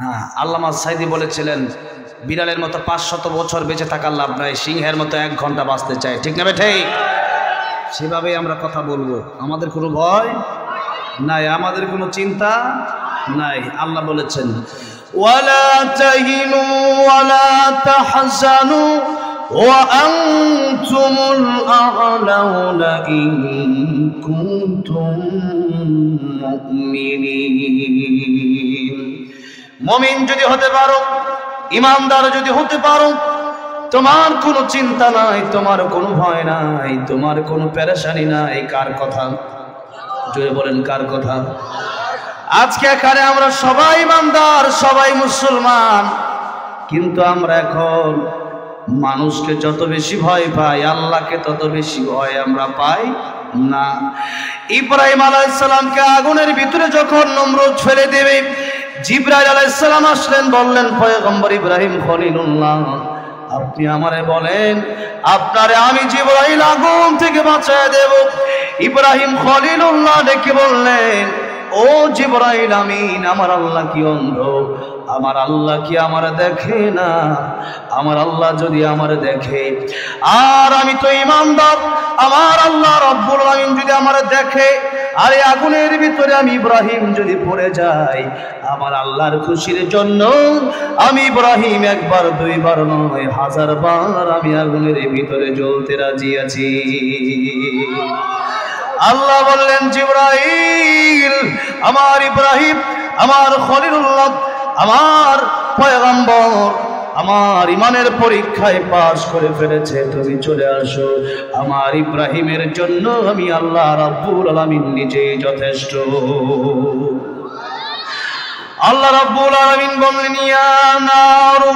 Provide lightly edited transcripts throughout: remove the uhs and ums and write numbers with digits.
হ্যাঁ, আল্লামা সাইদি বলেছিলেন বিড়ালের মতো 500 বছর বেঁচে থাকার লাভ নাই, সিংহের মতো 1 ঘন্টা বাঁচতে চাই। ঠিক না ঠিক? সেভাবেই আমরা কথা বলবো, আমাদের কোনো ভয় নাই, আমাদের কোনো চিন্তা নাই। আল্লাহ বলেছেন ওয়ালা তাহিনু ওয়ালা তাহজানু ওয়া আনতুমুল আ'লাউনা ইন কুনতুম মুমিনিন। মুমিন যদি হতে পারো, ইমানদার যদি হতে পারো, তোমার কোনো চিন্তা নাই, তোমার কোনো ভয় নাই, তোমার কোনো পেরেশানি নাই। কার কথা? জোরে বলেন, কার কথা? আজকে এখানে আমরা সবাই ইমানদার, সবাই মুসলমান, কিন্তু আমরা এখন মানুষকে যত বেশি ভয় পাই, আল্লাহকে তত বেশি ভয় আমরা পাই না। ইব্রাহিম আলাইহিস সালামকে আগুনের ভিতরে যখন নমরুদ ফেলে দেবে, জিবরাইল আলাইহিস সালাম আসলেন, বললেন পয়গম্বর ইব্রাহিম খলিলুল্লাহ, আপনি আমারে বলেন আপনারে আমি জিবরাইল আগুন থেকে বাঁচায় দেব। ইব্রাহিম খলিলুল্লাহ ডেকে বললেন, ও জিবরাইল আমিন, আমার আল্লাহ কি অন্ধ? আমার আল্লাহ কি আমার দেখে না? আমার আল্লাহ যদি আমার দেখে, আর আমি তো ইমানদার, আমার আল্লাহ রব্বুল আমিন যদি আমার দেখে, আরে আগুনের ভিতরে আমি ইব্রাহিম যদি পড়ে যাই, আমার আল্লাহর খুশির জন্য আমি ইব্রাহিম একবার দুইবার নয় 1000 বার আমি আগুনের ভিতরে জ্বলতে রাজি আছি। আল্লাহ বললেন, জিবরাইল, আমার ইব্রাহিম, আমার খলিলুল্লাহ, আমার পয়গম্বর আমার ইমানের পরীক্ষায় পাশ করে ফেলেছে, তুমি চলে আসো। আমার ইব্রাহিমের জন্য আমি আল্লাহ রাব্বুল আলামিন নিজেই যথেষ্ট। আল্লাহ রাব্বুল আলামিন বললেন, ইয়া নারু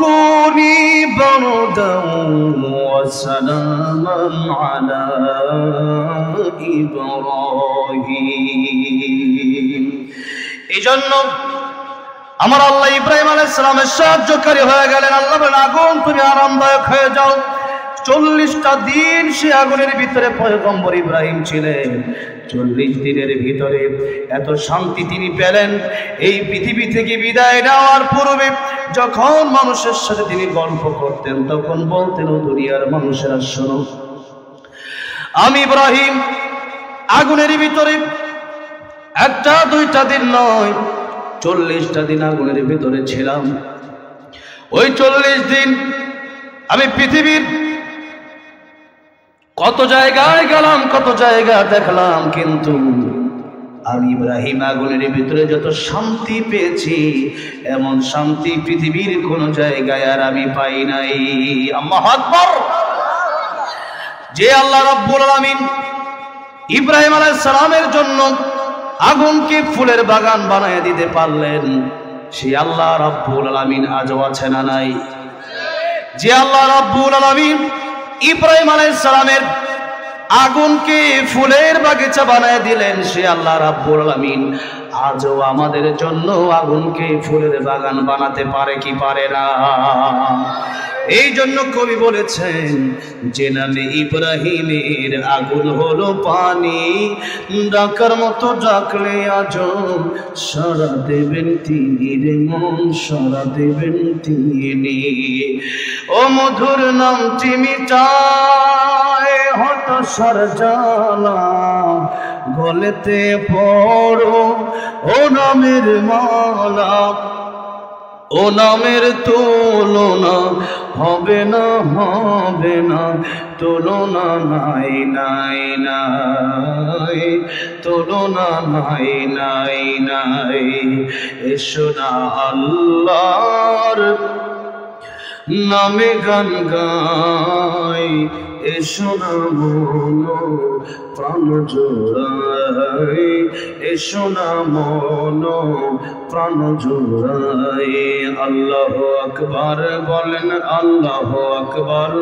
কুনি বারদান ওয়া সালামান আলা ইব্রাহিম। এইজন্য আমার আল্লাহ ইব্রাহিম আলাইহিস সালামের সাহায্যকারী হয়ে গেলেন। আল্লাহ বলেন, আগুন তুমি আরামদায়ক হয়ে যাও। 40টা দিন সে আগুনের ভিতরে পয়গম্বর ইব্রাহিম ছিলেন। 40 দিনের ভিতরে এত শান্তি তিনি পেলেন, এই পৃথিবী থেকে বিদায় নেওয়ার পূর্বে যখন মানুষের সাথে তিনি গল্প করতেন, তখন বলতেন, ও দুনিয়ার মানুষেরা শোনো, আমি ইব্রাহিম আগুনের ভিতরে 1টা 2টা দিন নয়, 40টা দিন আগুনের ভিতরে ছিলাম। ওই 40 দিন আমি পৃথিবীর কত জায়গায় গেলাম, কত জায়গা দেখলাম, কিন্তু আমি ইব্রাহিম আগুনের ভিতরে যত শান্তি পেয়েছি, এমন শান্তি পৃথিবীর কোন জায়গায় আর আমি পাই নাই। আল্লাহু আকবার। যে আল্লাহ রাব্বুল আলামিন ইব্রাহিম আলাইহিস সালামের জন্য আগুনকে ফুলের বাগান বানায় দিতে পারলেন, সেই আল্লাহ রাব্বুল আলামিন আজও আছে না নাই? যে আল্লাহ রাব্বুল আলামিন ইব্রাহিম আলাইহিস সালামের আগুনকে ফুলের বাগিচা বানায় দিলেন, সে আল্লাহ রাব্বুল আলামিন আজও আমাদের জন্য আগুনকে ফুলের বাগান বানাতে পারে কি পারে না? এই জন্য কবি বলেছেন, যে নামে ইব্রাহিমের আগুন হলো পানি, ডাকার মতো ডাকলে আজও সারা দেবেন তিনি রে মন, সারা দেবেন তিনি। ও মধুর নামটি মিটায় হতাশার জ্বালা, গলেতে পড়ো ও নামের মালা, ও নামের তুলনা হবে না, হবে না, তুলনা নাই নাই নাই, তুলনা নাই নাই নাই। এসো না আল্লাহর নামে গান গাই, এসো না মন প্রাণ জোড়াই, এসো না মন প্রাণ জোড়াই। আল্লাহু আকবার বলেন, আল্লাহু আকবার,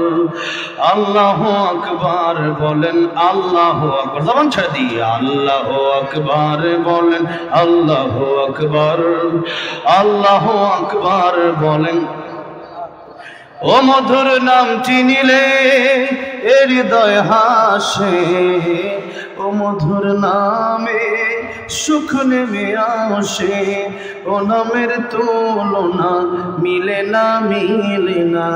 আল্লাহু আকবার বলেন, আল্লাহু আকবার। জবান ছেড়ে দিয়ে আল্লাহু আকবার বলেন, আল্লাহু আকবার, আল্লাহু আকবার বলেন। ও মধুর নামটি নিলে হৃদয় হাসে, ও মধুর নামে সুখ নেমে আসে, ও নামের তুলনা মিলে না, মিলে না,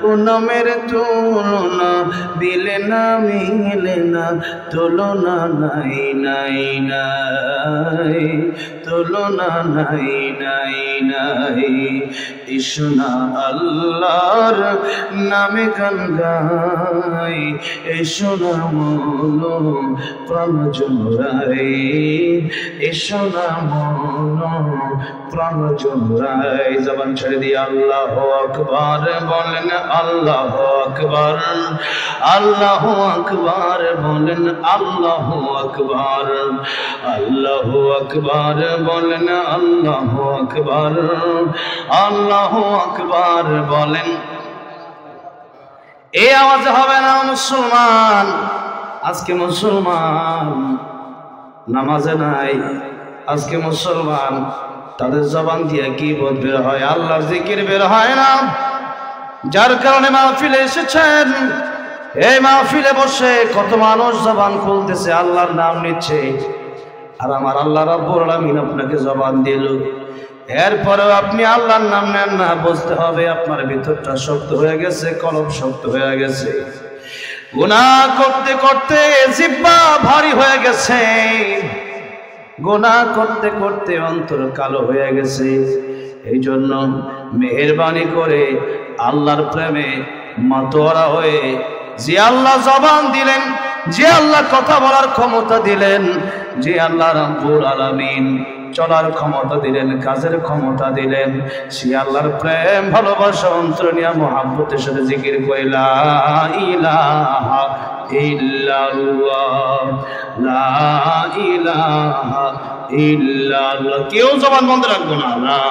ও নামের তুলনা মিলে না, মিলে না, তুলনা নাই নাই নাই, তুলনা নাই নাই নাই। ইসনা আল্লাহর নামে গান গাই, ইসনা মনো প্রাণ জোড়াই, ইসনা মনো প্রাণ জোড়াই। জবান ছেড়ে দিয়ে আল্লাহু আকবার বলেন, আল্লাহু আকবার, আল্লাহু আকবার বলেন, আল্লাহু আকবার, আল্লাহু আকবার বলেন, আল্লাহু আকবার, আল্লাহু আকবার বলেন। এই আওয়াজ হবে না মুসলমান। আজকে মুসলমান নামাজে নাই, আজকে মুসলমান তাদের জবান দিয়ে গীবত বের হয়, আল্লাহর জিকির বের হয় না। যার কারণে মাহফিলে এসেছেন, এই মাহফিলে বসে কত মানুষ জবান খুলতেছে, আল্লাহর নাম নিচ্ছে, আর আমার আল্লাহ রাব্বুল আলামিন আপনাকে জবান দিল, এরপরেও আপনি আল্লাহর নাম নেন না। বুঝতে হবে আপনার ভিতরটা শক্ত হয়ে গেছে, কলব শক্ত হয়ে গেছে, গুনাহ করতে করতে জিহ্বা ভারী হয়ে গেছে, গুনাহ করতে করতে অন্তর কালো হয়ে গেছে। এই জন্য মেহেরবানি করে আল্লাহর প্রেমে মাতোয়ারা হয়ে, যে আল্লাহ জবান দিলেন, যে আল্লাহ কথা বলার ক্ষমতা দিলেন, যে আল্লাহ রাব্বুল আলামিন চলার ক্ষমতা দিলেন, কাজের ক্ষমতা দিলেন, সে আল্লাহর প্রেম ভালোবাসা অন্তর নিয়ে মুহাব্বতের সাথে জিকির করে লা ইলাহা ইল্লাল্লাহ, লা ইলাহা ইল্লাল্লাহ। কেউ জবান বন্ধ রাখবো না। লা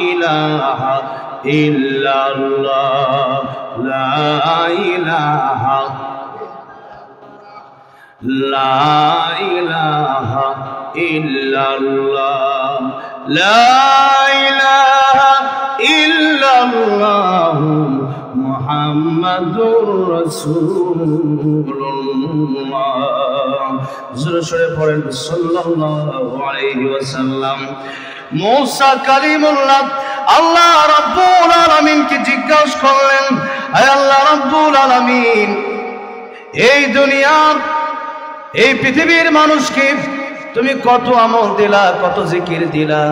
ইলাহা ইল্লাল্লাহ, লা ইলাহা, লা ইলাহা ইল্লাল্লাহ, লা ইলাহা ইল্লাল্লাহ, মুহাম্মাদুর রাসূলুল্লাহ। জোরে সরে পড়েন সাল্লাল্লাহু আলাইহি ওয়াসাল্লাম। মূসা কালিমুল্লাহ আল্লাহ রাব্বুল আলামিনকে জিজ্ঞাসা করলেন, হে আল্লাহ রাব্বুল আলামিন, এই দুনিয়ার, এই পৃথিবীর মানুষকে তুমি কত আমল দিলা, কত জিকির দিলা,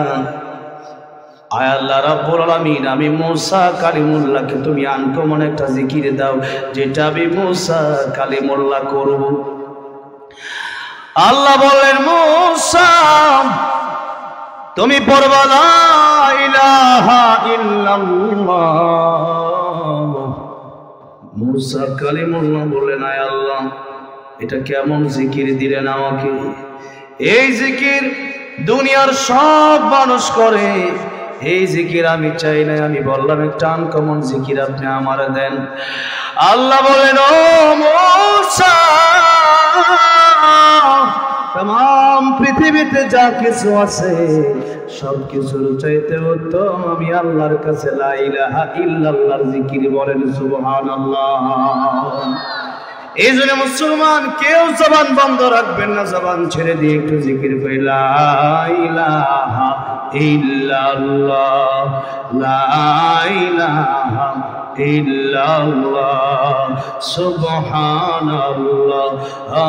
আয় আল্লাহ রাব্বুল আলামিন, আমি মূসা কালিমুল্লাহকে তুমি আনকমন একটা জিকির দাও, যেটা আমি মূসা কালিমুল্লাহ করব। আল্লাহ বললেন, মূসা তুমি পড়বা লা ইলাহা ইল্লাল্লাহ। মূসা কালিমুল্লাহ বললেন, আয় আল্লাহ, এটা কেমন জিকির দিলেন আমাকে? এই জিকির দুনিয়ার সব মানুষ করে, এই জিকির আমি চাই না, আমি বললাম একটা আনকমন জিকির আপনি আমার দেন। আল্লাহ বলেন, ও মূসা, तमाम পৃথিবীতে যা কিছু আছে সব কিছুর চাইতে উত্তম আমি আল্লাহর কাছে লা ইলাহা ইল্লাল্লাহর জিকির বলেন সুবহানাল্লাহ। এই জন্য মুসলমান কেউ জবান বন্ধ রাখবেন না, জবান ছেড়ে দিয়ে একটু জিকির করে লা ইলাহা ইল্লাল্লাহ, লা ইলাহা ইল্লাল্লাহ, সুবহানাল্লাহ,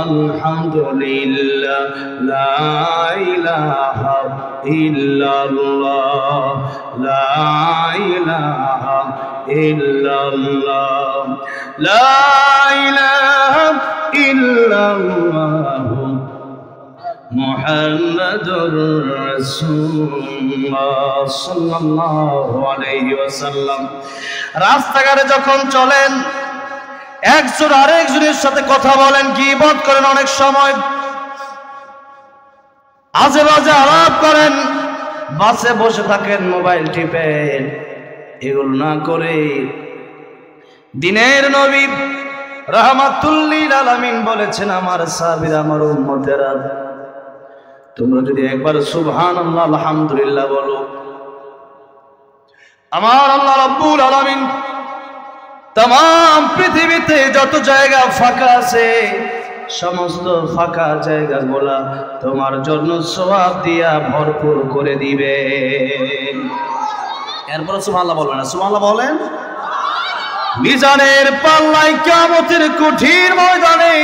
আলহামদুলিল্লাহ, লা ইলাহা ইল্লাল্লাহ, লা ইলাহা ইল্লাল্লাহ, লা ইলাহা ইল্লাল্লাহ, মুহাম্মাদুর রাসূলুল্লাহ সাল্লাল্লাহু আলাইহি ওয়াসাল্লাম। রাস্তাঘাটে যখন চলেন একজন আরেকজনের সাথে কথা বলেন, গীবত করেন, অনেক সময় আজে বাজে আলাপ করেন, বাসে বসে থাকেন, মোবাইল টিপেন, এগুলো না করে দিনের নবী রাহমাতুল লিল আলামিন বলেছেন, আমার সাহাবীরা, আমার উম্মতেরা, তোমরা যদি একবার সুবহানাল্লাহ আলহামদুলিল্লাহ বলো, আমার আল্লাহ রাব্বুল আলামিন तमाम পৃথিবীতে যত জায়গা ফাঁকা আছে সমস্ত ফাঁকা জায়গাগুলা তোমার জন্য সওয়াব দিয়া ভরপুর করে দিবে। এরপর সুবহানাল্লাহ বলবেন না, সুবহানাল্লাহ বলেন। মিজানের পাল্লায় কিয়ামতের কঠিন ময়দানে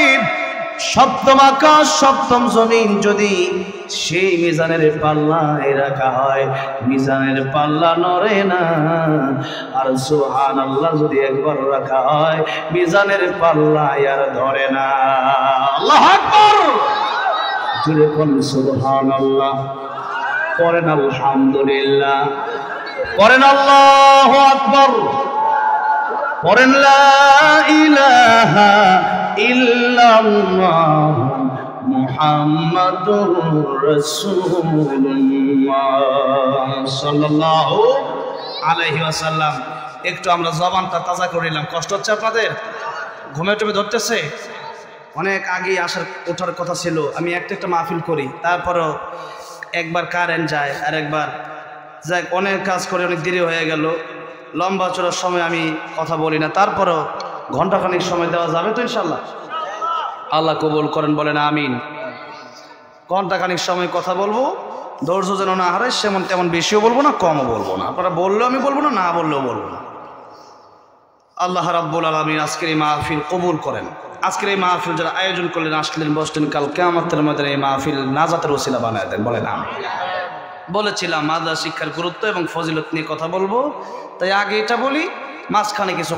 সপ্তম আকাশ সপ্তম জমিন যদি সেই মিজানের পাল্লায় রাখা হয়, মিজানের পাল্লা নড়ে না। আর সুবহানাল্লাহ যদি একবার রাখা হয়, মিজানের পাল্লা আর ধরে না। আল্লাহু আকবার, জোরে কোন সুবহানাল্লাহ, পড়েন আলহামদুলিল্লাহ, পড়েন আল্লাহু আকবার, পড়েন লা ইলাহা ইল্লাল্লাহ মুহাম্মাদুর রাসূলুল্লাহ সাল্লাল্লাহু আলাইহি ওয়াসাল্লাম। একটু আমরা জবানটা তাজা করে নিলাম। কষ্ট হচ্ছে আপনাদের? ঘুমে টুমে ধরতেছে? অনেক আগে ওঠার কথা ছিল। আমি একটা মাহফিল করি, তারপরও একবার কারেন্ট যায় আর একবার যাই, অনেক কাজ করে অনেক দেরি হয়ে গেল। লম্বা চড়ার সময় আমি কথা বলি না, তারপরও ঘন্টাখানিক সময় দেওয়া যাবে তো ইনশাল্লাহ? আল্লাহ কবুল করেন, বলেন আমিন। ঘন্টাখানিক সময় কথা বলবো, ধৈর্য যেন না হারাই, সেমন তেমন বেশিও বলবো না, কমও বলবো না। আপনারা বললেও আমি বলবো না, না বললেও বলবো না। আল্লাহ রাব্বুল আলামিন আজকের এই মাহফিল কবুল করেন। আজকের এই মাহফিল যারা আয়োজন করলেন, আসলেন, বসলেন, কাল কিয়ামতের ময়দানে এই মাহফিল নাজাতের ওসিলা বানায় দেন, বলেন আমিন। বলেছিলাম মাদ্রাসা শিক্ষার গুরুত্ব এবং ফজিলত নিয়ে কথা বলবো, তাই আগে এটা বলি, মাঝখানে কিছু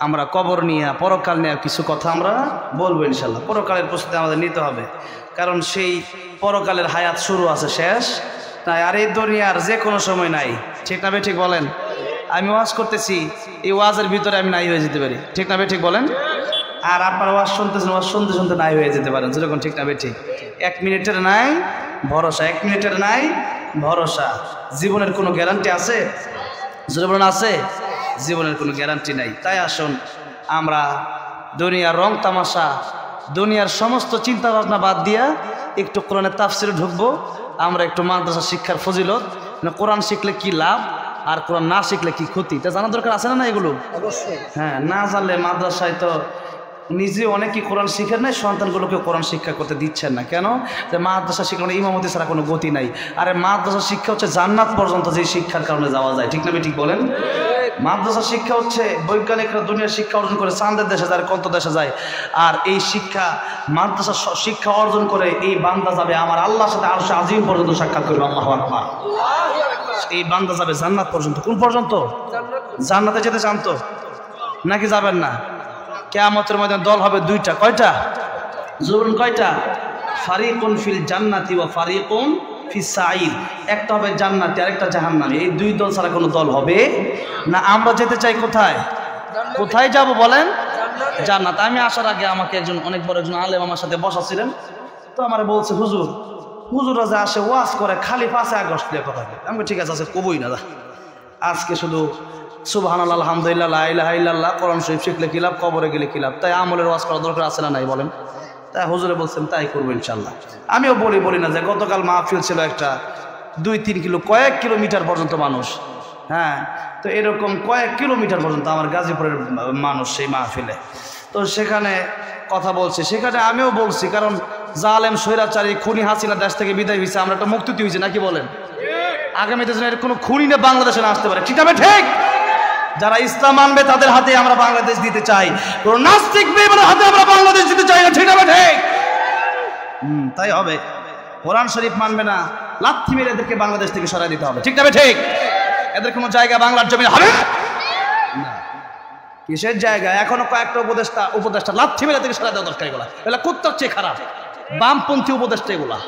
আমরা কবর নিয়ে, পরকাল নিয়ে কিছু কথা আমরা বলবো ইনশাল্লাহ। পরকালের প্রস্তুতি আমাদের নিতে হবে, কারণ সেই পরকালের হায়াত শুরু আছে, শেষ নাই। আর এই দুনিয়ার যে কোনো সময় নাই, ঠিক না ঠিক বলেন? আমি ওয়াজ করতেছি, এই ওয়াজের ভিতরে আমি নাই হয়ে যেতে পারি, ঠিক না ঠিক বলেন? আর আপনারা ওয়াজ শুনতেছেন, ওয়াজ শুনতে শুনতে নাই হয়ে যেতে পারেন, যেরকম, ঠিক না ঠিক? 1 মিনিটের নাই ভরসা, 1 মিনিটের নাই ভরসা। জীবনের কোনো গ্যারান্টি আছে? জীবন আছে? জীবনের কোনো গ্যারান্টি নাই। তাই আসুন আমরা দুনিয়ার রং তামাশা, দুনিয়ার সমস্ত চিন্তা ভাবনা বাদ দিয়া একটু কোরআনের তাফসিরে ঢুকবো। আমরা একটু মাদ্রাসা শিক্ষার ফজিলত, কোরআন শিখলে কি লাভ আর কোরআন না শিখলে কি ক্ষতি, এটা জানা দরকার আছে না এগুলো? অবশ্যই। হ্যাঁ, না জানলে মাদ্রাসায় তো নিজে অনেকেই কোরআন শিখেন নাই, সন্তানগুলোকে কোরআন শিক্ষা করতে দিচ্ছেন না। কেন? যে মাদ্রাসা শিক্ষা মানে ইমামতি ছাড়া কোনো গতি নাই। আরে মাদ্রাসা শিক্ষা হচ্ছে জান্নাত পর্যন্ত যে শিক্ষার কারণে যাওয়া যায়, ঠিক না ঠিক বলেন? মাদ্রাসা শিক্ষা হচ্ছে বৈজ্ঞানিকরা দুনিয়ার শিক্ষা অর্জন করে চাঁদের দেশে যায়, কত দেশে যায়। আর এই শিক্ষা, মাদ্রাসা শিক্ষা অর্জন করে এই বান্দা যাবে আমার আল্লাহর সাথে আরশে আজিম পর্যন্ত সাক্ষাৎ করবে। আল্লাহু আকবার। এই বান্দা যাবে জান্নাত পর্যন্ত। কোন পর্যন্ত? জান্নাতে যেতে চান তো নাকি যাবেন না? কিয়ামতের ময়দানে দল হবে 2টা। কয়টা? জোরুন কয়টা? ফারিকুন ফিল জান্নাতি ওয়া ফারিকুন ফিস সাঈর। একটা হবে জান্নাতি, আরেকটা জাহান্নামী। এই 2 দল ছাড়া কোনো দল হবে না। আমরা যেতে চাই কোথায়? কোথায় যাব বলেন? জান্নাত। আমি আসার আগে আমাকে অনেক বড় একজন আলেম আমার সাথে বসা ছিলেন, তো আমার বলছে, হুজুররা যে আসে ওয়াজ করে খালি 5 আগস্ট দিয়ে কথা বলে। আমি ঠিক আছে, কবই না, আজকে শুধু সুবহানাল্লাহ, আলহামদুলিল্লাহ, লা ইলাহা ইল্লাল্লাহ, কোরআন শরীফ শিখলে কি লাভ, কবরে গেলে কি লাভ? তাই আমলের ওয়াজ করা দরকার আছে না নাই বলেন? তাই হুজুরে বলছেন তাই করবো ইনশাল্লাহ। আমিও বলি না যে গতকাল মাহফিল ছিল একটা 2-3 কিলো, কয়েক কিলোমিটার পর্যন্ত মানুষ। হ্যাঁ, তো এরকম কয়েক কিলোমিটার পর্যন্ত আমার গাজীপুরের মানুষ সেই মাহফিলে। তো সেখানে কথা বলছি, সেখানে আমিও বলছি, কারণ জালেম স্বৈরাচারী খুনি হাসিনা দেশ থেকে বিদায় হয়েছে, আমরা একটা মুক্তি হয়েছি নাকি বলেন? আগামীতে যেন এর কোনো খুনি না বাংলাদেশে না আসতে পারে, ঠিক আছে ঠিক? যারা ইসলাম মানবে তাদের হাতে আমরা বাংলাদেশ দিতে চাই, কোন নাস্তিক বেঈমানের হাতে আমরা বাংলাদেশ দিতে চাই না, ঠিক আছে ঠিক? তাই হবে। কোরআন শরীফ মানবে না, লাথি মেরে এদেরকে বাংলাদেশ থেকে সরাই দিতে হবে, ঠিক আছে ঠিক? এদের কোনো জায়গা বাংলার জমি হবে না। কিসের জায়গা? এখনো কয়েকটা উপদেষ্টা লাথি মেরে থেকে সরাই দেওয়া দরকার। এগুলা কুত্তার চেয়ে খারাপ, বামপন্থী উপদেষ্টা এগুলা।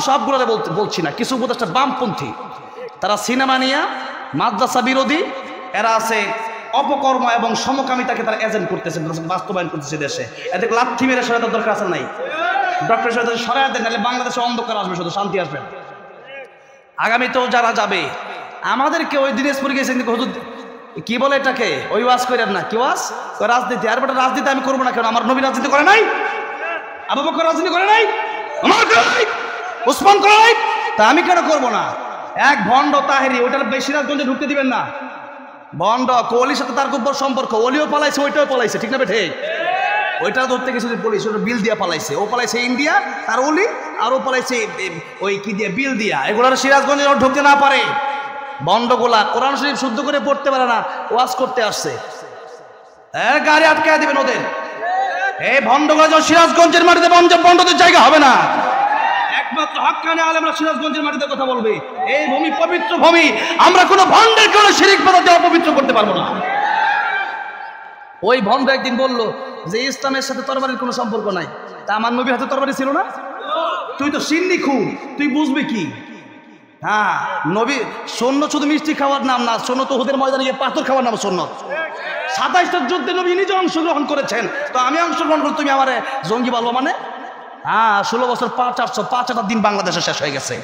সবগুলোরে বলছি না, কিছু উপদেষ্টা বামপন্থী, তারা সিনেমা নিয়ে মাদ্রাসা বিরোধী, এরা আছে অপকর্ম এবং সমকামিতাকে তারা এজেন্ট করতেছে, বাস্তবায়ন করতেছে দেশে। এদেরকে লাথি মেরে সরাই দেওয়ার দরকার আছে নাই? ডক্টর সাহেব সরাই দেন, নাহলে বাংলাদেশে অন্ধকার আসবে, শুধু শান্তি আসবে। আগামীতেও যারা যাবে, আমাদেরকে ওই দিনাজপুর গেছেন, কি বলে এটাকে, ওই ওয়াজ করেন না, কি ওয়াজ? রাজনীতি। আর বেটা রাজনীতি আমি করবো না কেন? আমার নবী রাজনীতি করে নাই? আবু বকর রাজনীতি করে নাই? আমার করে নাই? উসমান করে নাই? তা আমি কেন করবো না? এক ভণ্ড তাহেরি, ওইটা সিরাজগঞ্জে ঢুকতে দিবেন না। ভণ্ড, কোহলির সাথে তার খুব বড় সম্পর্ক, ওলিও পালাইছে, ওইটাও পালাইছে, ঠিক না ঠিক? ওইটা ধরতে গেছে পুলিশ, ওটা বিল দিয়া পালাইছে। ও পালাইছে ইন্ডিয়া তার ওলি, আর ও পালাইছে ওই কি দিয়ে বিল দিয়া। এগুলোর সিরাজগঞ্জে ঢুকতে না পারে। বন্ডগুলা কোরআন শরীফ শুদ্ধ করে পড়তে পারে না, ওয়াজ করতে আসছে, গাড়ি আটকায় দিবেন ওদের। এই ভণ্ডগুলা যখন সিরাজগঞ্জের মাটিতে বন্ডদের জায়গা হবে না। একমাত্র হক্কানি আলেমরা সিরাজগঞ্জের মাটিতে কথা বলবে। এই ভূমি পবিত্র ভূমি, আমরা কোনো ভণ্ডের কোনো শিরিক বাধাতে অপবিত্র করতে পারবো না। ওই ভণ্ড একদিন বললো যে ইসলামের সাথে তরবারির কোনো সম্পর্ক নাই। তা আমার নবীর হাতে তরবারি ছিল না? তুই তো সিন্নি খুন, তুই বুঝবি কি? হ্যাঁ, নবী সুন্নত শুধু মিষ্টি খাওয়ার নাম না, সুন্নত উহুদের ময়দানে গিয়ে পাথর খাওয়ার নাম সুন্নত। 27টা যুদ্ধে নবী নিজে অংশগ্রহণ করেছেন, তো আমি অংশগ্রহণ করে তুমি আমার জঙ্গি বলবো মানে? হ্যাঁ, 16 বছর 5-8 দিন বাংলাদেশে শেষ হয়ে গেছে।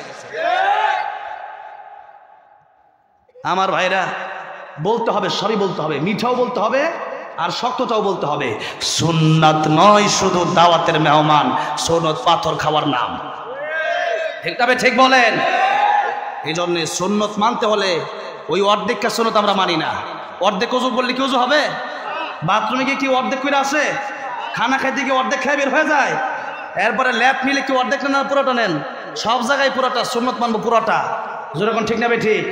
আমার ভাইরা, বলতে হবে, সবই বলতে হবে, মিঠাও বলতে হবে আর শক্তটাও বলতে হবে। সুন্নাত নয় শুধু দাওয়াতের মেহমান, সুন্নত পাথর খাওয়ার নাম। ঠিক তবে ঠিক বলেন। এই জন্য সুন্নত মানতে হলে ওই অর্ধেকটা সুন্নত আমরা মানি না। অর্ধেক ওযু করলে কি ওযু হবে? বাথরুমে গিয়ে কি অর্ধেক করে আসে? খানা খাইতে গিয়ে অর্ধেক খেয়ে বের হয়ে যায়? এরপরে ল্যাপ নিলে কি অর্ধেক নেন পুরোটা নেন? সব জায়গায় পুরোটা সুন্নত মানবো, পুরোটা। যেরকম ঠিক না ঠিক?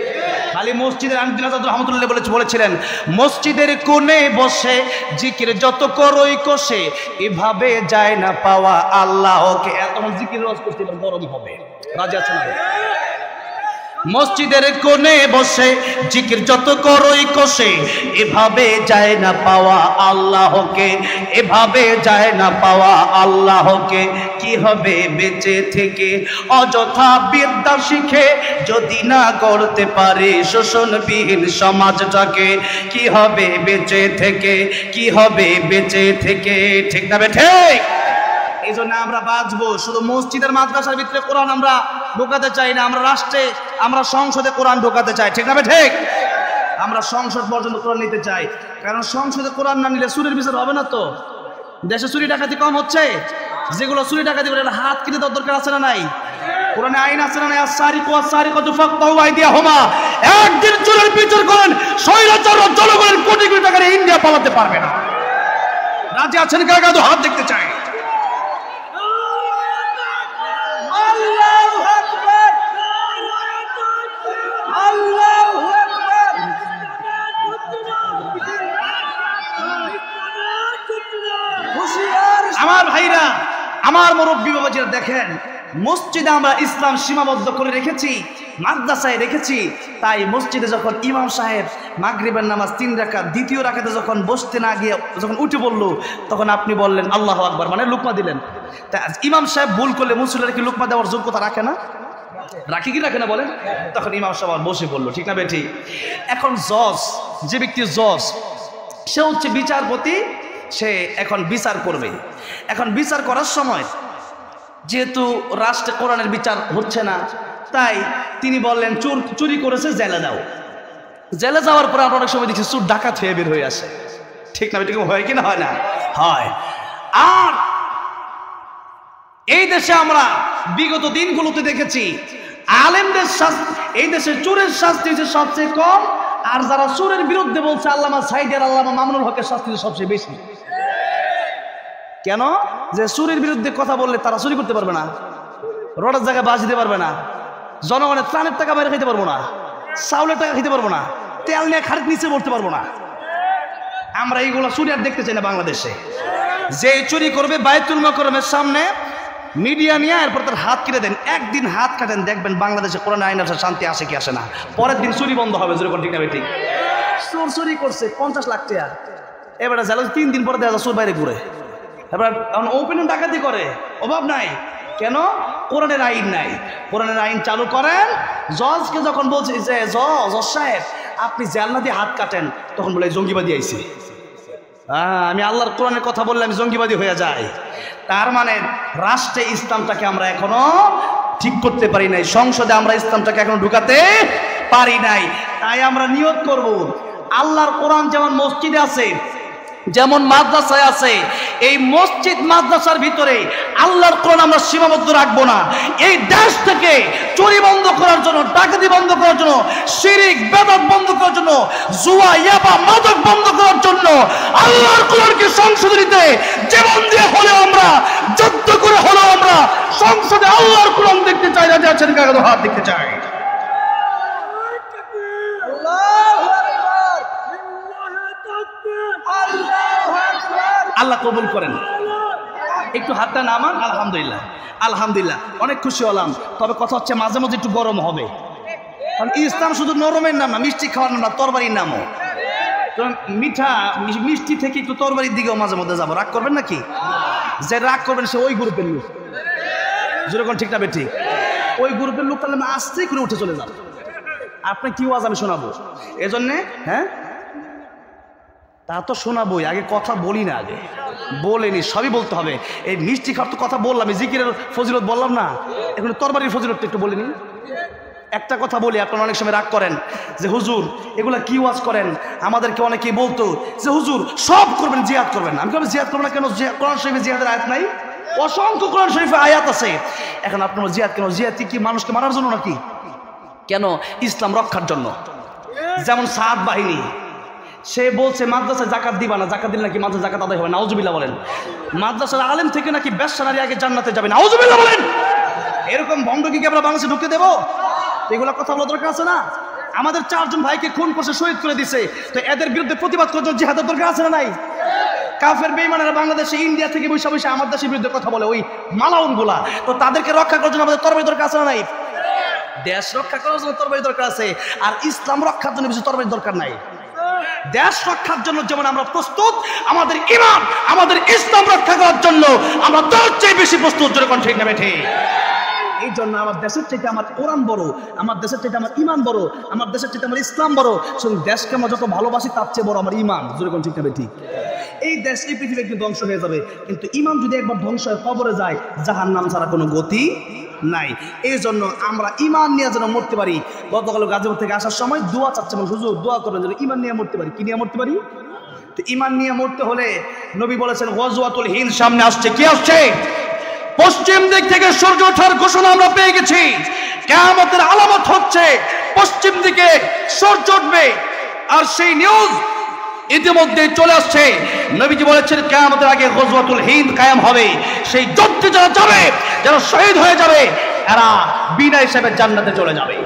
খালি মসজিদের আমিন রহমতুল্লাহ বলেছিলেন, মসজিদের কোণে বসে জিকির যত করই কষে, এভাবে যায় না পাওয়া আল্লাহকে। তখন জিকির রোজ করতে গরম হবে। রাজি আছে না? মসজিদের কোণে বসে জিকির যত করই কষে, এভাবে যায় না পাওয়া আল্লাহকে, এভাবে যায় না পাওয়া আল্লাহকে। কি হবে বেঁচে থেকে অযথা বিদ্যা শিখে, যদি না করতে পারে শোষণবিহীন সমাজটাকে? কি হবে বেঁচে থেকে, কি হবে বেঁচে থেকে? ঠিক না ঠিক? এই জন্য আমরা বাঁচবো। শুধু মসজিদের মাদ্রাসার ভিতরে কোরআন আমরা ঢোকাতে চাই না, আমরা রাষ্ট্রে, আমরা সংসদে কোরআন ঢোকাতে চাই। ঠিক না ঠিক? আমরা সংসদ পর্যন্ত কোরআন নিতে চাই, কারণ সংসদে কোরআন না নিলে চুরির বিচার হবে না। তো দেশে চুরি ডাকাতি কম হচ্ছে? যেগুলো চুরি ডাকাতি করে হাত কেটে দেওয়ার দরকার আছে না নাই? কোরআনে আইন আছে না নাই? আস-সারিকু ওয়াস-সারিকাতু ফাকতাউ আইদিয়াহুমা। একদিন চুরির বিচার করেন, স্বৈরাচার জনগণের কোটি কোটি টাকা ইন্ডিয়া পালাতে পারবে না। রাজি আছেন কাকা? তো হাত দেখতে চাই। আমার ভাইরা, আমার মুরব্বী বাবাজিরা, দেখেন মসজিদে আমরা ইসলাম সীমাবদ্ধ করে রেখেছি, মাদ্রাসায় রেখেছি। তাই মসজিদে যখন ইমাম সাহেব মাগরিবের নামাজ 3 রাকাত, দ্বিতীয় রাকাতে যখন বসতে না গিয়ে যখন উঠে বলল, তখন আপনি বললেন আল্লাহু আকবার, মানে লুকমা দিলেন। তা ইমাম সাহেব ভুল করলে মুসল্লিরা কি লুকমা দেওয়ার যোগ্যতা রাখে না? রাখি কি রাখে না বলেন? তখন ইমাম সাহেব বসে বললো, ঠিক না বেঠি? এখন জজ, যে ব্যক্তি জজ, সে হচ্ছে বিচারপতি, সে এখন বিচার করবে। এখন বিচার করার সময় যেহেতু রাষ্ট্রে কোরআনের বিচার হচ্ছে না, তাই তিনি বললেন চুরি করেছে, জেলে দাও। জেলে যাওয়ার পরে আমরা অনেক সময় দেখছি চোর ডাকাত হয়ে বের হয়ে আসে। ঠিক না ঠিক? হয় কি না হয় না? হয়। আর এই দেশে আমরা বিগত দিনগুলোতে দেখেছি আলেমদের শাস্তি, এই দেশে চোরের শাস্তি হচ্ছে সবচেয়ে কম, আর যারা চোরের বিরুদ্ধে বলছে আল্লামা সাইদ আর আল্লামা মামুনুল হকের শাস্তি সবচেয়ে বেশি। কেন? যে চুরির বিরুদ্ধে কথা বললে তারা চুরি করতে পারবে না, রোডের জায়গায় বাস দিতে পারবে না, জনগণের ত্রাণের টাকা বাইরে খেতে পারবো না, চাউলের টাকা খেতে পারবো না, তেল নিয়ে খারিজ নিচে পড়তে পারবো না। আমরা এইগুলো চুরি আর দেখতে চাই না বাংলাদেশে। যে চুরি করবে বাইতুল মুকাররমের সামনে মিডিয়া নিয়ে এরপর তার হাত কেটে দেন, একদিন হাত কাটেন, দেখবেন বাংলাদেশে কোরআন আইন আসে, শান্তি আসে কি আসে না। পরের দিন চুরি বন্ধ হবে। যেরকম ঠিক না ঠিক? চোর চুরি করছে 50 লাখ টাকা, এবারে জেলে 3 দিন পরে দেখা যায় চোর বাইরে ঘুরে। এবার ওপেন ডাকাতি করে, অভাব নাই। কেন? কোরআনের আইন নাই। কোরআনের আইন চালু করেন। জজকে যখন বলছে যে জজ সাহেব আপনি জেলনা দিয়ে হাত কাটেন, তখন বলে জঙ্গিবাদী আইছে। আমি আল্লাহর কোরআনের কথা বললে আমি জঙ্গিবাদী হয়ে যাই। তার মানে রাষ্ট্রে ইসলামটাকে আমরা এখনো ঠিক করতে পারি নাই, সংসদে আমরা ইসলামটাকে এখনো ঢুকাতে পারি নাই। তাই আমরা নিয়ত করব, আল্লাহর কোরআন যেমন মসজিদে আছে, যেমন মাদ্রাসায় আছে, এই মসজিদ মাদ্রাসার ভিতরে আল্লাহর কোরআন আমরা সীমাবদ্ধ রাখবো না। এই দেশ থেকে চুরি বন্ধ করার জন্য, ডাকাতি বন্ধ করার জন্য, শিরিক বেদাত বন্ধ করার জন্য, জুয়া ইয়াবা মাদক বন্ধ করার জন্য আল্লাহর কোরআনকে সংসদে নিতে জীবন দিয়ে হলেও আমরা, যুদ্ধ করে হলেও আমরা সংসদে আল্লাহর কোরআন দেখতে চাই না। যাচ্ছেন কাগজ হাত দেখতে চাই। আল্লাহ কবুল করেন। একটু হাতটা নামান। আলহামদুলিল্লাহ, আলহামদুলিল্লাহ, অনেক খুশি হলাম। তবে কথা হচ্ছে মাঝে মাঝে একটু গরম হবে, কারণ ইসলাম শুধু নরমের নাম না, মিষ্টি খাওয়ার নাম না, তরবারির নামও। মিষ্টি থেকে একটু তরবারির দিকেও মাঝে মধ্যে যাবো। রাগ করবেন নাকি? যে রাগ করবেন সে ওই গ্রুপের লোক, যেরকম ঠিক না বেঠিক, ওই গ্রুপের লোক তাহলে আস্তে করে উঠে চলে যাবো। আপনি কি ওয়াজ আমি শোনাবো, এজন্যে হ্যাঁ তা তো শোনাবই, আগে কথা বলি না, আগে বলেনি, সবই বলতে হবে। এই মিষ্টি খাওয়ার তো কথা বললাম, এই জিকিরের ফজিলত বললাম না, এখন তরবারির ফজিলত একটু বলিনি। একটা কথা বলি, আপনারা অনেক সময় রাগ করেন যে হুজুর এগুলা কি ওয়াজ করেন। আমাদেরকে অনেকেই বলতো যে হুজুর সব করবেন, জিহাদ করবেন না। আমি কেন জিহাদ করবো না? কেন? কোরআন শরীফে জিহাদের আয়াত নাই? অসংখ্য কোরআন শরীফে আয়াত আছে। এখন আপনার জিহাদ কেন? জিহাদ কি মানুষকে মারার জন্য নাকি? কেন? ইসলাম রক্ষার জন্য। যেমন সাদ বাহিনী, সে বলছে মাদ্রাসায় জাকাত দিবা না, জাকাত দিলে নাকি মাদ্রাসা জাকাত আদায় হবে। নাউজুবিল্লাহ বলেন। মাদ্রাসার আলেম থেকে নাকি বেশ্যা নারী আগে জান্নাতে যাবে। নাউজুবিল্লাহ বলেন। এরকম ভণ্ড কি আমরা বাংলাদেশে ঢুকতে দেবো? এগুলা কথা বলা দরকার আছে না? আমাদের 4 জন ভাইকে খুন করছে, শহীদ করে দিছে, তো এদের বিরুদ্ধে প্রতিবাদ করার জন্য জিহাদের দরকার আছে না নাই? কাফের বেঈমানেরা বাংলাদেশে ইন্ডিয়া থেকে বসে বসে আমার দেশের বিরুদ্ধে কথা বলে, ওই মালাউন গুলা, তো তাদেরকে রক্ষা করার জন্য আমাদের তরবারি দরকার আছে না নাই? দেশ রক্ষা করার জন্য তরবারি দরকার আছে, আর ইসলাম রক্ষার জন্য বেশি তরবারি দরকার নাই। দেশ রক্ষার জন্য যেমন আমরা প্রস্তুত, আমাদের ঈমান, আমাদের ইসলাম রক্ষা করার জন্য আমরা তার চেয়ে বেশি প্রস্তুত। যেরকম ঠিক না বেঠে? এই জন্য আমার দেশের চাইতে আমার কোরআন বড়, আমার দেশের চাইতে আমার ঈমান বড়, আমার দেশের চাইতে আমার ইসলাম বড়। শুনুন, দেশকে আমরা যত ভালোবাসি তার চেয়ে বড় আমার ঈমান। যেরকম ঠিক না বেঠি? এই দেশ, এই পৃথিবী একটু ধ্বংস হয়ে যাবে, কিন্তু ঈমান যদি একবার ধ্বংস হয়ে কবরে যায়, জাহান্নাম ছাড়া কোনো গতি নাই। এই জন্য আমরা ঈমান নিয়ে যেন মরতে পারি। গতকাল গাজীপুর থেকে আসার সময় দোয়া চাচ্ছেন, হুজুর দোয়া করবেন যেন ঈমান নিয়ে মরতে পারি। কি নিয়ে মরতে পারি? তো ঈমান নিয়ে মরতে হলে নবী বলেছেন গজওয়াতুল হিন্দ সামনে আসছে। কি আসছে? পশ্চিম দিক থেকে সূর্য ওঠার ঘোষণা আমরা পেয়ে গেছি। কিয়ামতের আলামত হচ্ছে পশ্চিম দিকে সূর্য উঠবে, আর সেই নিউজ ইতিমধ্যে চলে আসছে। নবীজি বলেছেন কিয়ামতের আগে গজওয়াতুল হিন্দ কায়েম হবে। সেই যুদ্ধে যারা যাবে, যারা শহীদ হয়ে যাবে, এরা বিনা হিসেবে জান্নাতে চলে যাবে।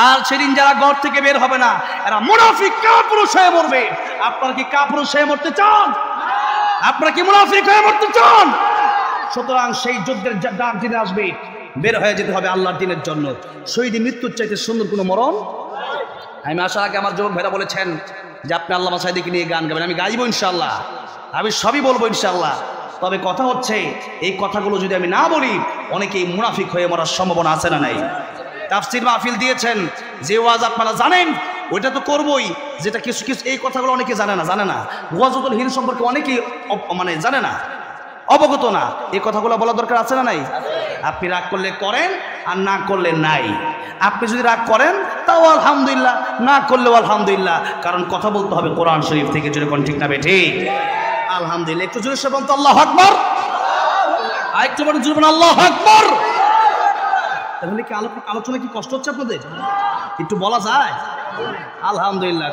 আর সেদিন যারা ঘর থেকে বের হবে না, এরা মুনাফিক কাপুরুষ হয়ে মরবে। আপনারা কি কাপুরুষ হয়ে মরতে চান? আপনারা কি মুনাফিক হয়ে মরতে চান? সুতরাং সেই যুদ্ধের ডাক দিনে আসবে, বের হয়ে যেতে হবে আল্লাহর দিনের জন্য। শহীদ মৃত্যুর চাইতে সুন্দর কোনো মরণ। আমি আসার আগে আমার যুবক ভাইরা বলেছেন যে আপনি আল্লামা সাঈদীকে নিয়ে গান গাবেন। আমি গাইবো ইনশাআল্লাহ, আমি সবই বলবো ইনশাআল্লাহ। তবে কথা হচ্ছে, এই কথাগুলো যদি আমি না বলি, অনেকেই মুনাফিক হয়ে মরার সম্ভাবনা আছে না নাই? তাফসীর মাহফিল দিয়েছেন, যে ওয়াজ আপনারা জানেন ওইটা তো করবই, যেটা কিছু কিছু এই কথাগুলো অনেকে জানে না। গজওয়াতুল হিন্দ সম্পর্কে অনেকেই মানে জানে না, অবগত না। এই কথাগুলো বলা দরকার আছে না নাই? আপনি রাগ করলে করেন, আর না করলে নাই। আপনি যদি রাগ করেন তাও আলহামদুলিল্লাহ, না করলেও আলহামদুলিল্লাহ, কারণ কথা বলতে হবে কোরআন শরীফ থেকে। যেরকম ঠিক না বেঠি? আলহামদুলিল্লাহ। একটু জোরে বলতো আল্লাহু আকবার। আরেকটু বড় জোরে বলুন আল্লাহু আকবার। তাহলে কি আলোচনা কি কষ্ট হচ্ছে আপনাদের? একটু বলা যায়? আলহামদুলিল্লাহ।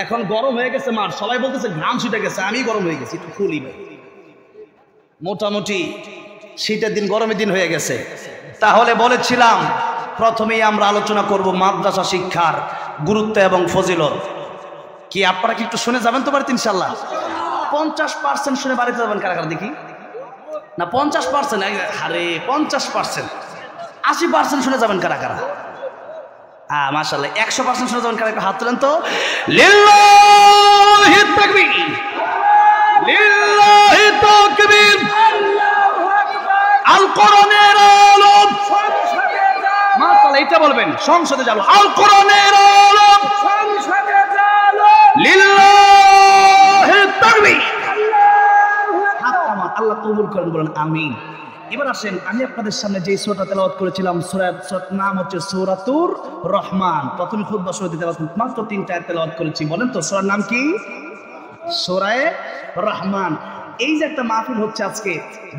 এখন গরম হয়ে গেছে মাঠ, সবাই বলতেছে ঘাম ছুটে গেছে, আমি গরম হয়ে গেছি। একটু খুলি ভাই, মোটামুটি শীতের দিন গরমের দিন হয়ে গেছে। তাহলে বলেছিলাম প্রথমেই আমরা আলোচনা করব মাদ্রাসা শিক্ষার গুরুত্ব এবং ফজিলত। কি আপনারা কি একটু শুনে যাবেন তো বাড়িতে ইনশাল্লাহ? 50% শুনে বাড়িতে যাবেন কারা কারা দেখি? না 50%? আরে 50%, 80% শুনে যাবেন কারা কারা? মাশাআল্লাহ। 100% শুনে যাবেন কারা? হাত তোলেন তো। লিল্লাহি তাকবীর, লিল্লাহি তাকবীর। আল কোরআনের আলো মাশাআল্লাহ, এটা বলবেন সংসদে যাবো। আল কোরআনের আলো সংসদে যাবো। লিল্লাহি তাকবীর। আল্লাহ কবুল করেন, বলেন আমিন। এবার আসেন, আমি আপনাদের সামনে যে সূরাটা তেলাওয়াত করেছিলাম, সূরার নাম হচ্ছে সূরাতুর রহমান। প্রথমে খুতবা শুরুতে তেলাওয়াত মাত্র 3টা আয়াত তেলাওয়াত করেছি। বলেন তো সূরার নাম কি? সূরায়ে রহমান। এই যে একটা মাহফিল হচ্ছে আজকে,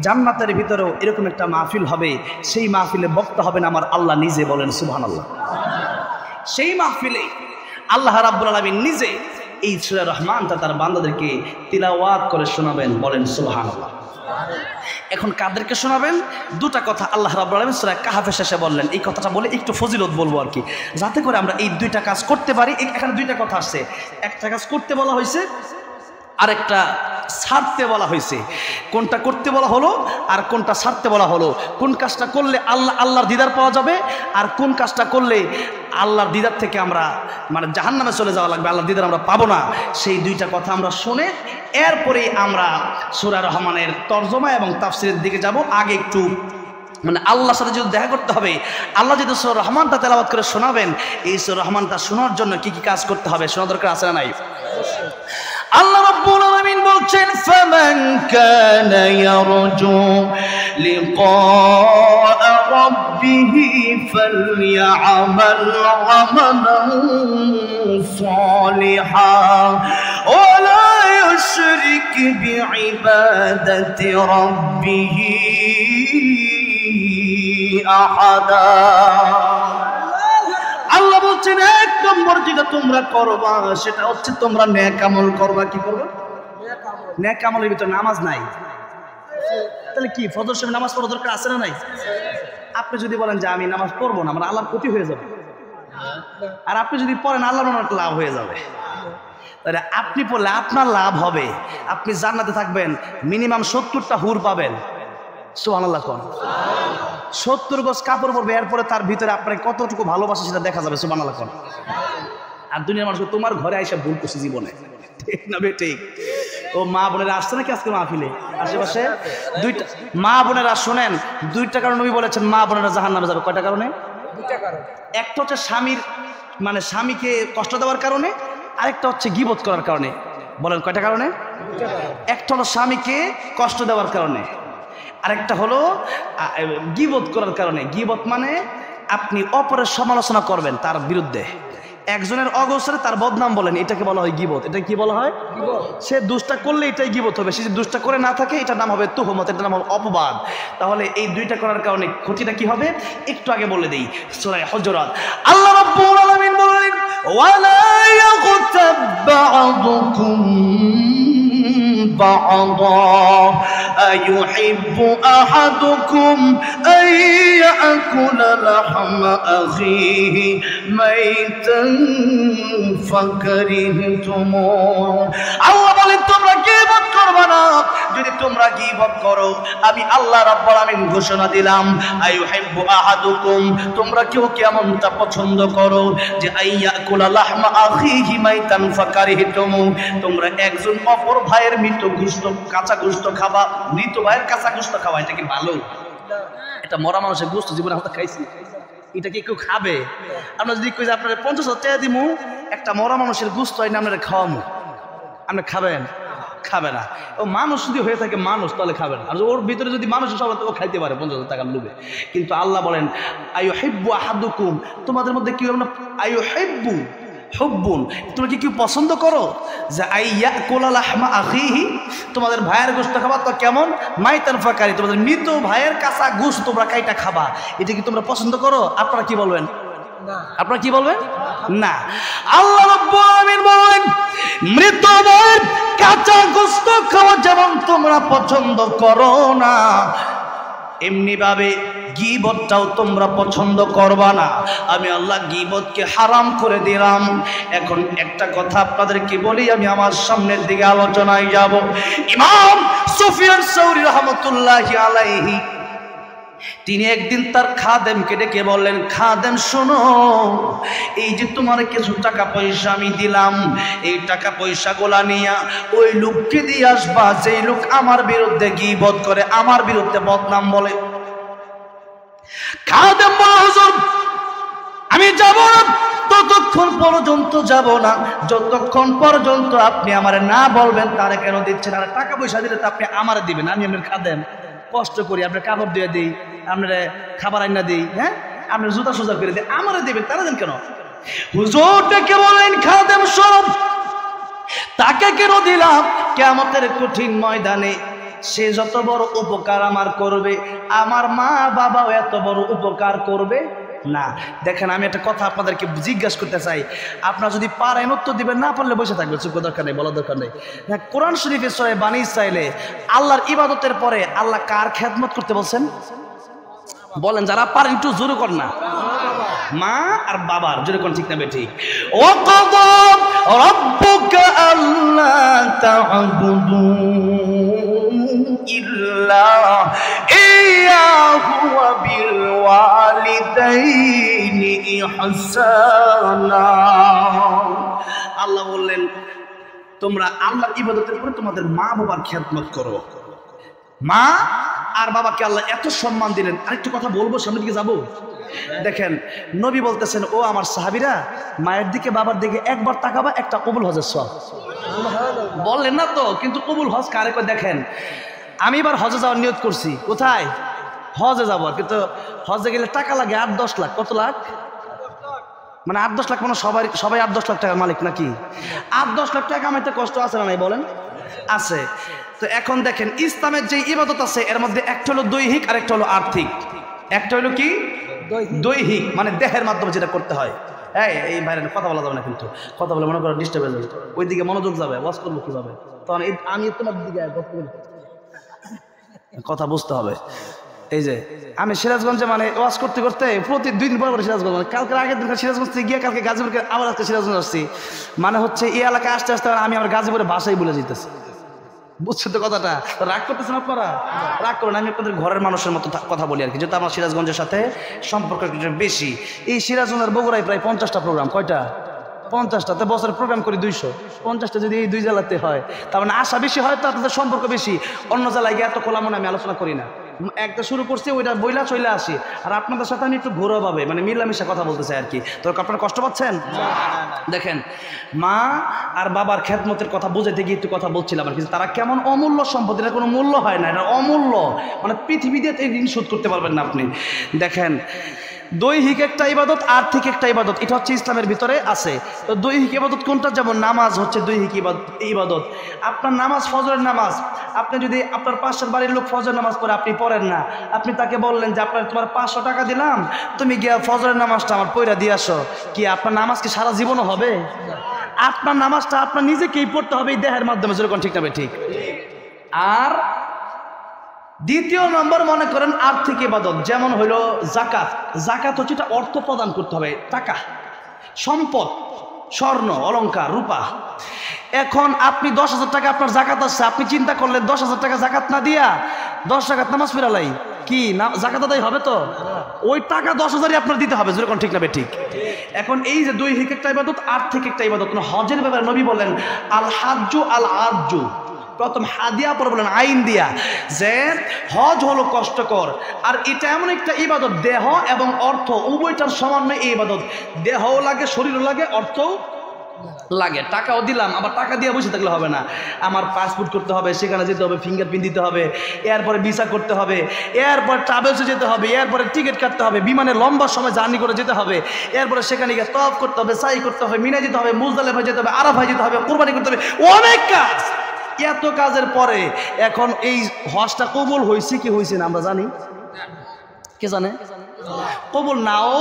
জান্নাতের ভিতরেও এরকম একটা মাহফিল হবে। সেই মাহফিলে বক্তা হবেন আমার আল্লাহ নিজে, বলেন সুবহানাল্লাহ। সেই মাহফিলে আল্লাহ রাব্বুল আলামিন নিজে এই সূরা রহমানটা তার বান্দাদেরকে তিলাওয়াত করে শোনাবেন, বলেন সুবহানাল্লাহ। এখন কাদেরকে শোনাবেন? দুটা কথা আল্লাহ রাব্বুল আলামিন সূরা কাহফের শেষে বললেন। এই কথাটা বলে একটু ফজিলত বলবো আর কি, যাতে করে আমরা এই দুইটা কাজ করতে পারি। এখানে দুইটা কথা আসছে, একটা কাজ করতে বলা হয়েছে, আরেকটা ছাড়তে বলা হয়েছে। কোনটা করতে বলা হলো আর কোনটা ছাড়তে বলা হলো? কোন কাজটা করলে আল্লাহর দিদার পাওয়া যাবে, আর কোন কাজটা করলে আল্লাহর দিদার থেকে আমরা মানে জাহান্নামে চলে যাওয়া লাগবে, আল্লাহর দিদার আমরা পাবো না। সেই দুইটা কথা আমরা শুনে এরপরে আমরা সূরা রহমানের তরজমা এবং তাফসীরের দিকে যাব। আগে একটু মানে আল্লাহর সাথে যদি দেখা করতে হবে, আল্লাহ যদি সূরা রহমানটা তেলাওয়াত করে শোনাবেন, এই সূরা রহমানটা শোনার জন্য কি কি কাজ করতে হবে, শোনা দরকার আছে না নাই? আল্লাহ রাব্বুল আলামিন বলছেন, ফামান কানা ইয়ারজু লিকা রাব্বিহি ফালইআমাল আমালান সালিহান ওয়া লা ইউশরিক বিইবাদাতি রাব্বিহি আহাদা। আল্লাহ বলছেন, এক নম্বর যেটা তোমরা করবা সেটা হচ্ছে তোমরা নেক আমল করবা। কি করবা? নেক আমলের ভিতরে নামাজ নাই, তাহলে কি ফজর সময় নামাজ পড়ার দরকার আছে না নাই? আপনি যদি বলেন যে আমি নামাজ পড়বো না, আমার আল্লাহর ক্ষতি হয়ে যাবে, আর আপনি যদি পড়েন আল্লাহর অনেক লাভ হয়ে যাবে। তাহলে আপনি পড়লে আপনার লাভ হবে, আপনি জান্নাতে থাকবেন, মিনিমাম 70টা হুর পাবেন। সুবহানাল্লাহ কোন 70 গজ কাপড় পরবে, এরপরে তার ভিতরে আপনার কতটুকু ভালোবাসা সেটা দেখা যাবে। সুবহানাল্লাহ কোন। আর দুনিয়ার মানুষ তোমার ঘরে আইসা ভুল করছে জীবনে, ঠিক না বে? ঠিক। ও মা বোনেরা আসছে নাকি আজকে মাহফিলে? আশেপাশে দুইটা মা বোনেরা শোনেন, দুইটা কারণে নবী বলেছেন মা বোনেরা জাহান্নামে যাবে। কয়টা কারণে? দুইটা কারণ। একটা হচ্ছে স্বামীর মানে স্বামীকে কষ্ট দেওয়ার কারণে, আরেকটা হচ্ছে গীবত করার কারণে। বলেন কয়টা কারণে? একটা হলো স্বামীকে কষ্ট দেওয়ার কারণে, আরেকটা হলো গীবত করার কারণে। গীবত মানে আপনি অপরের সমালোচনা করবেন তার বিরুদ্ধে, একজনের অগোচরে তার বদনাম বলেন, এটাকে বলা হয় গীবত। এটা কি বলা হয়? সে দুষ্টা করলে এটাই গীবত হবে, সে যদি দুষ্টা করে না থাকে এটার নাম হবে তুহমত, এটার নাম হবে অপবাদ। তাহলে এই দুইটা করার কারণে ক্ষতিটা কি হবে একটু আগে বলে দেই। সূরা হুজুরাত আল্লাহ রাব্বুল আলামিন বলেন, ওয়ালা ইয়াগতাব বা'দুকুম বা'দা আইয়ুহিব্বু আহাদুকুম আন ইয়াকুলা লাহমা আখিহি মাইতান ফাকারিহতুমু। আল্লাহ বলেন তোমরা গীবত করবে না, যদি তোমরা গীবত করো আমি আল্লাহ রাব্বুল আলামিন ঘোষণা দিলাম, আইয়ুহিব্বু আহাদুকুম, তোমরা কেউ কেমনটা পছন্দ করো যে আইয়াকুলা লাহমা আখিহি মাইতান ফাকারিহতুমু, তোমরা একজন অপর ভাইয়ের মৃত গোশত কাঁচা গোশত খাবা, মৃত ভাইয়ের কাঁচা গোশত খাওয়া, এটা কি ভালো? এটা মরা মানুষের গোশত জীবনে আমরা খাইছি, এটা কি কেউ খাবে? আমরা যদি কই যে আপনারা 50,000 টাকা দিমু একটা মরা মানুষের গোশত আইনা আপনারা খাওয়ামু, আপনি খাবেন? খাবে না। ও মানুষ যদি হয়ে থাকে মানুষ, তাহলে খাবেন। আর ওর ভিতরে যদি মানুষ সব ও খাইতে পারে 50,000 টাকার লোভে। কিন্তু আল্লাহ বলেন আইয়ুহিব্বু আহাদুকুম, তোমাদের মধ্যে কেউ আইয়ুহিব্বু হুব্বুন, তোমরা কি কেউ পছন্দ করো যে আইয়াকুলা লাহমা আখিহি, তোমাদের ভাইয়ের গোশত খাবা তো কেমন? মাইতান ফাকারি, তোমাদের মৃত ভাইয়ের কাঁচা গোশত তোমরা কাইটা খাবা, এটা কি তোমরা পছন্দ করো? আপনারা কি বলবেন? আপনারা কি বলবেন? না। আল্লাহ রাব্বুল আলামিন বলেন মৃত ভাইয়ের কাঁচা গোশত খাওয়া যেমন তোমরা পছন্দ করো না, এমনি ভাবে গীবতটাও তোমরা পছন্দ করবা না। আমি আল্লাহ গীবতকে হারাম করে দিলাম। এখন একটা কথা আপনাদেরকে বলি, আমি আমার সামনের দিকে আলোচনায় যাব। ইমাম সুফিয়ান সাউরি রাহমাতুল্লাহি আলাইহি তিনি একদিন তার খাদেমকে ডেকে বললেন, খাদেম শোনো, এই যে তোমার কিছু টাকা পয়সা আমি দিলাম, এই টাকা পয়সা গোলা নিয়া ওই লোককে দিয়ে আসবা যেই লোক আমার বিরুদ্ধে গীবত করে, আমার বিরুদ্ধে বদনাম বলে। খাদেম বলল, হুজুর আমি যাব না, ততক্ষণ পর্যন্ত যাব না যতক্ষণ পর্যন্ত আপনি আমারে না বলবেন তারে কেন দিচ্ছেন। আর টাকা পয়সা দিলে তো আপনি আমারে দিবেন, আমি আপনার খাদেম, কষ্ট করি, আপনার কাপড় দিয়ে দিই, আপনার খাবার আইনা দিই, হ্যাঁ আপনার জুতা সোজা করে দিই, আমারে দেবেন, তারা দেন কেন? হুজুর ডেকে বলেন, খাদেম সব তাকে কেন দিলাম? কিয়ামতের কঠিন ময়দানে সে যত বড় উপকার আমার করবে, আমার মা বাবাও এত বড় উপকার করবে না। দেখেন, আমি একটা কথা আপনাদেরকে জিজ্ঞাসা করতে চাই, আপনারা যদি পারেন উত্তর দিবেন, না পারলে বসে থাকবে, চুপ দরকার নেই, বলার দরকার নেই। কোরআন শরীফের সূরা বানী ইসরাঈলে আল্লাহর ইবাদতের পরে আল্লাহ কার খেদমত করতে বলছেন? বলেন, যারা পারেন একটু জোরে কর না। মা আর বাবার, জোরে কোন ঠিক না ঠিক? ওয়াকাদা রাব্বুকা আল্লা তা'বুদু ইল্লা ইয়্যাহু ওয়া বিল ওয়ালিদাইনি ইহসানা। আল্লাহ বললেন, তোমরা আল্লাহর ইবাদতের পরে তোমাদের মা বাবার খেদমত করো। মা আর বাবাকে আল্লাহ এত সম্মান দিলেন। আরেকটু কথা বলবো, সামনের দিকে যাবো। দেখেন, নবী বলতেছেন, ও আমার সাহাবীরা, মায়ের দিকে বাবার দিকে একবার তাকাবা, একটা কবুল হজের সওয়াব। বললেন না তো, কিন্তু কবুল হজ কারে কয়? দেখেন, আমি এবার হজে যাওয়ার নিয়ত করছি। কোথায়? হজে যাবো। কিন্তু হজে গেলে টাকা লাগে 8-10 লাখ। কত লাখ? মানে 8-10 লাখ, মানে সবাই 8-10 লাখ টাকার মালিক নাকি? 8-10 লাখ টাকা কামাইতে কষ্ট আছে না নাই বলেন? আছে। তো এখন দেখেন, ইসলামের যে ইবাদত আছে এর মধ্যে একটা হলো দৈহিক আর একটা হলো আর্থিক। একটা হলো কি? দৈহিক, মানে দেহের মাধ্যমে যেটা করতে হয়। এই বাইরে কথা বলা যাবে না, কিন্তু কথা বলে মনে করো ডিস্টার্ব হয়ে যাবে, ওইদিকে মনোযোগ যাবে, ওয়াজ করবো কিভাবে? তখন আমি তোমার দিকে কথা বুঝতে হবে। এই যে আমি সিরাজগঞ্জে মানে ওয়াজ করতে করতে প্রতি 2 দিন পর সিরাজগঞ্জ, মানে কালকে আগের দিন সিরাজগঞ্জ থেকে গিয়ে কালকে গাজীপুরকে আবার আজকে সিরাজগঞ্জ আসছি। মানে হচ্ছে এই এলাকায় আসতে আসতে আমি আমার গাজীপুরের ভাষাই ভুলে যেতেছি। বুঝছেন তো কথাটা? রাগ করতেছেন আপনারা? রাগ করেন, আমি আপনাদের ঘরের মানুষের মতো কথা বলি আর কি, যেহেতু আমার সিরাজগঞ্জের সাথে সম্পর্ক একটু বেশি। এই সিরাজগঞ্জের বগুড়ায় প্রায় 50টা প্রোগ্রাম। কয়টা? 50টাতে বছরে প্রোগ্রাম করি 250টা যদি এই 2 জেলাতে হয়, তার মানে আশা বেশি হয়, তো আপনাদের সম্পর্ক বেশি। অন্য জেলায় গিয়ে এত খোলা মনে আমি আলোচনা করি না। একটা শুরু করছি, ওইটা বইলা চলে আসি। আর আপনাদের সাথে আমি একটু ঘোরাভাবে মানে মিলামিশা কথা বলতে চাই আর কি। তো আপনারা কষ্ট পাচ্ছেন? দেখেন, মা আর বাবার খেদমতের কথা বুঝাইতে গিয়ে একটু কথা বলছিলাম আর কি। তারা কেমন অমূল্য সম্পদ, এটা কোনো মূল্য হয় না, এটা অমূল্য। মানে পৃথিবীতে এই ঋণ শোধ করতে পারবেন না আপনি। দেখেন, দৈহিক একটা ইবাদত, আর্থিক একটা ইবাদত, এটা হচ্ছে ইসলামের ভিতরে আছে। তো দৈহিক ইবাদত কোনটা? যেমন নামাজ হচ্ছে দৈহিক ইবাদত। আপনার নামাজ, ফজরের নামাজ, আপনি যদি আপনার পাশের বাড়ির লোক ফজর নামাজ পড়ে, আপনি পড়েন না, আপনি তাকে বললেন যে তোমার 500 টাকা দিলাম, তুমি গিয়া ফজরের নামাজটা আমার পড়া দিয়ে আসো, কি আপনার নামাজ কি সারা জীবনও হবে? আপনার নামাজটা আপনার নিজেকেই পড়তে হবে এই দেহের মাধ্যমে, যেরকম ঠিক না ঠিক? আর দ্বিতীয় নম্বর মনে করেন আর্থিক ইবাদত, যেমন হলো জাকাত। জাকাত হচ্ছে এটা অর্থ প্রদান করতে হবে, টাকা, সম্পদ, স্বর্ণ, অলংকার, রূপা। এখন আপনি 10,000 টাকা আপনার জাকাত আসছে, আপনি চিন্তা করলেন 10,000 টাকা জাকাত না দিয়া 10 টাকাত নামাজ পড়ালাই কি না জাকাত আদায় হবে? তো ওই টাকা 10,000ই আপনার দিতে হবে, যেরকম ঠিক না ঠিক? এখন এই যে দৈহিক একটা ইবাদত, আর্থিক একটা ইবাদত। হজের ব্যাপারে নবী বলেন, আল হাজ্জু আল আজ্জু, প্রথম হাদিয়া পরে বলেন আইন দিয়া, যে হজ হলো কষ্টকর, আর এটা এমন একটা ইবাদত, দেহ এবং অর্থ উভয়টার সমন্বয়ে এই ইবাদত। দেহও লাগে, শরীরও লাগে, অর্থও লাগে। টাকাও দিলাম, আবার টাকা দিয়ে বসে থাকলে হবে না। আমার পাসপোর্ট করতে হবে, সেখানে যেতে হবে, ফিঙ্গারপ্রিন্ট দিতে হবে, এরপরে ভিসা করতে হবে, এরপর ট্রাভেলসে যেতে হবে, এরপরে টিকিট কাটতে হবে, বিমানে লম্বা সময় জার্নি করে যেতে হবে, এরপরে সেখানে গিয়ে তওয়াফ করতে হবে, সাই করতে হবে, মিনা যেতে হবে, মুজদালিফা যেতে হবে, আরাফা যেতে হবে, কুরবানি করতে হবে, অনেক কাজ। এত কাজের পরে এখন এই হজটা কবুল হয়েছে কি হয়েছে না আমরা জানি? কে জানে? কবুল নাও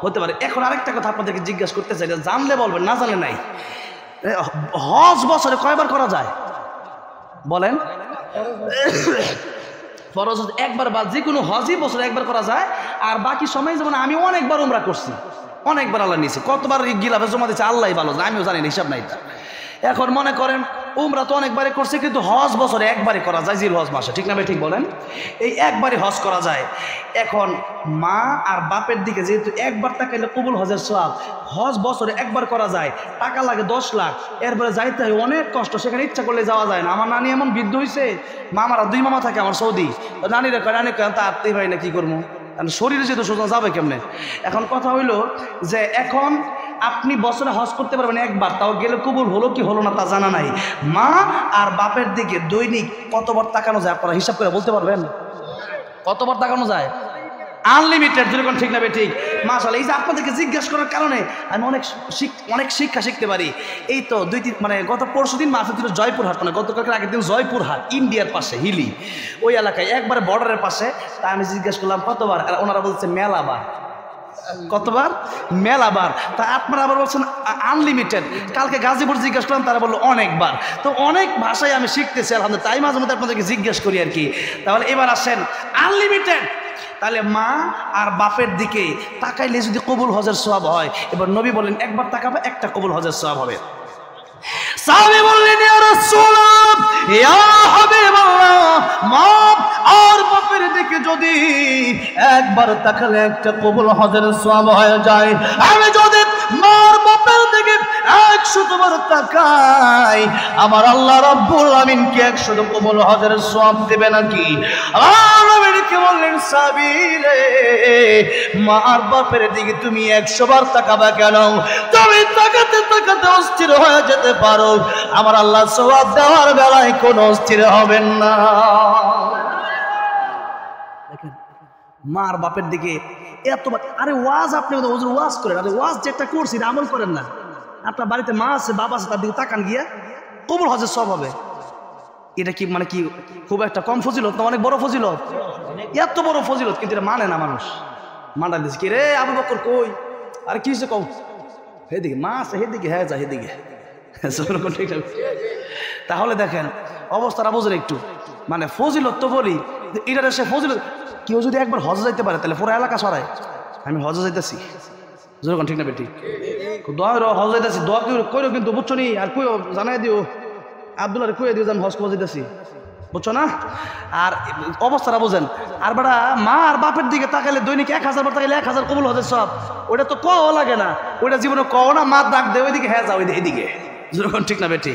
হতে পারে। এখন আরেকটা কথা আপনাদেরকে জিজ্ঞাসা করতে চাই, জানলে বলবেন, না জানলে নাই। হজ বছরে কয়বার করা যায় বলেন? ফরজ একবার, বা যে কোনো হজই বছরে একবার করা যায়। আর বাকি সময় যেমন আমি অনেকবার উমরা করছি, অনেকবার আল্লাহ নিয়েছি, কতবার গিলাফে জমা দিচ্ছে আল্লাহ ভালো, আমিও জানি না, হিসাব নাই। এখন মনে করেন উমরা তো অনেকবারই করছে, কিন্তু হজ বছরে একবারই করা যায়, জিল হজ মাসে, ঠিক না ভাই ঠিক বলেন? এই একবারই হজ করা যায়। এখন মা আর বাপের দিকে যেহেতু একবার তাকাইলে কবুল হজের সওয়াব, হজ বছরে একবার করা যায়, টাকা লাগে 10 লাখ, এরপরে যাইতে হয় অনেক কষ্ট, সেখানে ইচ্ছা করলে যাওয়া যায় না। আমার নানি এমন বৃদ্ধ হয়েছে, মামারা 2 মামা থাকে আমার সৌদি, নানিরা কয়, নানি কয় তা আত্মীয় ভাই না, কি করবো, কারণ শরীরে যেহেতু সোজা যাবে কেমনে। এখন কথা হইল যে এখন আপনি বছরে হজ করতে পারবেন একবার, তাও গেলে কবুল হলো কি হলো না তা জানা নাই। মা আর বাপের দিকে দৈনিক কতবার তাকানো যায় আপনারা হিসাব করে বলতে পারবেন? কতবার তাকানো যায়? আনলিমিটেড, যেরকম ঠিক না ঠিক। মাশাআল্লাহ, এই যে আপনাদেরকে জিজ্ঞাসা করার কারণে আমি অনেক শিক্ষা শিখতে পারি। এই তো মানে গত পরশুদিন মাহফিল ছিল জয়পুরহাট, মানে গতকালকের আগের দিন জয়পুরহাট, ইন্ডিয়ার পাশে হিলি ওই এলাকায় একবারে বর্ডারের পাশে। তা আমি জিজ্ঞাসা করলাম কতবার, আর ওনারা বলছে মেলাবার। কতবার? মেলাবার। তা আপনারা আবার বলছেন আনলিমিটেড। কালকে গাজীপুর জিজ্ঞেস করলাম, তারা বললো অনেকবার। তো অনেক ভাষায় আমি শিখতেছি আলহামদুলিল্লাহ, তাই মাঝে মধ্যে আপনাদেরকে জিজ্ঞেস করি আর কি। তাহলে এবার আসেন আনলিমিটেড। তাহলে মা আর বাপের দিকে তাকাইলে যদি কবুল হজের সওয়াব হয়, এবার নবী বললেন একবার তাকাবে একটা কবুল হজের সওয়াব হবে। সাহাবী বললেন ইয়া রাসূলুল্লাহ, ইয়া হাবিবাল্লাহ, মা আর বাপের দিকে যদি একবার তাকালে একটা কবুল হজের সওয়াব হয়ে যায়, আমি যদি মার বাপের দিকে 100 বার তাকাই, আমার আল্লাহ রাব্বুল আমিন কি 100 কবুল হজের সওয়াব দেবে নাকি? আমার নবীকে বললেন সাবিলে, মা আর বাপের দিকে তুমি 100 বার তাকাবা কেন? তুমি তাকাতে তাকাতে অস্থির হয়ে যেতে পারো, আমার আল্লাহ সওয়াব দেওয়ার বেলায় কোনো অস্থির হবেন না। দেখেন মার বাপের দিকে এতবার, আরে ওয়াজ আপনি হুজুর ওয়াজ করেন, আরে ওয়াজ যেটা করছি আমল করেন না। আপনার বাড়িতে মা আছে বাবা আছে, তার দিকে তাকান গিয়া কবুল হজের সওয়াব হবে। এটা কি মানে কি খুব একটা কম ফজিলত না অনেক বড় ফজিলত? এত বড় ফজিলত, কিন্তু এটা মানে না মানুষ। মানা দিচ্ছে কি রে আবু বকর কই, আরে কি কও, হেদিকে মা আছে হেদিকে, হ্যাঁ যা হেদিকে। তাহলে দেখেন অবস্থাটা বুঝেন একটু, মানে ফজিলত তো বলি, এটা সে ফজিলত। কেউ যদি একবার হজে যাইতে পারে তাহলে পুরো এলাকা সরাই আমি হজে যাইতেছি, যেরকম ঠিক না বেটি দোয়া হজ যাইতেছি, দোয়া কেউ কইরো কিন্তু বুঝছো নি, আর কইও জানাই দিও আব্দুল্লাহ কইয়া দিও যে আমি হজ করে যেতেছি, বুঝছো না? আর অবস্থাটা বুঝেন। আর বেটা মা আর বাপের দিকে তাকাইলে দৈনিক 1000 বার তাকাইলে 1000 কবুল হজের সব, ওটা তো কও লাগে না, ওইটা জীবনে কও না, মা ডাক দে ওইদিকে, হ্যাঁ যাও এদিকে, যেরকম ঠিক না বেটি?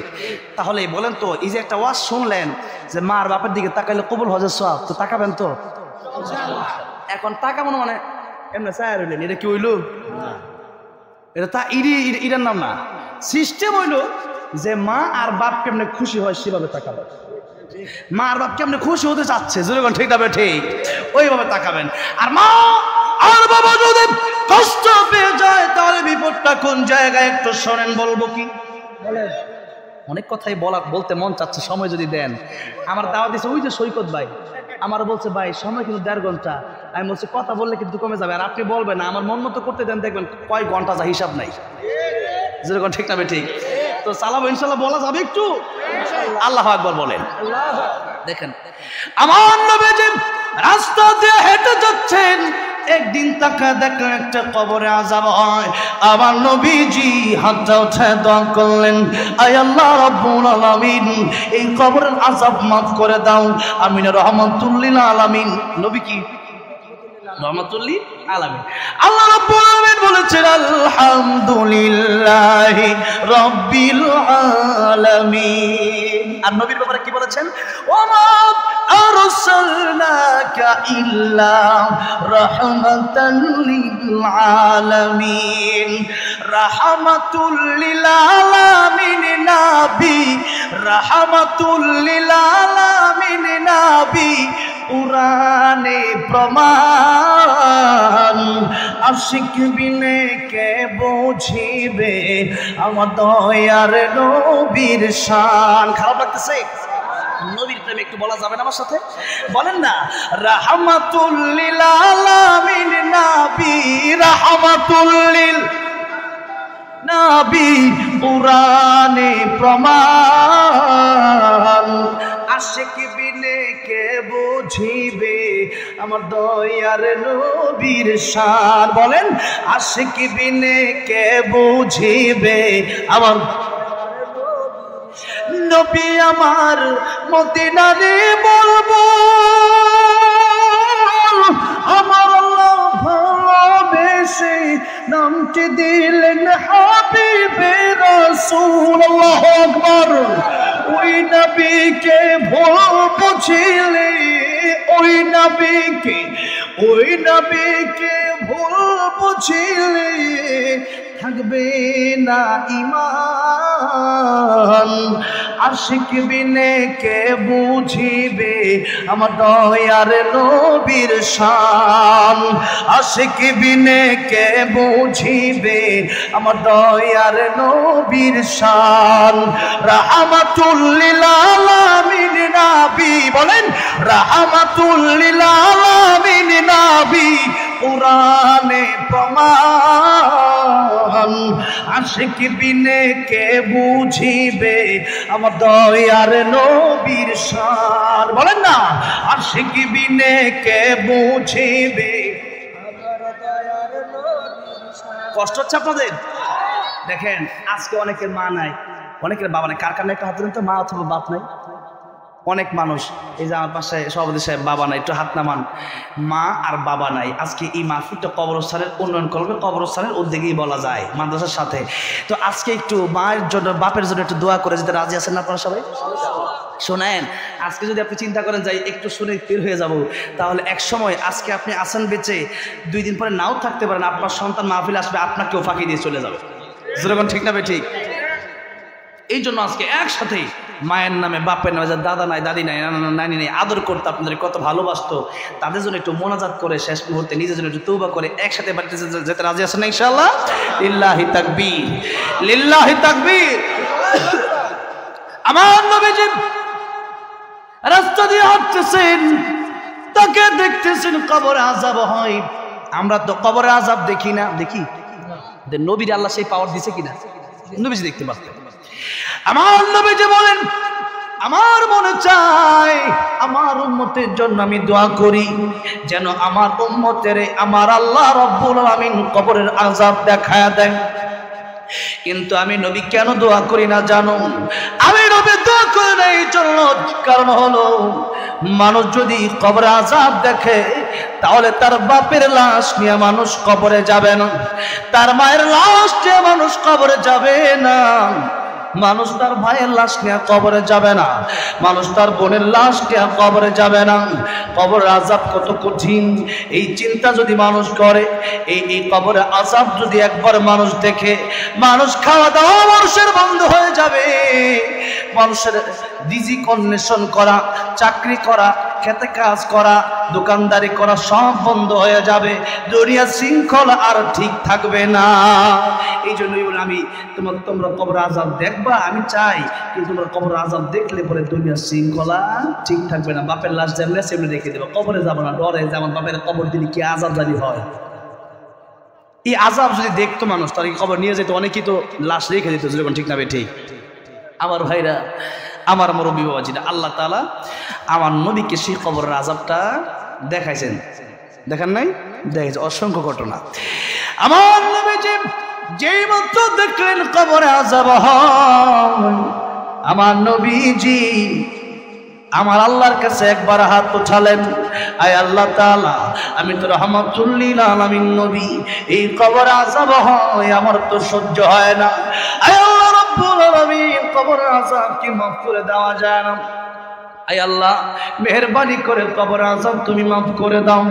তাহলে বলেন তো, এই যে একটা ওয়াজ শুনলেন যে মা আর বাপের দিকে তাকাইলে কবুল হজের সব, তো তাকাবেন তো? এখন তাকাবো মানে এমনি চায় রইলেন, এটা কি হইল? এটা তা ইটার নাম না। সিস্টেম হইল যে মা আর বাপ কেমনে খুশি হয় সেভাবে তাকাবেন। মা আর বাপ কেমনে খুশি হতে চাচ্ছে, যেরকম ঠিক না ঠিক ওইভাবে তাকাবেন। আর মা আর বাবা যদি কষ্ট পেয়ে যায় তাহলে বিপদটা কোন জায়গায় একটু শোনেন, বলবো কি? অনেক কথাই বলতে মন চাচ্ছে, সময় যদি দেন। আমার দাওয়াত দিচ্ছে ওই যে সৈকত ভাই, আমার বলছে ভাই সময় কিন্তু 1.5 ঘন্টা। আমি বলছি কথা বললে কিন্তু কমে যাবে, আর আপনি বলবেন না, আমার মন মতো করতে দেন, দেখবেন কয় ঘন্টা যা হিসাব নাই, যেরকম ঠিক না ঠিক। তো চালাবো ইনশাল্লাহ, বলা যাবে একটু। আল্লাহু আকবার বলেন। দেখেন আমার নবীজি রাস্তা দিয়ে হেঁটে যাচ্ছেন, একদিন তাকা দেখলেন একটা কবরে আযাব হয়। আমার নবীজি হাতটা উঠায় দোয়া করলেন, আয় আল্লাহ রাব্বুল আলামিন, এই কবরের আযাব মাফ করে দাও। আমিন রাহমাতুল লিল আলামিন। নবী কি রাহমাতুল লিল আলামিন? আল্লাহ রাব্বুল আলামিন বলেছেন আলহামদুলিল্লাহি রাব্বিল আলামিন। আর নবীর ব্যাপারে কি বলেছেন? ওমা আরসালনাকা ইল্লা রাহমাতাল লিল আলামিন। রাহমাতুল লিল আলামিন নবী, রাহমাতুল লিল আলামিন নবী, কুরআনে প্রমাণ। আশিক বিনে কে বুঝিবে আমার দয়ার নবীর শান। খারাপ লাগতেছে? নবীর প্রেমে একটু বলা যাবে না আমার সাথে? বলেন না, রাহমাতুল লিল আলামিন নবী, রাহমাতুল লিল নবী, কুরআনে প্রমাণ। আশিক বিনে কে বুঝিবে আমার দয়ার নবীর শান। বলেন, আশিক বিনে কে বুঝিবে আমার নবী আমার মদিনারে বলবো, আমার আল্লাহ ভালোবেসে নামটি দিলেন হাবিবে রাসূল। আল্লাহু আকবার। ওই নবীকে ভুল বুঝিলে, ওই নবীকে ভুল বুঝিলে থাকবে না ঈমান, আশিক বিনে কে বুঝিবে আমার দয়ার নবীর শান, আশিক বিনে কে বুঝিবে আমার দয়ার নবীর শান। রাহমাতুল লিল আলামিন নবী, বলেন রাহমাতুল লিল আলামিন নবী, কুরআনে প্রমাণ, আশিক বিনে কে বুঝিবে আমার দয়ার নবীর শান। বলেন না, আশিক বিনে কে বুঝিবে আমার দয়ার নবীর শান। কষ্ট হচ্ছে আপনাদের? দেখেন আজকে অনেকের মা নাই, অনেকের বাবা নাই। কার কারণে একটা হাত তো মা অথবা বাপ নাই? অনেক মানুষ, এই যে আমার পাশে সভাপতি সাহেব বাবা নাই, একটু হাত নামান। মা আর বাবা নাই। আজকে এই মাহফিলটা কবরস্থানের উন্নয়ন করবে, কবরস্থানের উদ্যোগেই বলা যায় মাদ্রাসার সাথে। তো আজকে একটু মায়ের জন্য বাপের জন্য একটু দোয়া করে যেতে রাজি আছেন না আপনারা সবাই? শোনেন, আজকে যদি আপনি চিন্তা করেন যাই একটু শুনে স্থির হয়ে যাব, তাহলে এক সময় আজকে আপনি আসেন বেঁচে, 2 দিন পরে নাও থাকতে পারেন, আপনার সন্তান মাহফিল আসবে, আপনাকেও ফাঁকি দিয়ে চলে যাবে। যেরকম ঠিক না বে ঠিক? এই জন্য আজকে একসাথে মায়ের নামে, বাপের নামে, যার দাদা নাই, দাদি নাই, নানি নাই, আদর করতে আপনাদের কত ভালোবাসতো, তাদের জন্য একটু মোনাজাত করে শেষ মুহূর্তে নিজের জন্য একটু তওবা করে একসাথে বাড়িতে যেতে রাজি আছেন না ইনশাআল্লাহ? লিল্লাহি তাকবীর, লিল্লাহি তাকবীর। আমার নবীজি রাস্তা দিয়ে হাঁটতেছেন, তাকে দেখতেছেন কবরে আযাব হয়। আমরা তো কবরে আযাব দেখি না, দেখি? নবীর আল্লাহ সেই পাওয়ার দিছে কিনা? নবীজি দেখতে পাচ্ছেন। আমার নবীজি বলেন, আমার মনে চায় আমার উম্মতের জন্য আমি দোয়া করি, যেন আমার উম্মতের আমার আল্লাহ রাব্বুল আলামিন কবরের আযাব দেখায়া দেন। কিন্তু আমি নবী কেন দোয়া করি না জানো? আমি নবী দোয়া করি না এই জন্য, কারণ হলো মানুষ যদি কবরে আযাব দেখে, তাহলে তার বাপের লাশ নিয়ে মানুষ কবরে যাবে না, তার মায়ের লাশ নিয়ে মানুষ কবরে যাবে না, মানুষ তার ভাইয়ের লাশ নিয়ে কবরে যাবে না, মানুষ তার বোনের লাশ নিয়ে কবরে যাবে না। কবরের আযাব কত কঠিন, এই চিন্তা যদি মানুষ করে, এই কবরের আযাব যদি একবার মানুষ দেখে, মানুষ খাওয়া দাওয়া মানুষের বন্ধ হয়ে যাবে, মানুষের রিজিক অন্বেষণ করা, চাকরি করা, খেতে কাজ করা, দোকানদারি করা সব বন্ধ হয়ে যাবে, দুনিয়ার শৃঙ্খলা আর ঠিক থাকবে না। এই জন্যই বলে আমি তোমরা কবর আযাব দেখবা, আমি চাই, কিন্তু তোমরা কবর আযাব দেখলে পরে দুনিয়ার শৃঙ্খলা ঠিক থাকবে না। বাপের লাশ যেমন সেমনি রেখে দেবো, কবরে যাবো না, ডরে যেমন বাপের কবর দিলে কি আযাব জানি হয়। এই আযাব যদি দেখতো মানুষ, তার কবর নিয়ে যেত, অনেকেই তো লাশ রেখে দিত, যেরকম ঠিক না বে ঠিক? আমার ভাইরা, আমার মুরব্বী বাবাজিরা, আল্লাহ তাআলা আমার নবীকে সেই কবরের আযাবটা দেখাইছেন, দেখেন নাই? দেখেছে অসংখ্য ঘটনা। আমার নবীজি যেই মাত্র দেখলেন কবরে আযাব হয়, আমার নবীজি আমার আল্লাহর কাছে একবার হাত উঠালেন, আয় আল্লাহ তাআলা, আমি তো রাহমাতুল লিল আলামিন নবী, এই কবর আযাব হয় আমার তো সহ্য হয় না, আয় আল্লাহ রাব্বুল আলামিন, কবর আযাব কি মাফ করে দেওয়া যায় না? আয় আল্লাহ, মেহেরবানি করে কবর আযাব তুমি মাফ করে দাও।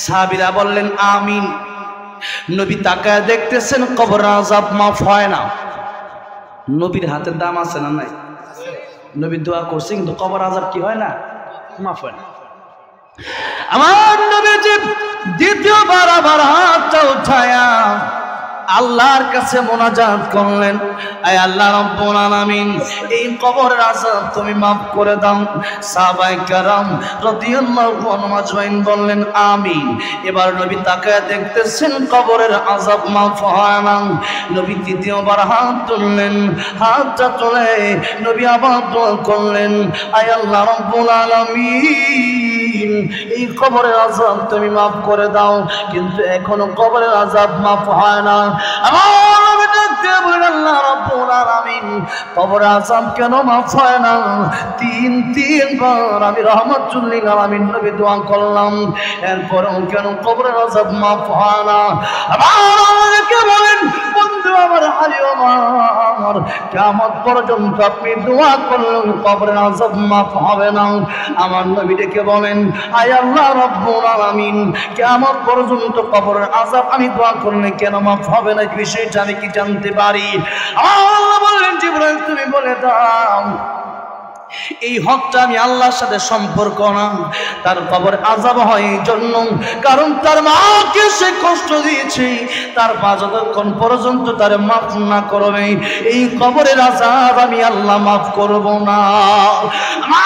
সাহাবীরা বললেন আমিন। নবী তাকায় দেখতেছেন কবর আযাব মাফ হয় না। নবীর হাতের দাম আছে না নাই? নবী দোয়া করছে, কিন্তু কবর আযাব কি হয় না? মাফ হয় না। আমার নবীজি দ্বিতীয়বার আবার হাতটা উঠায়া আল্লাহর কাছে মোনাজাত করলেন, আয় আল্লাহ রাব্বুল আলামিন, এই কবরের আযাব তুমি মাফ করে দাও। সাহাবায়ে কেরাম রাদিয়াল্লাহু আনহুম আজমাইন বললেন আমিন। এবার নবী তাকায় দেখতেছেন কবরের আযাব মাফ হয় না। নবী দ্বিতীয়বার হাত তুললেন, হাতটা তুলে নবী আবার দোয়া করলেন, আয় আল্লাহ রাব্বুল আলামিন, এই কবরের আযাব তুমি মাফ করে দাও, কিন্তু এখনো কবরের আযাব মাফ হয় না। আমার নবী দেখতে বলেন, আল্লাহ রাব্বুল আলামিন, কবরের আযাব কেন মাফ হয় না? তিনবার আমি রাহমাতুল লিল আলামিন নবী দোয়া করলাম, এরপরেও কেন কবরের আযাব মাফ হয় না? আমার নবীকে বলেন, বন্ধু আমার, হারিও আমার, আমার, কিয়ামত পর্যন্ত আপনি দোয়া করলেও কবরের আযাব মাফ হবে না। আমার নবী ডেকে বলেন, আয় আল্লাহ রাব্বুল আলামিন, কিয়ামত পর্যন্ত কবরের আযাব আমি দোয়া করলে কেন মাফ হবে না, বিষয়টা আমি কি জানতে পারি? আল্লাহ বললেন, জিবরাইল তুমি বলে দাও। এই হকটা আমি আল্লাহর সাথে সম্পর্ক না, তার কবর আযাব হয় এই জন্য কারণ তার মাকে সে কষ্ট দিয়েছে, তার মা যতক্ষণ পর্যন্ত তার মাফ না করবে এই কবরের আযাব আমি আল্লাহ মাফ করব না।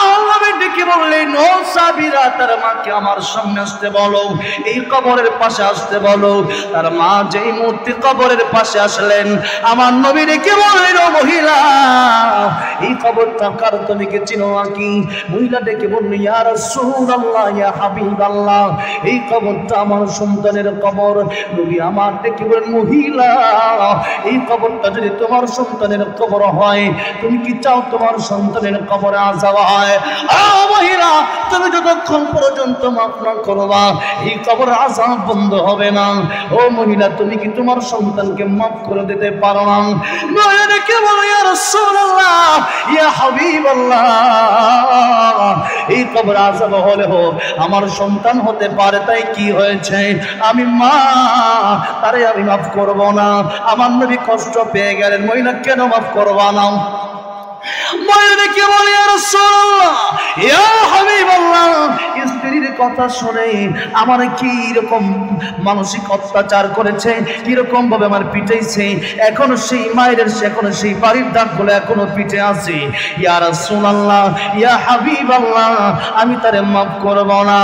আল্লাহ ডেকে বললেন, ও সাবিরা, তার মাকে আমার সামনে আসতে বলো, এই কবরের পাশে আসতে বলো। তার মা যেই মুহূর্তে কবরের পাশে আসলেন, আমার নবী ডেকে বললেন, ও মহিলা, এই কবরটা কার, তুমি কি চিনো নাকি? মহিলা ডেকে বলল, ইয়া রাসূলুল্লাহ, ইয়া হাবিবাল্লাহ, এই কবরটা আমার সন্তানের কবর। নবী আমার ডেকে বলেন, মহিলা, এই কবরটা যদি তোমার সন্তানের কবর হয়, তুমি কি চাও তোমার সন্তানের কবরে আযাব হয়? ও মহিলা, তুমি যতক্ষণ পর্যন্ত মাফ না করবা এই কবরের আযাব বন্ধ হবে না। ও মহিলা, তুমি কি তোমার সন্তানকে মাফ করে দিতে পারো না? নবী ডেকে বলেন, ইয়া রাসূলুল্লাহ, ইয়া হাবিবাল্লাহ, এই কবর আযাব হলেও আমার সন্তান হতে পারে, তাই কি হয়েছে, আমি মা, তারে আমি মাফ করব না। আমার নবী কষ্ট পেয়ে গেলেন, মহিলা কেন মাফ করবা না? মহিলাকে বলে, ইয়া রাসূলুল্লাহ, ইয়া হাবিবাল্লাহ, স্ত্রীর কথা শুনে আমার কি রকম মানসিক অত্যাচার করেছে, কিরকম ভাবে আমার পিটাইছে, এখনো সেই মায়ের, এখনো সেই বাড়ির দাগগুলো এখনো পিঠে আছে। ইয়া রাসূলুল্লাহ, ইয়া হাবিবাল্লাহ, আমি তারে মাফ করব না।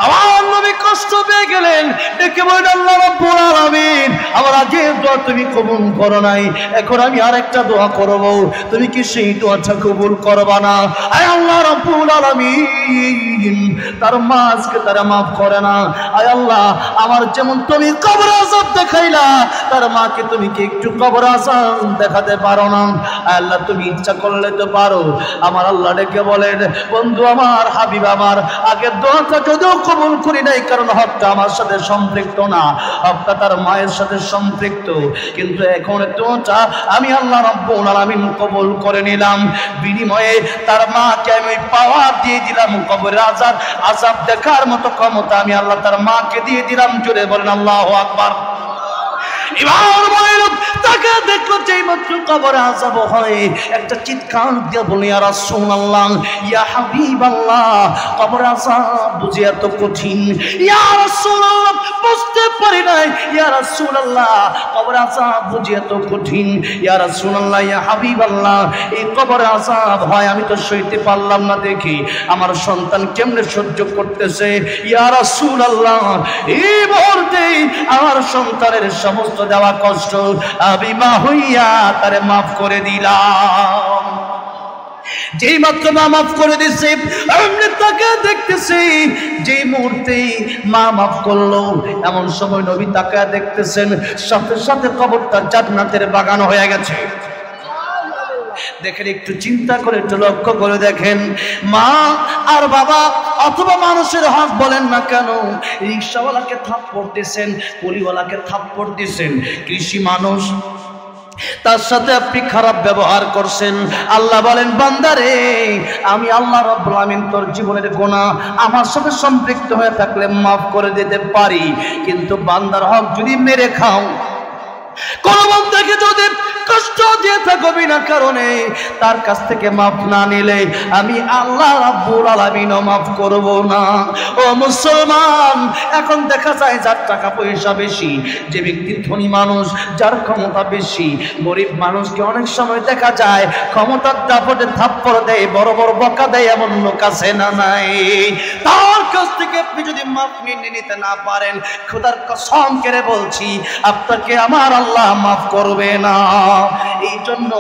আমার নবী কষ্ট পেয়ে গেলেন, ডেকে বলেন, আল্লাহ রাব্বুল আলামিন, আমার আগের দোয়া তুমি কবুল করো নাই, এখন আমি আরেকটা দোয়া করব, তুমি কি সেই দোয়াটা কবুল করবা না? আয় আল্লাহ রাব্বুল আলামিন, তার মা আজকে তারা মাফ করে না। আয় আল্লাহ, আমার যেমন তুমি কবর আযাব দেখাইলা, তার মাকে তুমি কি একটু কবর আযাব দেখাতে পারো না? আয় আল্লাহ, তুমি ইচ্ছা করলে তো পারো। আমার আল্লাহ ডেকে বলেন, বন্ধু আমার, হাবিব আমার, আগের দোয়াটা যদিও কবুল করি নাই, কারণ হকটা আমার সাথে সম্পৃক্ত না, হকটা তার মায়ের সাথে সম্পৃক্ত, কিন্তু এখন দোয়াটা আমি আল্লাহ রাব্বুল আলামিন কবুল করে নিলাম। বিনিময়ে তার মাকে আমি পাওয়ার দিয়ে দিলাম, কবরের আযাব দেখার মতো ক্ষমতা আমি আল্লাহ তার মাকে দিয়ে দিলাম। জোরে বলেন আল্লাহু আকবার। এবার বলেন, তাকে দেখলো যেই মাত্র কবরে আযাব হয়, একটা চিৎকার দিয়ে বলে, ইয়া রাসূলুল্লাহ, ইয়া হাবিবাল্লাহ, কবরে আযাব বুঝি এত কঠিন? ইয়া রাসূলুল্লাহ, বুঝতে পারি নাই। ইয়া রাসূলুল্লাহ, কবরে আযাব বুঝি এত কঠিন? ইয়া রাসূলুল্লাহ, ইয়া হাবিবাল্লাহ, এই কবরে আযাব হয় আমি তো সইতে পারলাম না, দেখি আমার সন্তান কেমনে সহ্য করতেছে। ইয়া রাসূলুল্লাহ, এই মুহূর্তে আমার সন্তানের সমস্ত দেওয়া কষ্ট আমি মা হইয়া তারে মাফ করে দিলাম। যেই মাত্র মা মাফ করে দিছে, আমি তাকে দেখতেছি, যেই মুহূর্তে মা মাফ করলো, এমন সময় নবী তাকে দেখতেছেন, সাথে সাথে কবরটা জান্নাতের বাগান হয়ে গেছে। দেখেন, একটু চিন্তা করে, একটু লক্ষ্য করে দেখেন, মা আর বাবা অথবা মানুষের হক বলেন না কেন, রিকশাওয়ালাকে থাপ্পড় দিছেন, কুলিওয়ালাকে থাপ্পড় দিছেন, কৃষি মানুষ, তার সাথে আপনি খারাপ ব্যবহার করছেন। আল্লাহ বলেন, বান্দারে, আমি আল্লাহ রাব্বুল আমিন তোর জীবনের গুনাহ আমার সাথে সম্পৃক্ত হয়ে থাকলে মাফ করে দিতে পারি, কিন্তু বান্দার হক যদি মেরে খাও, কোন বান্দাকে যদি কষ্ট দিয়ে থাকো বিনা কারণে, তার কাছ থেকে মাফ না নিলে আমি আল্লাহ রাব্বুল আলামিনও মাফ করব না। ও মুসলমান, এখন দেখা যায় যার টাকা পয়সা বেশি, যে ব্যক্তি ধনী মানুষ, যার ক্ষমতা বেশি, গরিব মানুষকে অনেক সময় দেখা যায় ক্ষমতার দাপটে থাপ্পড় দেয়, বড় বড় বকা দেয়, এমন লোক আছে না নাই? তার কাছ থেকে আপনি যদি মাফ নিতে না পারেন, খোদার কসম করে বলছি, আপনাকে আমার আল্লাহ মাফ করবে না। এই জন্য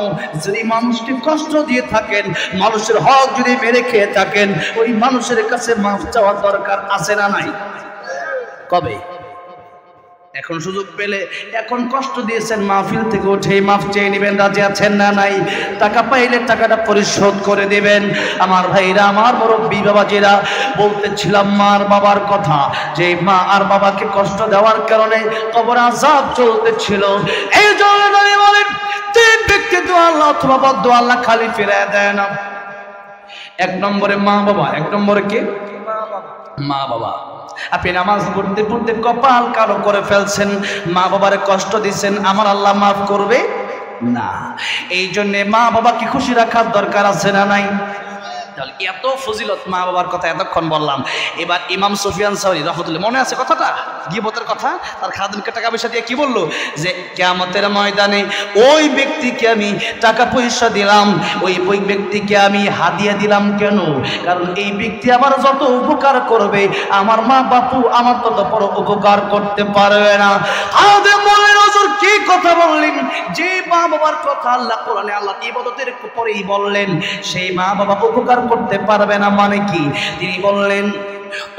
যদি মানুষকে কষ্ট দিয়ে থাকেন, মানুষের হক যদি মেরে খেয়ে থাকেন, ওই মানুষের কাছে মাফ চাওয়ার দরকার আছে না নাই? কবে? এখন সুযোগ পেলে, এখন কষ্ট দিয়েছেন, মাহফিল থেকে উঠে মাফ চেয়ে নেবেন, রাজি আছেন না নাই? টাকা পাইলে টাকাটা পরিশোধ করে দিবেন। আমার ভাইরা, আমার মুরব্বী বাবাজিরা, বলতেছিলাম মার বাবার কথা, যে মা আর বাবাকে কষ্ট দেওয়ার কারণে কবর আযাব চলতেছিল। এই জন্য নবী বলেন, তিন ব্যক্তি দোয়া আল্লাহ অথবা বদদোয়া আল্লাহ খালি ফিরায় দেয় না। এক নম্বরে মা বাবা। এক নম্বরে কে? মা বাবা। আপনি নামাজ পড়তে পড়তে কপাল কালো করে ফেলছেন, মা বাবারে কষ্ট দিচ্ছেন, আমার আল্লাহ মাফ করবে না। এই জন্যে মা বাবাকে খুশি রাখার দরকার আছে না নাই? এত ফজিলত মা বাবার কথা এতক্ষণ বললাম। এবার ইমাম সুফিয়ান সাউরি রহমতুল্লাহ, মনে আছে কথাটা, গীবতের কথা, তার খাদেমকে টাকা পয়সা দিয়ে কি বললো যে কিয়ামতের ময়দানে ওই ব্যক্তিকে আমি টাকা পয়সা দিলাম, ওই ব্যক্তিকে আমি হাদিয়া দিলাম। কেন? কারণ এই ব্যক্তি আমার যত উপকার করবে আমার মা বাপু আমার তত বড় উপকার করতে পারবে না। খাদেম বললেন হুজুর কি কথা বললেন? যে মা বাবার কথা আল্লাহ কোরআনে আল্লাহ ইবাদতের পরেই বললেন সেই মা বাবা উপকার করতে পারবে না মানে কি? তিনি বললেন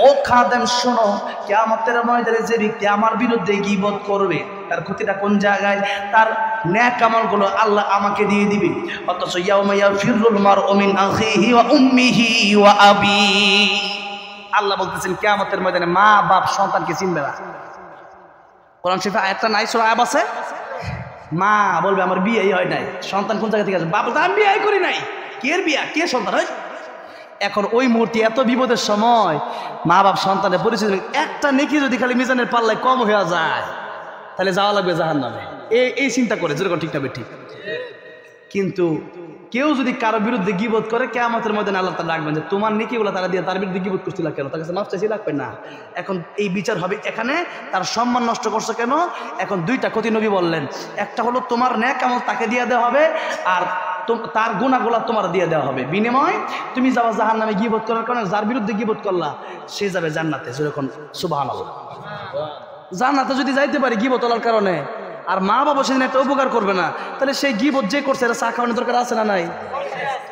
ও খাদেম শোনো, কিয়ামতের ময়দানে যে ব্যক্তি আমার বিরুদ্ধে গীবত করবে তার ক্ষতিটা কোন জায়গায়? তার নেক আমলগুলো আল্লাহ আমাকে দিয়ে দিবে। অথচ ইয়াউমা ইয়াফিরুল মারউ মিন আখিহি ওয়া উম্মিহি ওয়া আবি, আল্লাহ বলতেছেন কিয়ামতের ময়দানে মা বাপ সন্তানকে চিনবে না। কোরআন শরীফে আয়াতটা নাই, সূরা আয়াব আছে। মা বলবে আমার বিয়েই হয় নাই, সন্তান কোন জায়গা থেকে আসবে? বাপ বলতে আমি বিয়ে করি নাই, কে বিয়া, কে সন্তান হয়? এখন ওই মুহূর্তে এত বিপদের সময় মা বাপ সন্তানের পরিচয়, একটা নেকি যদি খালি মিজানের পাল্লায় কম হয়ে যায় তাহলে যাওয়া লাগবে জাহান্নামে, এই চিন্তা করে যেরকম ঠিক না ঠিক। কিন্তু কেউ যদি কারো বিরুদ্ধে গীবত করে কিয়ামতের ময়দানে আল্লাহ তাআলা ডাকবেন যে তোমার নেকিগুলো তারা দিয়ে তার বিরুদ্ধে গীবত করছিল কেন, তার কাছে মাফ চাইছি, লাগবে না। এখন এই বিচার হবে এখানে, তার সম্মান নষ্ট করছে কেন? এখন দুইটা ক্ষতি নবী বললেন, একটা হলো তোমার নেক আমল তাকে দিয়ে দেওয়া হবে, আর তার গুনাহগুলো তোমার দিয়ে দেওয়া হবে। বিনিময় তুমি যাওয়া জাহান্নামে গীবত করার কারণে, যার বিরুদ্ধে গীবত করলা সে যাবে জান্নাতে। যেরকম সুবহানাল্লাহ, জান্নাতে যদি যাইতে পারি গীবত করার কারণে, আর মা বাবা সেদিন একটা উপকার করবে না, তাহলে সেই গীবত যে করছে এটা চা খাওয়ানোর দরকার আছে না নাই?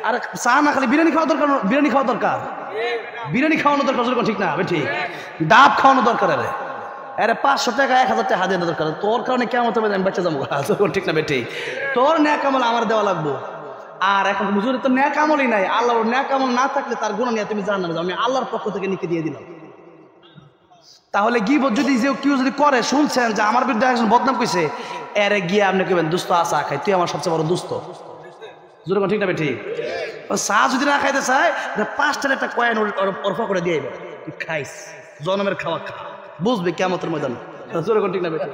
আর চা না খালি বিরিয়ানি খাওয়া দরকার, বিরিয়ানি খাওয়া দরকার, বিরিয়ানি খাওয়ানো দরকার, যেরকম ঠিক না ঠিক? ডাব খাওয়ানো দরকার, আরে 500 টাকা 1000 টাকা হাজির দরকার। তোর কারণে কেমন হবে আমি বাচ্চা যাবো, ঠিক না বেঠি? তোর ন্যাক আমল আমার দেওয়া লাগবো। আর এখন হুজুরের তো ন্যাক আমলই নাই, আল্লাহর ন্যাক আমল না থাকলে তার গুনাহ নিয়ে তুমি জান্নাতে যাও, আমি আল্লাহর পক্ষ থেকে নিকে দিয়ে দিলাম। তাহলে গীবত যদি কেউ যদি করে, শুনছেন যে আমার বিরুদ্ধে একজন বদনাম কইছে, এরে গিয়ে আপনি কইবেন দোস্ত আসা খাই, তুই আমার সবচেয়ে বড় দোস্ত, যেরকম ঠিক না ঠিক? চা যদি না খাইতে চায় 5 টাকার একটা কয়েন অর্ফা করে দিয়ে তুই খাইস, জনমের খাওয়া খা, বুঝবে কিয়ামতের ময়দানে, যেরকম ঠিক না বেটা?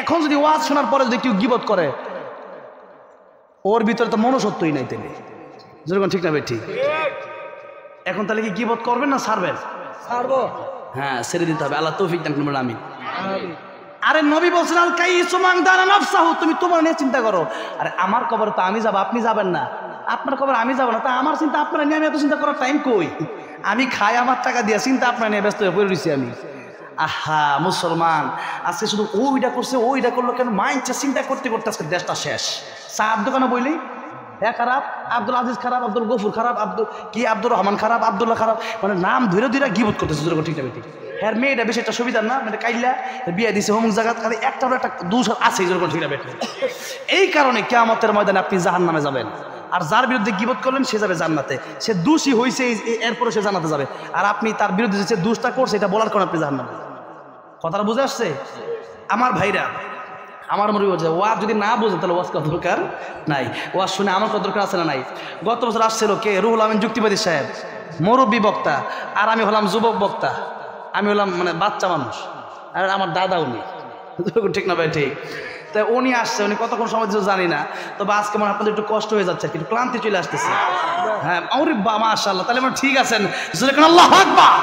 এখন যদি ওয়াজ শোনার পরে যদি কেউ গীবত করে, ওর ভিতরে তো মনুষ্যত্বই নাই, তেলে যেরকম ঠিক না বেঠি? এখন তাহলে কি গীবত করবেন না ছাড়বেন? ছাড়বো। হ্যাঁ, ছেড়ে দিতে হবে, আল্লাহ তৌফিক দান করুন, আমিন। আরে নবী বলছেন আল কাইসু মান দানা নাফসাহু, তুমি তোমার নিয়ে চিন্তা করো। আরে আমার কবর তো আমি যাব, আপনি যাবেন না, আপনার কবর আমি যাব না, তা আমার চিন্তা আপনারা নিয়ে আমি এত চিন্তা করার টাইম কই? আমি খাই আমার টাকা দিয়ে, চিন্তা আপনার নিয়ে ব্যস্ত হয়ে পড়ে রয়েছি আমি। আহা মুসলমান, আজকে শুধু ওইটা করছে ওইটা করলো কেন, মাইন্ডটা চিন্তা করতে করতে আজকে দেশটা শেষ। চার দোকানে বইলি হ্যাঁ খারাপ, আব্দুল আজিজ খারাপ, আব্দুল গফুর খারাপ, আব্দুর রহমান খারাপ, আব্দুল্লাহ খারাপ, মানে নাম ধরে ধরে গীবত করতেছে, ঠিক না ঠিক? হ্যাঁ মেয়েটা বেশি একটা সুবিধার না, মানে কাইলা বিয়ে দিছে হোমুক জায়গা, খালি একটা দোষ আছে, যেরকম ঠিক না বেঠে? এই কারণে কিয়ামতের ময়দানে আপনি জাহান্নামে যাবেন, আর যার বিরুদ্ধে গীবত করলেন সে যাবে জান্নাতে। সে দোষী হয়েছে এরপরে সে জান্নাতে যাবে, আর আপনি তার বিরুদ্ধে যে দোষটা করছে এটা বলার কারণে আপনি জাহান্নামে। কথাটা বুঝে আসছে আমার ভাইরা? আমার মনে বলছে ওয়াজ যদি না বোঝে তাহলে ওয়াজ করার দরকার নাই, ওয়াজ শুনে আমার কত দরকার আছে না নাই? গত বছর আসছিল কে? রুহুল আমিন যুক্তিবাদী সাহেব, মুরব্বী বক্তা, আর আমি হলাম যুবক বক্তা, আমি হলাম মানে বাচ্চা মানুষ, আর আমার দাদা উনি, ঠিক না ভাই ঠিক? তাই উনি আসছে, উনি কতক্ষণ সময় দিচ্ছে জানি না, তবে আজকে মনে আপনাদের একটু কষ্ট হয়ে যাচ্ছে, কিন্তু ক্লান্তি চলে আসতেছে। হ্যাঁ আমার মাশাআল্লাহ, তাহলে আমার ঠিক আছেন, আল্লাহু আকবার,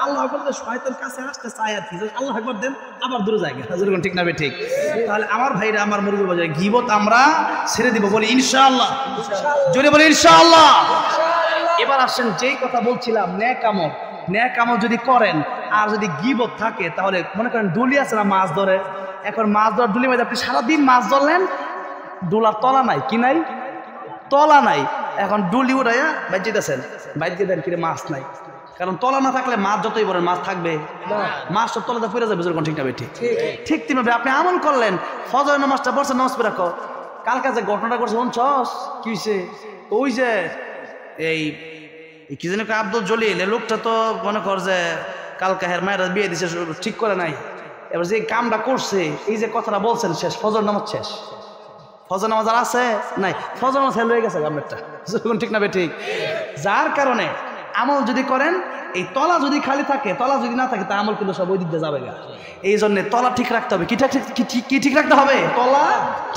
আল্লাহ আকবার, শয়তান কাছে আসতে চায় আর কি, আল্লাহ আকবার দেন আবার দূরে জায়গা, যেরকম ঠিক না ভাই ঠিক? তাহলে আমার ভাইরা, আমার মুরগি বাজারে গীবত আমরা ছেড়ে দিব, বলি ইনশাআল্লাহ, জোরে বলি ইনশাআল্লাহ। এবার আসেন যেই কথা বলছিলাম, নেক আমল, নেক আমল যদি করেন আর যদি গীবত থাকে, তাহলে মনে করেন ডুলি আছে না, মাছ ধরে, এখন মাছ ধরার ডুলি মধ্যে আপনি সারাদিন মাছ ধরলেন, ডুলার তলা নাই, কি নাই? তলা নাই। এখন ডুলি উঠাইয়া বাইর যেতেছেন, বাইর দিয়ে দেন কিরে মাছ নাই, কারণ তলা না থাকলে মাছ যতই বলেন মাছ থাকবে, মাছ সব তলাতে ফিরে যাবে, যেরকম ঠিক না ঠিক? ঠিক তেমনি আপনি আমল করলেন, ফজরের নামাজটা পড়ছেন, নামাজ পড়ে রাখো, কালকে যে ঘটনাটা করছে শুনছস কি হয়েছে? ওই যে এই কি জানি আব্দুল জলিল, লোকটা তো মনে কর যে কালকে হের মায়েরা বিয়ে দিছে, ঠিক করে নাই, এবার যে কামটা করছে, এই যে কথাটা বলছেন শেষ, ফজর নামাজ শেষ, ফজর নামাজ আর আছে নাই, ফজর নামাজ হয়ে গেছে গামটা, ঠিক না ঠিক? যার কারণে আমল যদি করেন, এই তলা যদি খালি থাকে, তলা যদি না থাকে, তা আমল কিন্তু সব ওই দিক দিয়ে যাবে গা। এই জন্য তলা ঠিক রাখতে হবে। কি ঠিক রাখতে হবে? তলা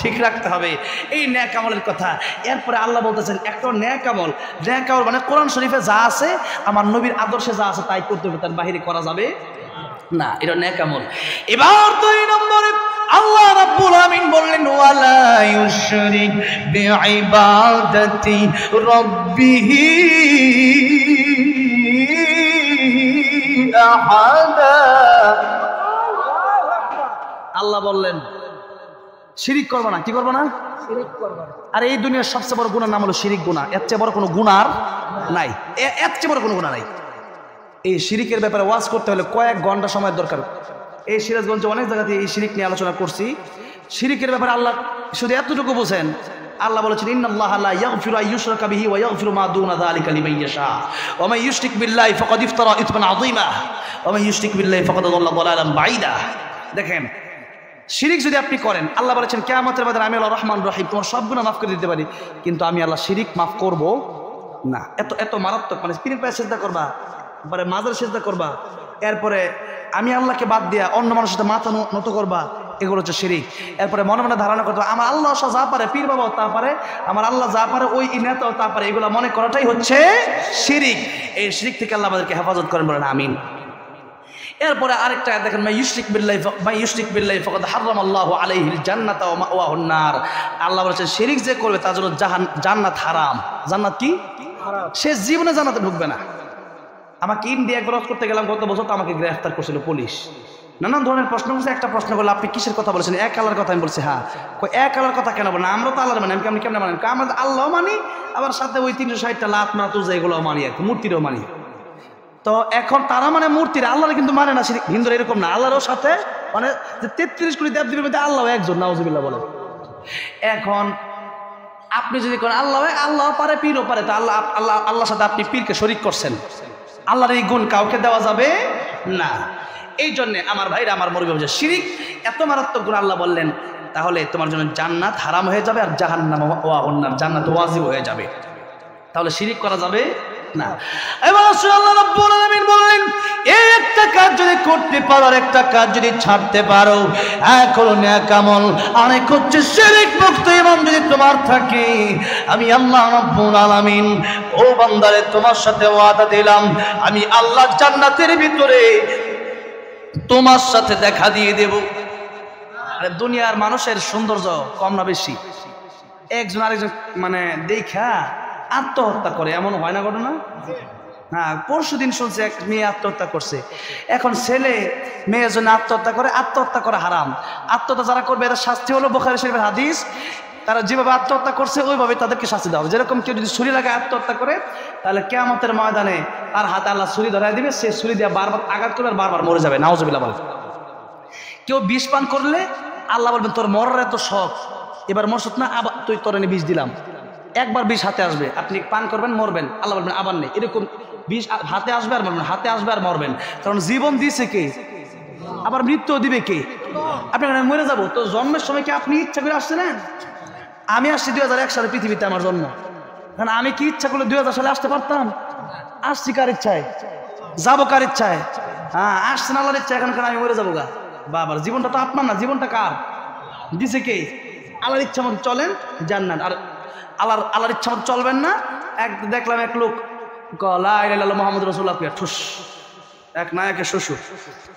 ঠিক রাখতে হবে। এই ন্যাক আমলের কথা। এরপরে আল্লাহ বলতেছেন একটা ন্যাক আমল মানে কোরআন শরীফে যা আছে, আমার নবীর আদর্শে যা আছে তাই করতে হবে, তার বাহিরে করা যাবে না। এটা ন্যাক আমল। এবার 2 নম্বরে আল্লাহ রাব্বুল আমিন বললেন ওয়ালা ইউশরিক বিইবাদাতি রাব্বিহি আহাদা। আল্লাহ বললেন শিরিক করবে না। কি করবে না? শিরিক করবে না। আর এই দুনিয়ার সবচেয়ে বড় গুনার নাম হলো শিরিক গুনাহ। এর চেয়ে বড় কোনো গুনাহ নাই, এর চেয়ে বড় কোনো গুনাহ নাই। এই শিরিকের ব্যাপারে ওয়াজ করতে হলে কয়েক ঘন্টা সময়ের দরকার। এই সিরাজগঞ্জে অনেক জায়গাতে এই শিরিক নিয়ে আলোচনা করছি। শিরিকের ব্যাপারে আল্লাহ শুধু এতটুকু বোঝেন, আল্লাহ বলেছেন ইন্নাল্লাহা লা ইয়াগফিরু আন ইউশরাকা বিহি ওয়া ইয়াগফিরু মা দুনা যালিকা লিমান ইয়াশা ওয়া মান ইউশরিক বিল্লাহি ফাকাদ ইফতারা ইসমান আযীমা ওয়া মান ইউশরিক বিল্লাহি ফাকাদ দাল্লা দালালান বাঈদা। দেখেন, শিরিক যদি আপনি করেন, আল্লাহ বলেছেন কিয়ামতের ময়দানে আমি আল্লাহ রহমান রহিম তোমার সব গুনাহ মাফ করে দিতে পারি, কিন্তু আমি আল্লাহ শিরিক মাফ করব না। এত মারাত্মক। মানে পীরের পায়ে সিজদা করবা, পরে মাজার সিজদা করবা, এরপরে আমি আল্লাহকে বাদ দিয়া অন্য মানুষের সাথে মাথা নত করবা, এগুলো হচ্ছে শিরিক। এরপরে মনে মনে ধারণা করতে আমার আল্লাহ যা পারে, পীর বাবাও তা পারে, আমার আল্লাহ যা পারে ওই নেতাও তা পারে, এগুলো মনে করাটাই হচ্ছে শিরিক। এই শিরিক থেকে আল্লাহ আমাদেরকে হেফাজত করেন, বলেন আমিন। এরপরে আরেকটা দেখেন, মাই ইউশরিক বিল্লাহি ফাকাদ হারামাল্লাহু আলাইহিল জান্নাতা ওয়া মাওয়াহুন নার। আল্লাহ বলেছেন শিরিক যে করবে তার জন্য জান্নাত হারাম। জান্নাত কি? হারাম। সে জীবনে জান্নাতে ঢুকবে না। আমাকে ইন্ডিয়া একবার করতে গেলাম গত বছর, তো আমাকে গ্রেফতার করছিল পুলিশ। নানান ধরনের প্রশ্ন করছে। একটা প্রশ্ন করলো আপনি কিসের কথা বলেছেন? এক আল্লাহর কথা। আমি বলছি হ্যাঁ। এক আল্লাহর কথা কেন বলেন? আমরা তো আল্লাহর মানি। আমি কেমন মানি? আমরা আল্লাহ মানি, আবার সাথে ওই 360টা লাত মাতুজা এগুলোও মানি, আর মূর্তিরও মানি। তো এখন তারা মানে মূর্তির, আল্লাহর কিন্তু মানে না। হিন্দুরা এরকম না, আল্লাহরও সাথে মানে 33 কোটি দেবদেবীর মধ্যে আল্লাহ একজন, নাউজুবিল্লাহ বলে। এখন আপনি যদি করেন আল্লাহ পারে, পীরও পারে, তা আল্লাহর সাথে আপনি পীরকে শরীক করছেন। আল্লাহর এই গুণ কাউকে দেওয়া যাবে না। এই জন্যে আমার ভাইরা, আমার মুরব্বি, শিরিক এত মারাত্মক গুণ। আল্লাহ বললেন তাহলে তোমার জন্য জান্নাত হারাম হয়ে যাবে, আর জাহান্নাম ওয়া জান্নাত ওয়াজিব হয়ে যাবে। তাহলে শিরিক করা যাবে না। এবার আল্লাহ রাব্বুল আলামিন বললেন এই একটা কাজ যদি করতে পারো, আর একটা কাজ যদি ছাড়তে পারো, এক হলো নেক আমল, আরেক হচ্ছে শিরিক মুক্ত ঈমান যদি তোমার থাকে, আমি আল্লাহ রাব্বুল আলামিন ও বান্দারে তোমার সাথে ওয়াদা দিলাম, আমি আল্লাহ জান্নাতের ভিতরে তোমার সাথে দেখা দিয়ে দেব। আরে দুনিয়ার মানুষের সৌন্দর্য কম না বেশি? একজন আরেকজন মানে দেখা আত্মহত্যা করে, এমন হয় না ঘটনা? হ্যাঁ, পরশুদিন শুনছি এক মেয়ে আত্মহত্যা করছে। এখন ছেলে মেয়ের জন্য আত্মহত্যা করে, আত্মহত্যা করা হারাম। আত্মহত্যা যারা করবে এদের শাস্তি হলো বুখারী শরীফের হাদিস, তারা যেভাবে আত্মহত্যা করছে ওইভাবে তাদেরকে শাস্তি দেওয়া হবে। যেরকম কেউ যদি ছুরি লাগে আত্মহত্যা করে, তাহলে কিয়ামতের ময়দানে তার হাতে আল্লাহ ছুরি ধরাই দিবে, সে ছুরি দিয়ে বারবার আঘাত করবে আর বারবার মরে যাবে, নাউজুবিল্লাহ বলে। কেউ বিষ পান করলে আল্লাহ বলবেন তোর মরার এত শখ, এবার মরছত না, আবার তুই তোর এনে বিষ দিলাম। একবার বিষ হাতে আসবে, আপনি পান করবেন, মরবেন, আল্লাহ বলবেন আবার নেই। এরকম বিষ হাতে আসবে আর মরবেন, হাতে আসবে আর মরবেন। কারণ জীবন দিয়েছে কে? আবার মৃত্যু দিবে কে? আপনি মরে যাবো তো। জন্মের সময় কি আপনি ইচ্ছা করে আসছিলেন? আমি আসছি 2001 সালে পৃথিবীতে, আমার জন্ম। কারণ আমি কি ইচ্ছা করলে 2000 সালে আসতে পারতাম? আসছি কার ইচ্ছায়, যাবো কার ইচ্ছায়? হ্যাঁ, আসছেন আল্লাহর ইচ্ছা। এখন আমি মরে যাবো গা। বাবার জীবনটা তো আপনার না, জীবনটা কার দিছে কে? আল্লাহর ইচ্ছা মতো চলেন জান্নাত, আর আল্লাহর ইচ্ছা মতো চলবেন না। দেখলাম এক লোক লা ইলাহা ইল্লাল্লাহ মুহাম্মাদুর রাসূলুল্লাহ ঠুস, এক নায়কের শ্বশুর।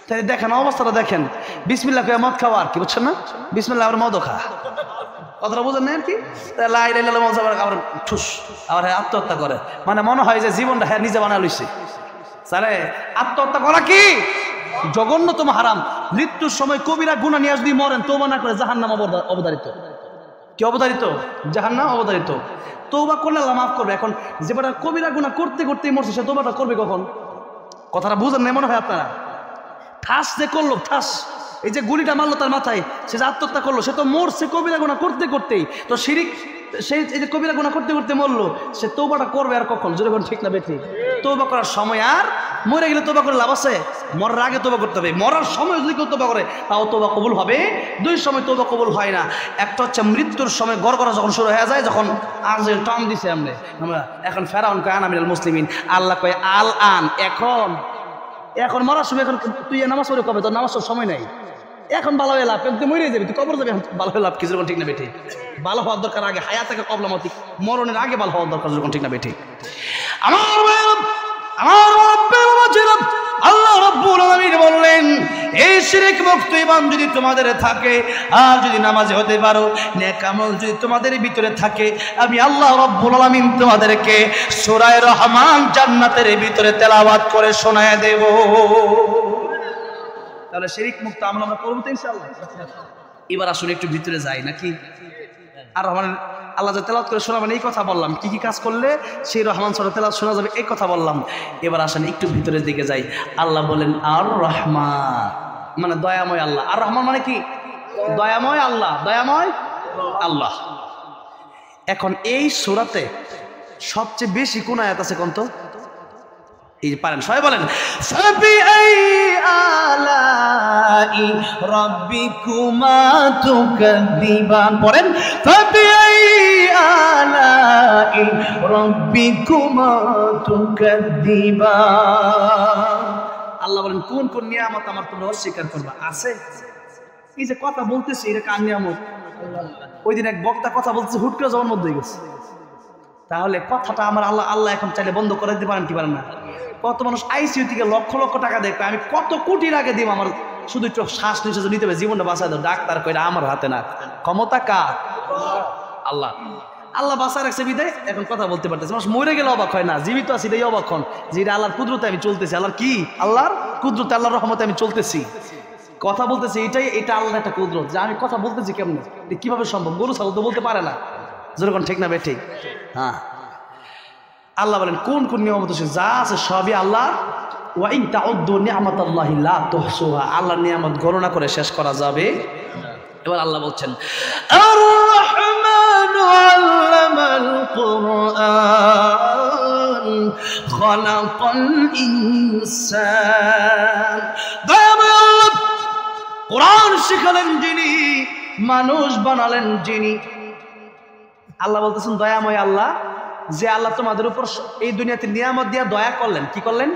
তাই দেখেন অবস্থাটা, দেখেন বিসমিল্লাহ কয়ে মদ খাওয়া, আর কি বুঝছেন না? বিসমিল্লাহ আবার মদও খা, কথাটা বুঝেন না আর কি? লা ইলাহা ইল্লাল্লাহ মদ আবার ঠুস, আবার আত্মহত্যা করে। মানে মনে হয় যে জীবনটা হ্যাঁ নিজে বানা লইছে। তাহলে আত্মহত্যা করা কি জঘন্যতম হারাম। মৃত্যুর সময় কবিরা গুনাহ নিয়ে যদি মরেন, তওবা না করে জাহান্নাম অবধারিত। কি অবধারিত? জাহান্নাম অবধারিত। তওবা করলে আল্লাহ মাফ করবে। এখন যেটা কবিরা গুনাহ করতে করতেই মরছে, সে তওবাটা করবে কখন? কথাটা বুঝেন না মনে হয় আপনারা? ঠাস যে করলো, ঠাস এই যে গুলিটা মারলো তার মাথায়, সে যে আত্মহত্যা করলো, সে তো মরছে কবিরা গুনাহ করতে করতেই। তো শিরিক সেই এই যে কবিরা গুনাহ করতে করতে মরলো, সে তওবাটা করবে আর কখন? যখন ঠিক না বেঠিক? তওবা করার সময় আর মরে গেলে তওবা করে লাভ আছে? মরার আগে তওবা করতে হবে। মরার সময় যদি কেউ তওবা করে তাও তওবা কবুল হবে। দুই সময় তওবা কবুল হয় না। একটা হচ্ছে মৃত্যুর সময় গড়গড়া যখন শুরু হয়ে যায়, যখন আজেল টান দিছে আমরা এখন ফেরাউন কয় আনা মিনাল মুসলিমিন, আল্লাহ কয় আল আন, এখন মরার সময়, এখন তুই নামাজ পড়ে কবে? তোর নামাজ সময় নাই, এখন ভালো হয়ে লাভ, তুই মরে যাবি, তুই কবর যাবি, এখন ভালো হয়ে লাভ কি? যখন ঠিক না বেঠিক? ভালো হওয়ার দরকার আগে, হায়াত থেকে কবলামতি, মরণের আগে ভালো হওয়ার দরকার, যখন ঠিক না বেঠিক? আল্লাহ রাব্বুল আলামিন বললেন, এই শিরক মুক্ত ঈমান যদি তোমাদের থাকে, আর যদি নামাজি হতে পারো, নেক আমল যদি তোমাদের ভিতরে থাকে, আমি আল্লাহ রাব্বুল আলামিন তোমাদেরকে সূরা রহমান জান্নাতের ভিতরে তেলাওয়াত করে শোনায় দেব। তাহলে শিরক মুক্ত আমল আমরা করব তো ইনশাআল্লাহ। এবার আসলে একটু ভিতরে যাই নাকি? আর রহমানের আল্লাহ যে তেলাওয়াত করে শোনাবেন এই কথা বললাম, কি কি কাজ করলে সেই রহমান সূরা তেলাওয়াত শোনা যাবে এই কথা বললাম। এবার আসেন একটু ভিতরের দিকে যাই। আল্লাহ বলেন আর রহমান মানে দয়াময় আল্লাহ। আর রহমান মানে কি? দয়াময় আল্লাহ, দয়াময় আল্লাহ। এখন এই সূরাতে সবচেয়ে বেশি কোন আয়াত আছে কোন তো? এই যে পারেন সবাই বলেন, ফাবিআই আলাই রাব্বিকুমা তুকাযিবান। পড়েন, ফাবিআই আলাই রাব্বিকুমা তুকাযিবান। আল্লাহ বলেন কোন কোন নিয়ামত আমার তোমরা অস্বীকার করবা? আছে। এই যে কথা বলতেছি এটা কার নিয়ামত? ওই দিন এক বক্তা কথা বলতেছে, হুট করে জবান বন্ধ হয়ে গেছে। তাহলে কথাটা আমার আল্লাহ এখন চাইলে বন্ধ করে দিতে পারেন কি পারেন না? কত মানুষ আইসিইউ থেকে লক্ষ লক্ষ টাকা দেখবে, আমি কত কোটি টাকা দিব, আমার শুধু একটু শ্বাস নিঃশ্বাস নিতে হবে, জীবনটা বাঁচায় দাও। ডাক্তার কইরা আমার হাতে না, ক্ষমতা কার? আল্লাহ। আল্লাহ বাঁচায় রাখছে বিদায় এখন কথা বলতে পারতেছে। মানুষ মরে গেলে অবাক হয় না, জীবিত আছি এটাই অবাক হন যে এটা আল্লাহর কুদরতে আমি চলতেছি। আল্লাহর কি? আল্লাহর কুদরতে, আল্লাহর রহমতে আমি চলতেছি, কথা বলতেছি। এটা আল্লাহর একটা কুদরত যে আমি কথা বলতেছি কেমন, কিভাবে সম্ভব? গরু ছাগল তো বলতে পারে না, যেরকম ঠিক না বেঠিক? হ্যাঁ। আল্লাহ বলেন কোন কোন নিয়ামত আছে, যা আছে সবই আল্লাহ। ওয়া ইন তাউদ্দু নি'মাতাল্লাহি লা তুহসুহা, আল্লাহর নিয়ামত গণনা করে শেষ করা যাবে। এবার আল্লাহ বলছেন আর রহমানু আল্লামাল কুরআন খালাকাল ইনসান। দয়াময় আল্লাহ কোরআন শিখালেন যিনি, মানুষ বানালেন যিনি। আল্লাহ বলতেছেন দয়াময় আল্লাহ, যে আল্লাহ তোমাদের উপর এই দুনিয়াতে নিয়ামত দিয়া দয়া করলেন। কি করলেন?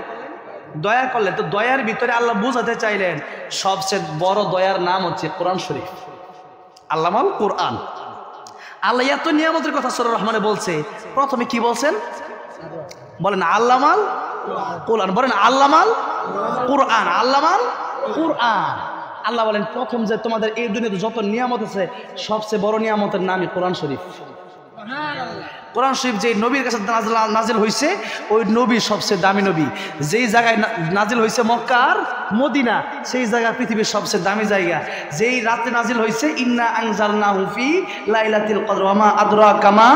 দয়া করলেন। তো দয়ার ভিতরে আল্লাহ বুঝাতে চাইলেন সবচেয়ে বড় দয়ার নাম হচ্ছে কোরআন শরীফ। আল্লামাল কোরআন। আল্লাহ এত নিয়ামতের কথা সূরা রহমানে বলছে, প্রথমে কি বলছেন? বলেন আল্লামাল কোরআন, বলেন আল্লামাল কোরআন, আল্লামাল কোরআন। আল্লাহ বলেন প্রথম যে তোমাদের এই দুনিয়াতে যত নিয়ামত আছে সবচেয়ে বড় নিয়ামতের নামই কোরআন শরীফ। কোরআন শরীফ যে নবীর কাছে নাজিল হয়েছে, ওই নবী সবচেয়ে দামি নবী। যেই জায়গায় নাজিল হয়েছে মক্কা আর মদিনা, সেই জায়গা পৃথিবীর সবচেয়ে দামি জায়গা। যেই রাতে নাজিল হয়েছে ইন্না আনজালনাহু ফি লাইলাতুল কদর ওয়া মা আদরাকা মা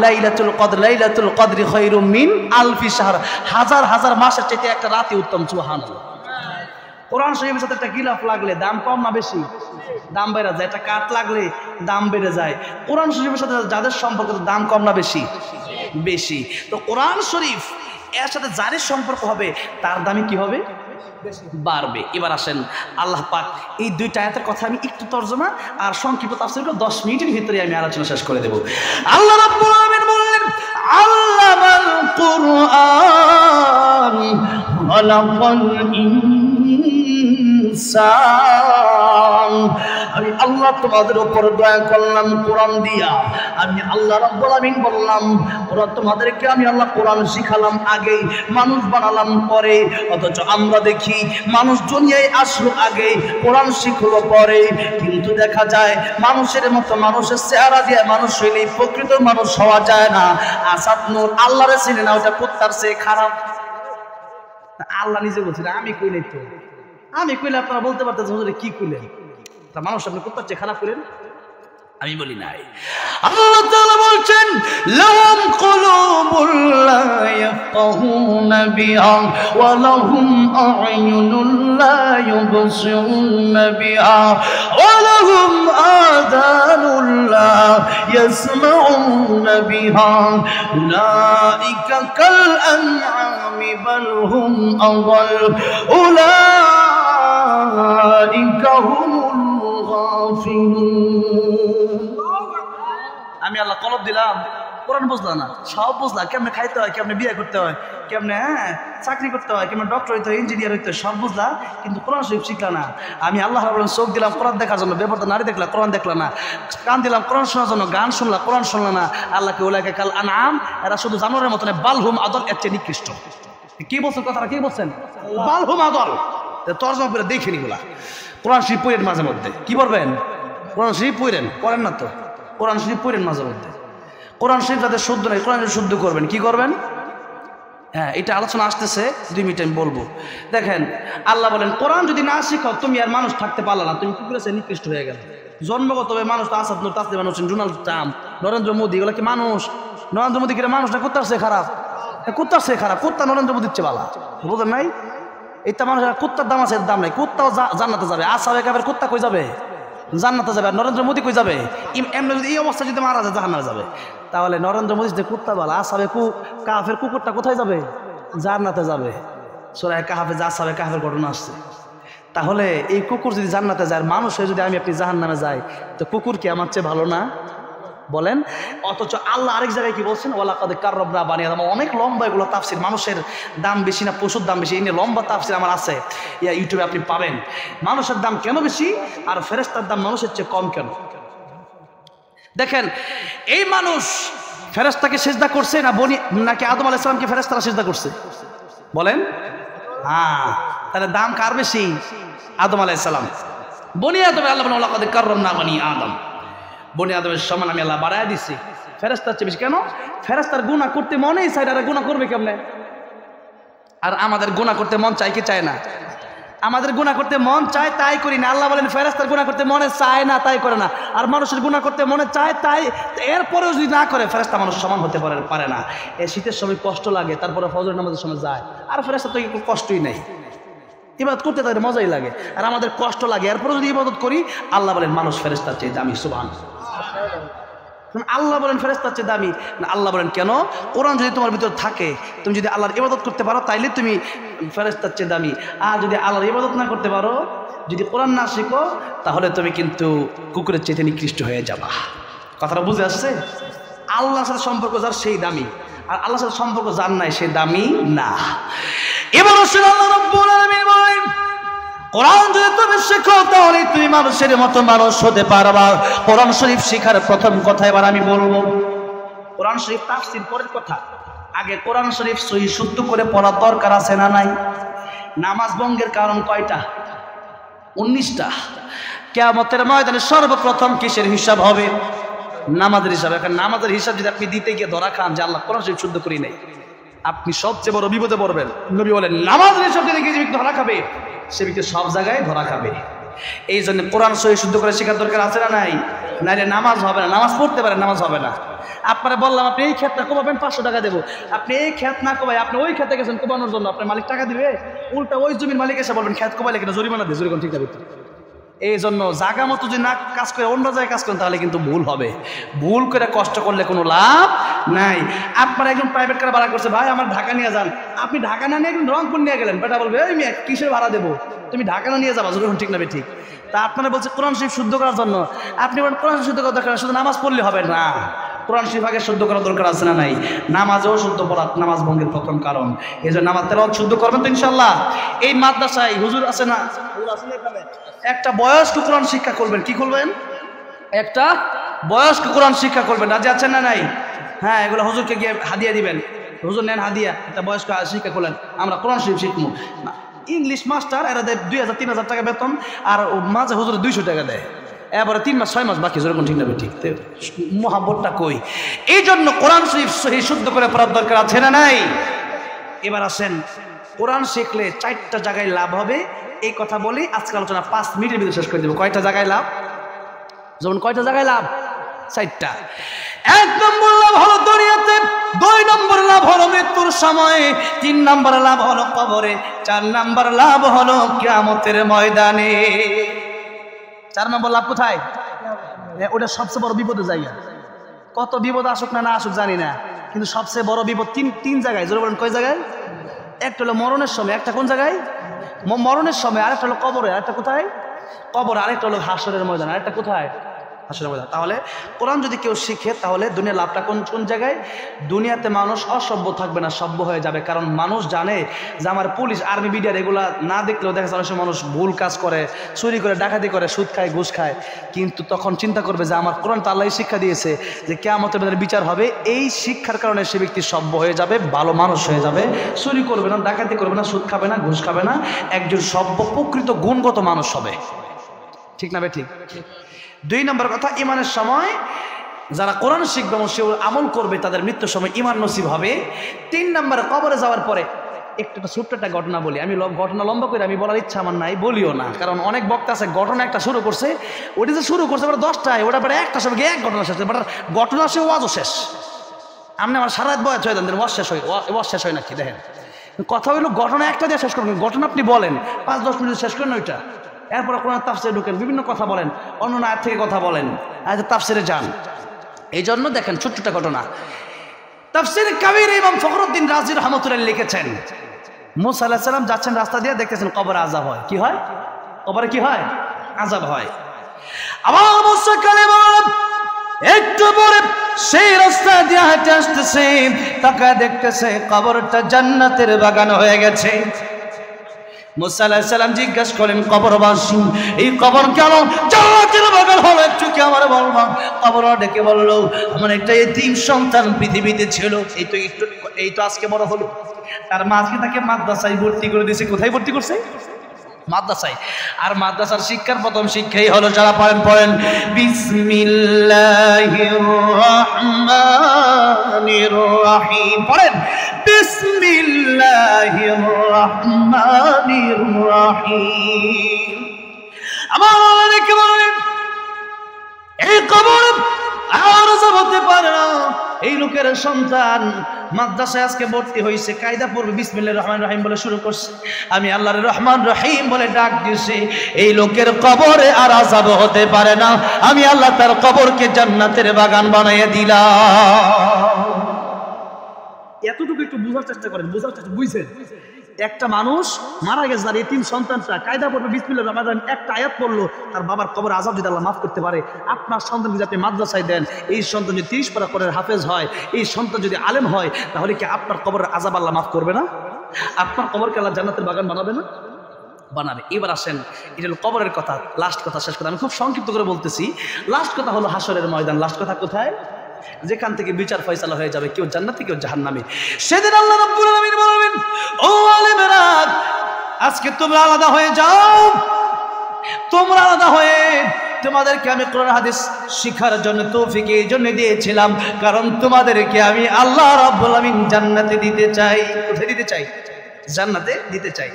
লাইলাতুল কদর, লাইলাতুল কদরি খায়রুম মিন আলফি শাহর। হাজার হাজার মাসের চাইতে একটা রাতে উত্তম। সুবহানাল্লাহ। কোরআন শরীফের সাথে একটা গিলাফ লাগলে দাম কম না বেশি? দাম বেড়ে যায়। একটা কাঠ লাগলে দাম বেড়ে যায়। কোরআন শরীফের সাথে যাদের সম্পর্ক দাম কম না বেশি? বেশি। তো কোরআন শরীফ এর সাথে যাদের সম্পর্ক হবে তার দামই কি হবে? বাড়বে। এবার আসেন আল্লাহ পাক এই দুইটা আয়াতের কথা আমি একটু তর্জমা আর সংক্ষিপ্ত তাফসীর করে 10 মিনিটের ভিতরে আমি আলোচনা শেষ করে দেব। আল্লাহ রাব্বুল আলামিন বললেন আল্লামাল কুরআন খালাকাল ইনসান। আমি আল্লাহ তোমাদের উপর দয়া করলাম কোরআন দিয়া। আমি আল্লাহ রাব্বুল আলামিন বললাম ওরা তোমাদেরকে আমি আল্লাহ কোরআন শিখালাম আগে, মানুষ বানালাম পরে। অথচ আমরা দেখি মানুষ দুনিয়ায় আসলো আগে, কোরআন শিখলো পরে। কিন্তু দেখা যায় মানুষের মতো মানুষের চেহারা দিয়ে মানুষ হইলে প্রকৃত মানুষ হওয়া যায় না। আসাদ নূর আল্লাহরে চিনে না, ওটা কুত্তার চেয়ে খারাপ। আল্লাহ নিজে বলছেন আমি কই নাই তো, আমি কইলে আপনারা বলতে পারতেন হুজুর কি কইলেন, তা মানুষ আপনি কুত্তার চেয়ে খারাপ করেন। আমি বলি নাই। আল্লাহ তাআলা বলছেন লাহুম কুলুবুল লা ইয়াফকাহুনা বিহা ওয়া লাহুম আ'য়ুনুন লা ইউবসিরুনা বিহা ওয়া লাহুম আযানুন লা ইয়াসমাউনা বিহা উলাইকা কাল আন'আমি বাল হুম আযাল উলাইকা হুমুল গাফিলুন। আমি আল্লাহ কলব দিলাম, কোরআন বুঝলা না, সব বুঝলা, কেমনে খাইতে হয়, কেমনে বিয়ে করতে হয়, কেমনে চাকরি করতে হয়, কেমনে ডক্টর হইতে হয়, ইঞ্জিনিয়ার হইতে হয়, সব বুঝলা, কিন্তু কোরআন শরীফ শিখলা না। আমি আল্লাহ রাব্বুল চোখ দিলাম কোরআন দেখার জন্য, বেপরদা নারী দেখলা, কোরআন দেখলা না। কান দিলাম কোরআন শোনার জন্য, গান শুনলা, কোরআন শুনলা না। আল্লাহকে উলাইকা কাল আনআম, এরা শুধু জানোয়ারের মতন, বালহুম আদল, এর চেয়ে নিকৃষ্ট। কি বলছেন কথাটা, কি বলছেন? বালহুম আদল। তর্জমা করে দেখেন এগুলা। কোরআন শরীফ পড়েন মাঝে মধ্যে, কি বলবেন? কোরআন শরীফ পড়েন, পড়েন না তো, কোরআন শরীফ পড়েন মাঝে মধ্যে। কোরআন শরীফ যাদের শুদ্ধ নেই, কোরআন শুদ্ধ করবেন। কি করবেন? হ্যাঁ, এটা আলোচনা আসতেছে, 2 মিনিট আমি বলবো। দেখেন, আল্লাহ বলেন কোরআন যদি না শিখাও তুমি আর মানুষ থাকতে পারলা না, তুমি কি করেছে? নিকৃষ্ট হয়ে গেল। জন্মগতভাবে মানুষ তো আসাদ নূর, তাসলিমা নূর, ডোনাল্ড ট্রাম্প, নরেন্দ্র মোদী, এগুলো কি মানুষ? নরেন্দ্র মোদী কিরে মানুষ না কুত্তার চেয়ে খারাপ? কুত্তার চেয়ে খারাপ, কুত্তা নরেন্দ্র মোদীর চেয়ে বালা, বুঝেন নাই? এটা মানুষের কুত্তার দাম আছে, দাম নাই। কুত্তাও জান্নাতে যাবে, আসাবে কাবের কুত্তা কই যাবে? জান্নাতে যাবে। আর নরেন্দ্র মোদী কই যাবে? এমনি যদি এই অবস্থা যদি মারা যায় জাহান্নামে যাবে। তাহলে নরেন্দ্র মোদী যে কুত্তা বালা, আসাবে কাফের কুকুরটা কোথায় যাবে? জান্নাতে যাবে। সূরা কাহফে আসাবে কাহফের ঘটনা আসছে। তাহলে এই কুকুর যদি জান্নাতে যায়, মানুষ হয়ে যদি আমি আপনি জাহান্নামে যাই, তো কুকুর কি আমার চেয়ে ভালো না? বলেন। অথচ আল্লাহ আরেক জায়গায় কি বলছেন? ওয়ালাকাদ কাররামনা বানি আদম। অনেক লম্বা এগুলো তাফসির, মানুষের দাম বেশি না পশুর দাম বেশি, এই নিয়ে লম্বা তাফসির আমার আছে, ইউটিউবে আপনি পাবেন। মানুষের দাম কেন বেশি আর ফেরেশতার দাম মানুষের চেয়ে কম কেন? দেখেন, এই মানুষ ফেরেশতাকে সিজদা করছে না নাকি আদম আলাইহিস সালামকে ফেরেশতারা সিজদা করছে? বলেন। হ্যাঁ, তাহলে দাম কার বেশি? আদম আলাইহিস সালাম। বনি আদম, আল্লাহ বলেন ওয়ালাকাদ কাররামনা বানি আদম, বনি আদমের সমান আমি আল্লাহ বাড়ায় দিচ্ছি। ফেরেশতার চেয়ে বেশি কেন? ফেরেশতার গুনাহ করতে মনেই চায় না, গুনাহ করবে কেমনে? আর আমাদের গুনাহ করতে মন চায় কি চায় না? আমাদের গুনাহ করতে মন চায়, তাই করি না। আল্লাহ বলেন ফেরেশতার গুনাহ করতে মনে চায় না, তাই করে না। আর মানুষের গুনাহ করতে মনে চায়, তাই এরপরেও যদি না করে, ফেরেশতা মানুষ সমান হতে পারে না। এই শীতের সময় কষ্ট লাগে, তারপরে ফজর নামাজের সময় যায়। আর ফেরেশতা তো একটু কষ্টই নেই, ইবাদত করতে তাদের মজাই লাগে। আর আমাদের কষ্ট লাগে, এরপরে যদি ইবাদত করি, আল্লাহ বলেন মানুষ ফেরেশতার চেয়ে দামি। সুবহানাল্লাহ। আল্লাহ বলেন ফেরেশতার চেয়ে দামি না। আল্লাহ বলেন কেন? কোরআন যদি তোমার ভিতর থাকে, তুমি যদি আল্লাহর ইবাদত করতে পারো, তাইলে তুমি ফেরেশতার চেয়ে দামি। আর যদি আল্লাহর ইবাদত না করতে পারো, যদি কোরআন না শিখো, তাহলে তুমি কিন্তু কুকুরের চেয়ে নিকৃষ্ট হয়ে যাবা। কথাটা বুঝে আসছে? আল্লাহর সাথে সম্পর্ক যার, সেই দামি। আর আল্লাহর সাথে সম্পর্ক যার নাই, সে দামি না। এবার আল্লাহ রাব্বুল আলামিন বলেন কোরআন যদি তুমি শেখো, তাহলে তুমি মানুষের মতো মানুষ হতে পারবা। কোরআন শরীফ শেখার প্রথম কথা এবার আমি বলবো। কোরআন শরীফ তাফসীর পরের কথা, আগে কোরআন শরীফ সহি শুদ্ধ করে পড়ার দরকার আছে না নাই? নামাজ ভঙ্গের কারণ কয়টা? 19টা। কিয়ামতের ময়দানে সর্বপ্রথম কিসের হিসাব হবে? নামাজের হিসাব। এখন নামাজের হিসাব যদি আপনি দিতে গিয়ে ধরা খান যে আল্লাহ কোরআন শরীফ শুদ্ধ করি নাই, আপনি সবচেয়ে বড় বিপদে পড়বেন। নবী বলেন নামাজের হিসাব দিতে গিয়ে যে ব্যক্তি ধরা খাবে, সে ব্যক্তি সব জায়গায় ধরা খাবে। এই জন্য কোরআন সহি শুদ্ধ করে শেখার দরকার আছে না নাই? নাইলে নামাজ হবে না। নামাজ পড়তে পারেন, নামাজ হবে না। আপনারা বললাম আপনি এই ক্ষেতটা কোবাবেন, 500 টাকা দেবো। আপনি এই ক্ষেত না কোবাই, আপনি ওই খেতে গেছেন কোবানোর জন্য, আপনার মালিক টাকা দিবে? উল্টা ওই জমির মালিক এসে বলবেন ক্ষেত কোবাইলে কিনা জরিমানা দিয়ে, জরিমানা ঠিক যাবে। এই জন্য জায়গা মতো যদি না কাজ করে অন্য জায়গায় কাজ করেন, তাহলে কিন্তু ভুল হবে। ভুল করে কষ্ট করলে কোনো লাভ নাই। আপনার একজন প্রাইভেট কার ভাড়া করছে, ভাই আমার ঢাকা নিয়ে যান। আপনি ঢাকা না নিয়ে একজন রংপুর নিয়ে গেলেন, বেটা বলবে এই মেয়ে কিসের ভাড়া দেবো, তুমি ঢাকা না নিয়ে যাবা, যখন ঠিক নেবে ঠিক। তা আপনারা বলছে কোরআন শরীফ শুদ্ধ করার জন্য, আপনি বলেন কোরআন শুদ্ধ করার দরকার, শুধু নামাজ পড়লে হবে না। কোরআন শরীফ আগে শুদ্ধ করার দরকার আছে না নাই? নামাজও শুদ্ধ পড়া নামাজ ভঙ্গের প্রথম কারণ। এই জন্য নামাজ তেলাওয়াত শুদ্ধ করবেন তো ইনশাআল্লাহ। এই মাদ্রাসায় হুজুর আছে না, একটা বয়স্ক কোরআন শিক্ষা করবেন। কি করবেন? একটা বয়স্ক কোরআন শিক্ষা করবেন। রাজি আছেন না নাই? হ্যাঁ, এগুলো হুজুরকে গিয়ে হাদিয়া দিবেন। হুজুর নেন হাদিয়া, একটা বয়স্ক শিক্ষা করলেন, আমরা কোরআন শরীফ শিখবো। ইংলিশ মাস্টার এরা দেয় 2000-3000 টাকা বেতন, আর মাঝে হুজুরে 200 টাকা দেয়। এবারে 3 মাস 6 মাস বাকি, যেরকম ঠিক নেবে ঠিক। মহাব্বতটা কই? এই জন্য কোরআন শরীফ সহি শুদ্ধ করে পড়ার দরকার আছে না নাই? এবার আসেন, কোরআন শিখলে 4টা জায়গায় লাভ হবে। এই কথা বলি, আজকে আলোচনা 5 মিনিটের ভিতরে শেষ করে দেবো। কয়টা জায়গায় লাভ? যেমন কয়টা জায়গায় লাভ? চারটা। 1 নম্বর লাভ হলো দুনিয়াতে, 2 নম্বর লাভ হলো মৃত্যুর সময়, 3 নম্বর লাভ হলো কবরে, 4 নম্বর লাভ হলো কিয়ামতের ময়দানে। 4 নম্বর লাভ কোথায়? ওটা সবচেয়ে বড় বিপদের জায়গা। কত বিপদ আসুক না আসুক জানি না, কিন্তু সবচেয়ে বড় বিপদ তিন জায়গায়। জোরে বলেন কয় জায়গায়? একটা হলো মরণের সময়, একটা কোন জায়গায়? মরণের সময়, আরেকটা হলো কবরে, আরেকটা কোথায়? কবর, আরেকটা হলো হাসরের ময়দান, আরেকটা কোথায়? হাসরের ময়দান। তাহলে কোরআন যদি কেউ শিখে তাহলে দুনিয়ার লাভটা কোন জায়গায়? দুনিয়াতে মানুষ অসভ্য থাকবে না, সভ্য হয়ে যাবে। কারণ মানুষ জানে যে আমার পুলিশ, আর্মি, বিডিআর এগুলা না দেখলেও দেখা যায় অনেক সময় মানুষ ভুল কাজ করে, চুরি করে, ডাকাতি করে, সুদ খায়, ঘুষ খায়, কিন্তু তখন চিন্তা করবে যে আমার কোরআন তো আল্লাহ শিক্ষা দিয়েছে যে কিয়ামতের দিনে বিচার হবে। এই শিক্ষার কারণে সে ব্যক্তি সভ্য হয়ে যাবে, ভালো মানুষ হয়ে যাবে, চুরি করবে না, ডাকাতি করবে না, সুদ খাবে না, ঘুষ খাবে না, একজন সভ্য প্রকৃত গুণগত মানুষ হবে। ঠিক না বে ঠিক? 2 নম্বর কথা, ইমানের সময় যারা কোরআন শিখবে এবং সে আমল করবে তাদের মৃত্যুর সময় ইমান নসিব হবে। 3 নম্বর, কবরে যাওয়ার পরে একটা ছোট্ট একটা ঘটনা বলি। আমি ঘটনা লম্বা করে আমি বলার ইচ্ছা আমার নাই, বলিও না, কারণ অনেক বক্তা আছে ঘটনা একটা শুরু করছে, ওটা যে শুরু করছে ওটা 10টায়, ওটা পরে একটা সময় গিয়ে এক ঘটনা শেষ, বাট ঘটনা সে ওয়াজও শেষ। আপনি আমার সারা রাত বয়স হয়ে দেন, ওয়াজ শেষ হয় নাকি? দেখেন, কথা হইলো ঘটনা একটা দিয়ে শেষ করবেন, ঘটনা আপনি বলেন 5-10 মিনিট শেষ করেন ওইটা, এরপর কোরআন তাফসিরে ঢুকেন, বিভিন্ন কথা বলেন, অন্য আয়াত থেকে কথা বলেন, আয়াতের তাফসিরে যান। এই জন্য দেখেন ছোট্ট ঘটনা, তাফসিরে কাবীর ইমাম ফখরুদ্দিন রাজি রাহমাতুল্লাহ লিখেছেন, মুসা আলাইহিস সালাম যাচ্ছেন রাস্তা দিয়ে, দেখতেছেন কবরে আযাব হয়। কি হয়? কবরে কি হয়? আযাব হয়। আবার মুসা কালিমুল্লাহ একটু পরে সেই রাস্তা দিয়ে হেঁটে আসতেছে, তাকায় দেখতেছে কবরটা জান্নাতের বাগান হয়ে গেছে। মুসা আলাইহিস সালাম জিজ্ঞাসা করেন, কবরবাসী এই কবর কেন জান্নাতের বাগান হলো, একটু কি আমার বলবা? কবর ডেকে বলল, আমার একটা এতিম সন্তান পৃথিবীতে ছিল, এই তো আজকে বড় হলো, তার মাঝে তাকে মাদ্রাসায় ভর্তি করে দিয়েছে। কোথায় ভর্তি করছে? মাদ্রাসায়। আর মাদ্রাসার শিক্ষার প্রথম শিক্ষাই হলো, যারা পড়েন বিসমিল্লাহির রহমানির রহিম, পড়েন বিসমিল্লাহির রহমানির রহিম। আমার আল্লাহ দেখে বলেন, এই কবর আর আযাব হতে পারে না। এই লোকের সন্তান মাদ্রাসায় আজকে ভর্তি হয়েছে, কায়দা পড়বে, বিসমিল্লাহির রহমানির রহিম বলে শুরু করছে, আমি আল্লাহর রহমান রহিম বলে ডাক দিয়েছি, এই লোকের কবরে আর আযাব হতে পারে না, আমি আল্লাহ তার কবরকে জান্নাতের বাগান বানিয়ে দিলাম। এতটুকু একটু বোঝার চেষ্টা করেন, বুঝছেন? একটা মানুষ মারা গেছে, তার এতিম সন্তানটা কায়দা পড়বে বিসমিল্লাহির রহমানির রহিম, একটা আয়াত পড়লো, তার বাবার কবর আযাব যদি আল্লাহ মাফ করতে পারে, আপনার সন্তান যদি আপনি মাদ্রাসায় দেন, এই সন্তান যদি 30 পারা কোরআনের হাফেজ হয়, এই সন্তান যদি আলেম হয়, তাহলে কি আপনার কবরের আযাব আল্লাহ মাফ করবে না? আপনার কবরকে আল্লাহ জান্নাতের বাগান বানাবে না? বানাবে। এবার আসেন, এটা হলো কবরের কথা, লাস্ট কথা, শেষ কথা আমি খুব সংক্ষিপ্ত করে বলতেছি। লাস্ট কথা হলো হাসরের ময়দান। লাস্ট কথা কোথায়? যেখান থেকে বিচার ফয়সালা হয়ে যাবে, কেউ জান্নাতে কেউ জাহান্নামে। সেদিন আল্লাহ রাব্বুল আলামিন বলবেন, ও আলেমেরা, আজকে তোমরা আলাদা হয়ে যাও, তোমরা আলাদা হয়ে, তোমাদেরকে আমি কোরআন হাদিস শিখার জন্য তৌফিক এই জন্য দিয়েছিলাম, কারণ তোমাদেরকে আমি আল্লাহ রাব্বুল আলামিন জান্নাতে দিতে চাই। কোথায় দিতে চাই? জান্নাতে দিতে চাই।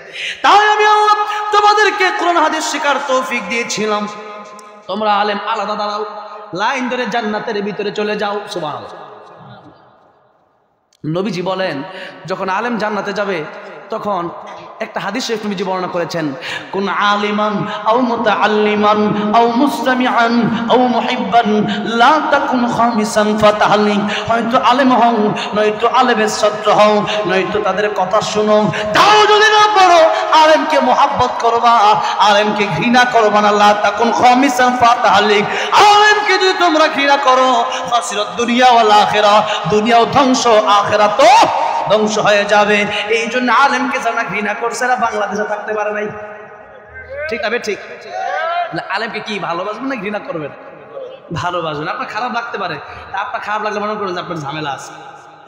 তাই আমি আল্লাহ তোমাদেরকে কোরআন হাদিস শিখার তৌফিক দিয়েছিলাম। তোমরা আলেম আলাদা দাঁড়াও, লাইন ধরে জান্নাতের ভিতরে চলে যাও। সুবহানাল্লাহ। নবীজি বলেন, যখন আলেম জান্নাতে যাবে তখন একটা হাদিস শরীফ নবীজি বর্ণনা করেছেন, কোন আলিমান আও মুতাআল্লিমান আও মুসতামিআন আও মুহিব্বান লা তাকুন খামিসান ফাতাহলিক। হয়তো আলেম হও, নয়তো আলেমের ছাত্র হও, নয়তো তাদের কথা শুনো, তাও যদি না পারো আলেমকে মুহাব্বত করবা, আলেমকে ঘৃণা করবা না। লা তাকুন খামিসান ফাতাহলিক, আলেমকে যদি তোমরা ঘৃণা করো, খাসিরাত দুনিয়া ওয়াল আখিরা, দুনিয়াও ধ্বংস, আখিরাতও ধ্বংস হয়ে যাবে। এই জন্য আলেমকে যারা ঘৃণা করছে এরা বাংলাদেশে থাকতে পারে নাই। ঠিক না? ঠিক। আলেমকে কি ভালোবাসবেন না ঘৃণা করবেন? ভালোবাসবেন। আপনার খারাপ লাগতে পারে, আপনার খারাপ লাগলে মনে করেন যে আপনার ঝামেলা আছে,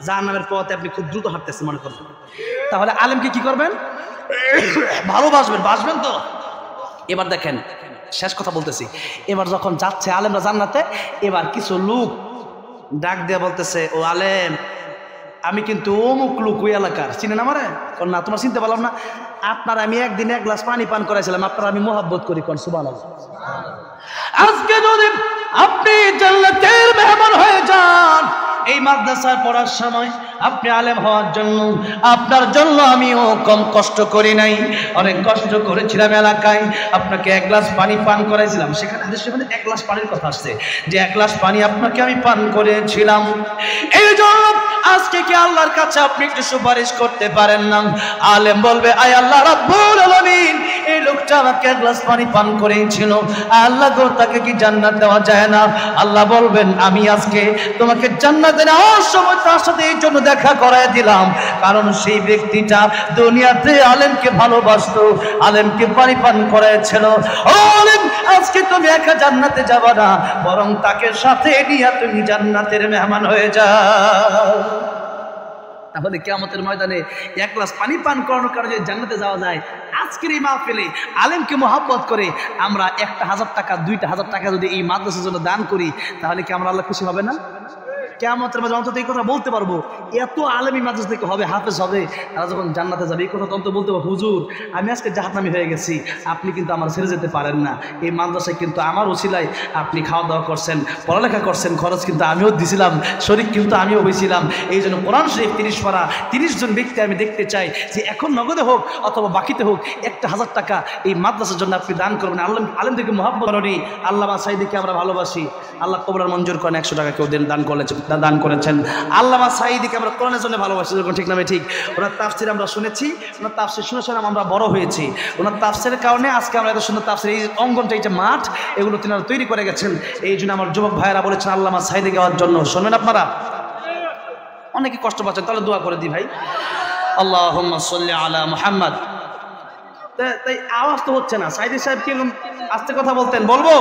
জাহান্নামের পথে আপনি খুব দ্রুত হাঁটতেছেন মনে করবেন, তাহলে আলেমকে কি করবেন? ভালোবাসবেন। বাসবেন তো? এবার দেখেন, শেষ কথা বলতেছি, এবার যখন যাচ্ছে আলেমরা জান্নাতে, এবার কিছু লোক ডাক দিয়ে বলতেছে, ও আলেম, আমি কিন্তু অমুক লোক ওই এলাকার, চিনেন আমারে? না, তোমার চিনতে পারলাম না। আপনার আমি একদিন 1 গ্লাস পানি পান করাইছিলাম, আপনার আমি মোহাব্বত করি। কোন সুবহানাল্লাহ। আজকে যদি আপনি জান্নাতের মেহমান হয়ে যান। এই মাদ্রাসায় পড়ার সময় আপনি আলেম হওয়ার জন্য আপনার জন্য আমিও কম কষ্ট করি নাই, অনেক কষ্ট করেছিলাম। এলাকায় আপনাকে এক গ্লাস পানি পান করাইছিলাম, সেখানে হাদিসে মানে এক গ্লাস পানির কথা আসছে, যে এক গ্লাস পানি আপনাকে আমি পান করেছিলাম। এই জন্য আজকে কি আল্লাহর কাছে আপনি একটু সুপারিশ করতে পারেন না? আলেম বলবে, আয় আল্লাহ রাব্বুল আলামিন, এই লোকটা আমাকে এক গ্লাস পানি পান করেছিল, আল্লাহ গো তাকে কি জান্নাত দেওয়া যায় না? আল্লাহ বলবেন, আমি আজকে তোমাকে জান্নাতে নেওয়ার সময় তার সাথে এই জন্য দেখা করায় দিলাম, কারণ সেই ব্যক্তিটা দুনিয়াতে আলেমকে ভালোবাসতো, আলেমকে পানি পান করেছিল। ও আলেম, আজকে তুমি একা জান্নাতে যাবা না, বরং তাকে সাথে নিয়ে তুমি জান্নাতের মেহমান হয়ে যাও। তাহলে কিয়ামতের ময়দানে এক গ্লাস পানি পান করানোর কারণে জান্নাতে যাওয়া যায়। আজকের এই মাহফিলে আলেমকে মহব্বত করে আমরা 1,000 টাকা 2,000 টাকা যদি এই মাদ্রাসার জন্য দান করি, তাহলে কি আমরা আল্লাহ খুশি হবে না? কিয়ামতের মাঝে অন্তত এই কথা বলতে পারবো, এত আলেমি মাদ্রাসা থেকে হবে, হাফেজ হবে, তারা যখন জান্নাতে যাবে এই কথা অন্তত বলতে পারবো, হুজুর আমি আজকে জাহান্নামী হয়ে গেছি, আপনি কিন্তু আমার ছেড়ে যেতে পারেন না। এই মাদ্রাসায় কিন্তু আমার ওসিলায় আপনি খাওয়া দাওয়া করছেন, পড়ালেখা করছেন, খরচ কিন্তু আমিও দিছিলাম, শরীক কিন্তু আমিও হয়েছিলাম। এই জন্য কোরআন শরীফ 30 পারা 30 জন ব্যক্তি আমি দেখতে চাই যে এখন নগদে হোক অথবা বাকিতে হোক 1,000 টাকা এই মাদ্রাসার জন্য আপনি দান করবেন। আলেমদেরকে মহব্বত করি, আল্লামা সাঈদীকে আমরা ভালোবাসি, আল্লাহ কবুল মঞ্জুর করেন। 100 টাকা কেউ দান করেছেন। আল্লামা সাঈদীকে আমরা কোরআনের জন্য ভালোবাসি, ঠিক না? ঠিক। ওনার তাফসির আমরা শুনেছি, ওনার তাফসির শুনে শুনে আমরা বড় হয়েছি। ওনার তাফসিরের কারণে আজকে আমরা এত সুন্দর তাফসির, এই অঙ্গনটা, এই যে মাঠ, এগুলো তিনি তৈরি করে গেছেন। এই জন্য আমার যুবক ভাইয়েরা বলেছেন আল্লামা সাঈদীকে হওয়ার জন্য। শুনবেন আপনারা, অনেকে কষ্ট পাচ্ছেন, তাহলে দোয়া করে দিই ভাই। আল্লাহুম্মা সাল্লি আলা মুহাম্মদ। তাই আওয়াজ তো হচ্ছে না। সাঈদী সাহেব কি আস্তে কথা বলতেন? বলবো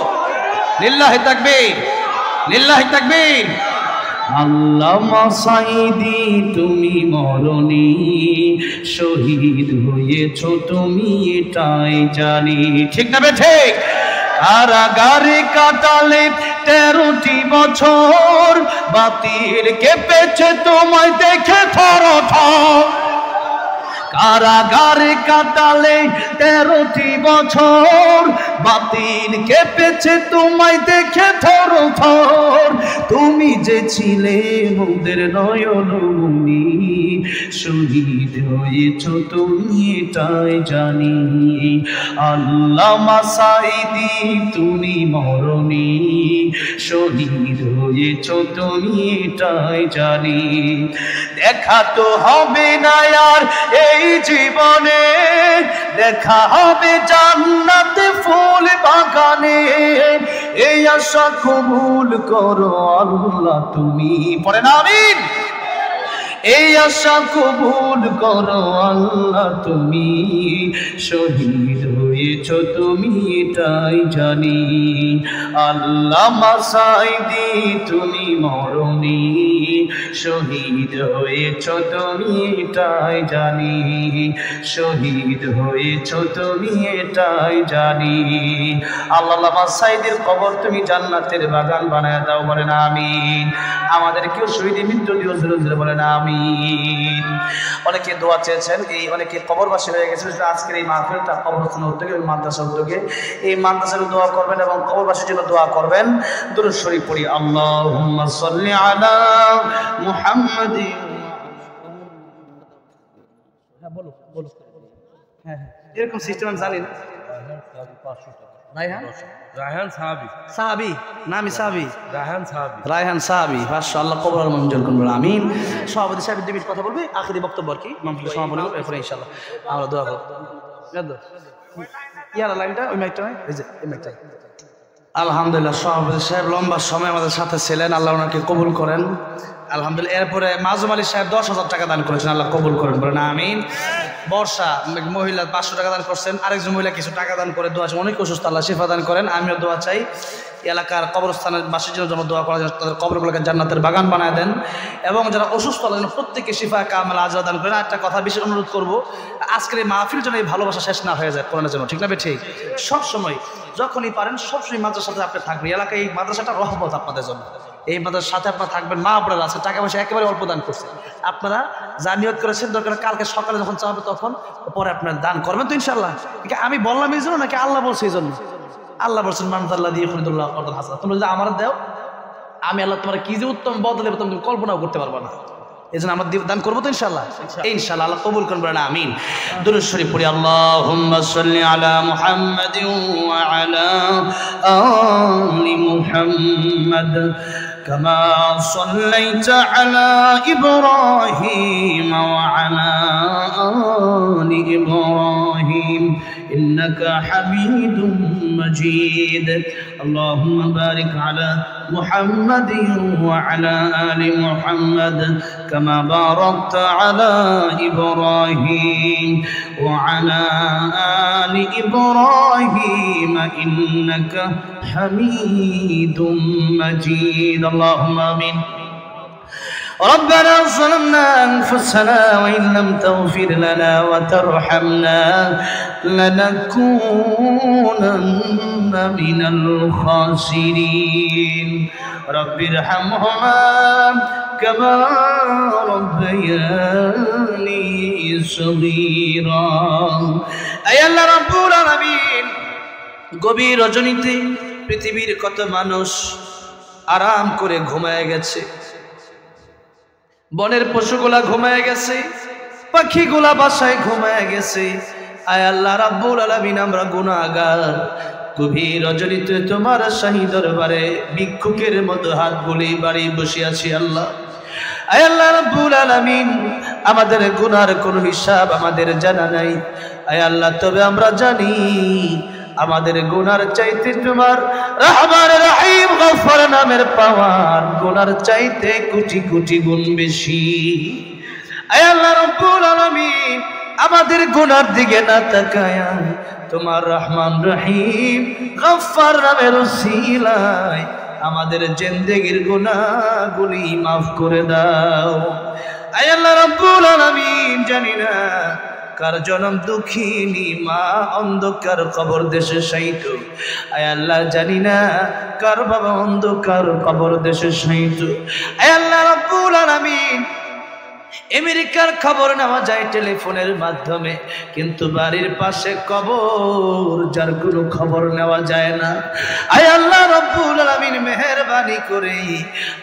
লিল্লাহি তাকবীর, লিল্লাহি তাকবীর। আল্লামা সাঈদী তুমি মরণী, শহীদ হয়েছো তুমি এটাই জানি, ঠিক না বে ঠিক? কারাগারে কাটালে 13টি বছর, বাতিল কেঁপেছে তোমায় দেখে থরথর। কারাগারে কাটালে 13টি বছর, বাতিল কেঁপেছে তোমায় দেখে থরথর। তুমি যে ছিলে মোদের নয়নমণি, শহীদ হয়েছ তুমি এটাই জানি। আল্লামা সাঈদী তুমি মরণী, শহীদ হয়েছ তুমি এটাই জানি। দেখা তো হবে না আর এই জীবনে, দেখা হবে জান্নাতে ফুল বাগানে, এই আশা কবুল করো আল্লাহ তুমি, পড়েন আমিন। এই আশা কবুল করো আল্লাহ তুমি, শহীদ হয়েছ তুমি এটাই জানি। আল্লামা সাঈদী তুমি মরণী, শহীদ হয়েছ তুমি এটাই জানি, শহীদ হয়েছ তুমি এটাই জানি। আল্লামা সাঈদীর কবর তুমি জান্নাতের বাগান বানায় দাও, বলেন আমিন। আমাদেরকেও শহীদের মৃত্যু দিও, জোরে জোরে বলেন আমিন। অনেকে দোয়া চেয়েছেন, এই অনেকে কবরবাসী হয়ে গেছে, আজকের এই মাহফিলটা কবরস্থানের উদ্যোগে, মাদ্রাসার উদ্যোগে, এই মাদ্রাসার দোয়া করবেন এবং কবরবাসীর জন্য দোয়া করবেন। দুরূদ শরীফ পড়ি। আল্লাহুম্মা সাল্লি আলা মুহাম্মাদিন। হ্যাঁ বলো বলো। হ্যাঁ এরকম সিস্টেম আমি জানি না। রায়হান সাহাবী, সাহাবী নামি সাহাবী, রায়হান সাহাবী, মাশাআল্লাহ, কবর মঞ্জুর করুন, আমিন। সভাপতি সাহেব 2 মিনিট কথা বলবে, আখিরি বক্তব্য আর কি, মাহফিলের সমাপনী হবে, এরপরে ইনশাআল্লাহ আমরা দোয়া করব। ইয়ার লাইনটা ওই মাইকটা নাই, এই যে এই মাইকটা। আলহামদুলিল্লাহ, সভাপতি সাহেব লম্বা সময় আমাদের সাথে ছিলেন, আল্লাহ ওনাকে কবুল করেন। আলহামদুলিল্লাহ। এরপরে মাজুম আলী সাহেব 10,000 টাকা দান করেছেন, আল্লাহ কবুল করেন, বলেন আমিন। বর্ষা মহিলা 500 টাকা দান করছেন, আরেকজন মহিলা কিছু টাকা দান করে দোয়া, অনেক অসুস্থ, আল্লাহ শিফা দান করেন। আমিও দোয়া চাই, এলাকার কবরস্থানের বাসীর জন্য দোয়া করা যায়, তাদের কবরগুলোকে জান্নাতের বাগান বানায় দেন, এবং যারা অসুস্থ যেন প্রত্যেককে শিফা কামাল আজরা দান করেন। একটা কথা বিশেষ অনুরোধ করবো, আজকের এই মাহফিল যেন এই ভালোবাসা শেষ না হয়ে যায় কোরআনের জন্য, ঠিক না? ঠিক। সবসময় যখনই পারেন সবসময় মাদ্রাসার সাথে আপনি থাকবেন। এলাকায় এই মাদ্রাসাটা রহমত আপনাদের জন্য, এই মাদ্রাসার সাথে আপনারা থাকবেন। মা আপনারা আছে, টাকা পয়সা একেবারে অল্প দান করছে, আপনারা যা নিয়ত করেছেন দরকার কালকে সকালে যখন চাওয়াবে তখন পরে আপনারা দান করবেন তো ইনশাল্লাহ। আমি বললাম এই জন্য নাকি আল্লাহ বলছে এই জন্য? আল্লাহ বলছেন মান আল্লাহ দিয়ে খরিদুল্লাহ কর্দান হাসান, তোমরা যদি আমার দাও আমি আল্লাহ তোমার কি যে উত্তম বদলে তুমি কল্পনাও করতে পারবা না। এই জন্য আমরা দান করবো তো ইনশাআল্লাহ, ইনশাআল্লাহ আল্লাহ কবুল করবেন না, আমিন। দুরূদ শরীফ পড়ি। আল্লাহুম্মা সাল্লি আলা মুহাম্মাদিন ওয়া আলা আলি মুহাম্মাদ কামা সাল্লাইতা আলা ইব্রাহিম ওয়া আলা আলি ইব্রাহিম ইন্নাকা হামিদুম মাজিদ। আল্লাহুম্মা বারিক আলা মুহাম্মাদিন ওয়া আলা আলি মুহাম্মাদ কামা বারাকতা আলা ইব্রাহিম ওয়া আলা আলি ইব্রাহিম ইন্নাকা হামিদুম মাজিদ। আল্লাহুম্মা আমিন। ربنا ظلمنا أنفسنا وإن لم تغفر لنا وترحمنا لنكونن من الخاسرين رب ارحمهما كما ربياني صغيرا। أي الله رب العالمين গভীর রজনীতে পৃথিবীর কত মানুষ আরাম করে ঘুমায় গেছে, বনের পশুগুলা ঘুমায় গেছে, পাখিগুলা বাসায় ঘুমায় গেছে। আয় আল্লাহ রাব্বুল আলামিন আমরা গুনাহগার, গভীর রজনীতে তোমার শাহী দরবারে ভিক্ষুকের মতো হাত বুলি বাড়ি বসে আছি আল্লাহ। আয় আল্লাহ রাব্বুল আলামিন আমাদের গুনার কোনো হিসাব আমাদের জানা নাই। আয় আল্লাহ তবে আমরা জানি আমাদের গুনার চাইতে তোমার রহমান রহিম গফফার নামের পাওয়ার গুনার চাইতে কোটি কোটি গুণ বেশি। আয় আল্লাহ রাব্বুল আলামিন আমাদের গুনার দিকে না তাকায়া তোমার রহমান রহিম গফফার নামের উসিলায় আমাদের জিন্দেগীর গুনাহগুলি মাফ করে দাও। আয় আল্লাহ রাব্বুল আলামিন জানি না কার জনম দুঃখিনী মা অন্ধকার কবর দেশে শায়িত। আয় আল্লাহ জানি না কার বাবা অন্ধকার কবর দেশে শায়িত। আয় আল্লাহ রাব্বুল আলামিন আমেরিকার খবর নেওয়া যায় টেলিফোনের মাধ্যমে, কিন্তু বাড়ির পাশে কবর যার কোনো খবর নেওয়া যায় না। আয় আল্লাহ রাব্বুল আলামিন মেহেরবানি করে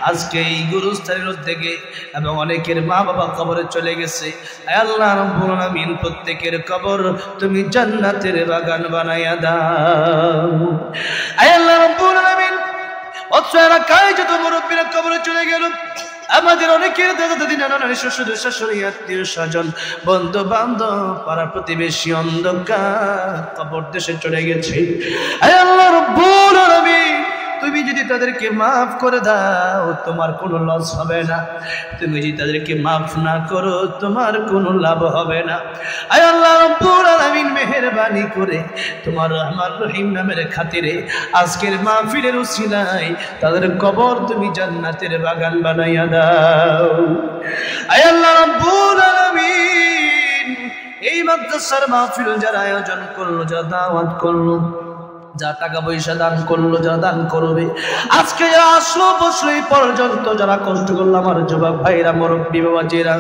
আজকে এই গুরুস্থানের উদ্যোগে এবং অনেকের মা বাবা কবরে চলে গেছে, আয় আল্লাহ রাব্বুল আলামিন প্রত্যেকের কবর তুমি জান্নাতের বাগান বানাইয়া দাও। আয় আল্লাহ রাব্বুল আলামিন অত্র এলাকায় যত মুরব্বীরা কবরে চলে গেল, আমাদের অনেকের দাদা দাদি নানা নানি শ্বশুর শাশুড়ি আত্মীয় স্বজন বন্ধু বান্ধব পাড়া প্রতিবেশী অন্ধকার কবর দেশে চলে গেছে। আয় আল্লাহ রাব্বুল আলামিন তুমি যদি তাদেরকে মাফ করে দাও তোমার কোনো লস হবে না, তুমি যদি তাদেরকে মাফ না করো তোমার কোনো লাভ হবে না। আয় আল্লাহ রাব্বুল আলামিন মেহেরবানি করে তোমার রহমান রহিম নামের খাতিরে আজকের মাহফিলের উসিলায় তাদের কবর তুমি জান্নাতের বাগান বানাইয়া দাও। আয় আল্লাহ রাব্বুল আলামিন এই মাদ্রাসার মাহফিল যারা আয়োজন করলো, যারা দাওয়াত করলো, যা টাকা পয়সা দান করলো, যারা দান করবে, আজকে যারা আসলো বসলো এই পর্যন্ত যারা কষ্ট করলো, আমার যুবক ভাইরা মুরব্বী বাবাজিরা,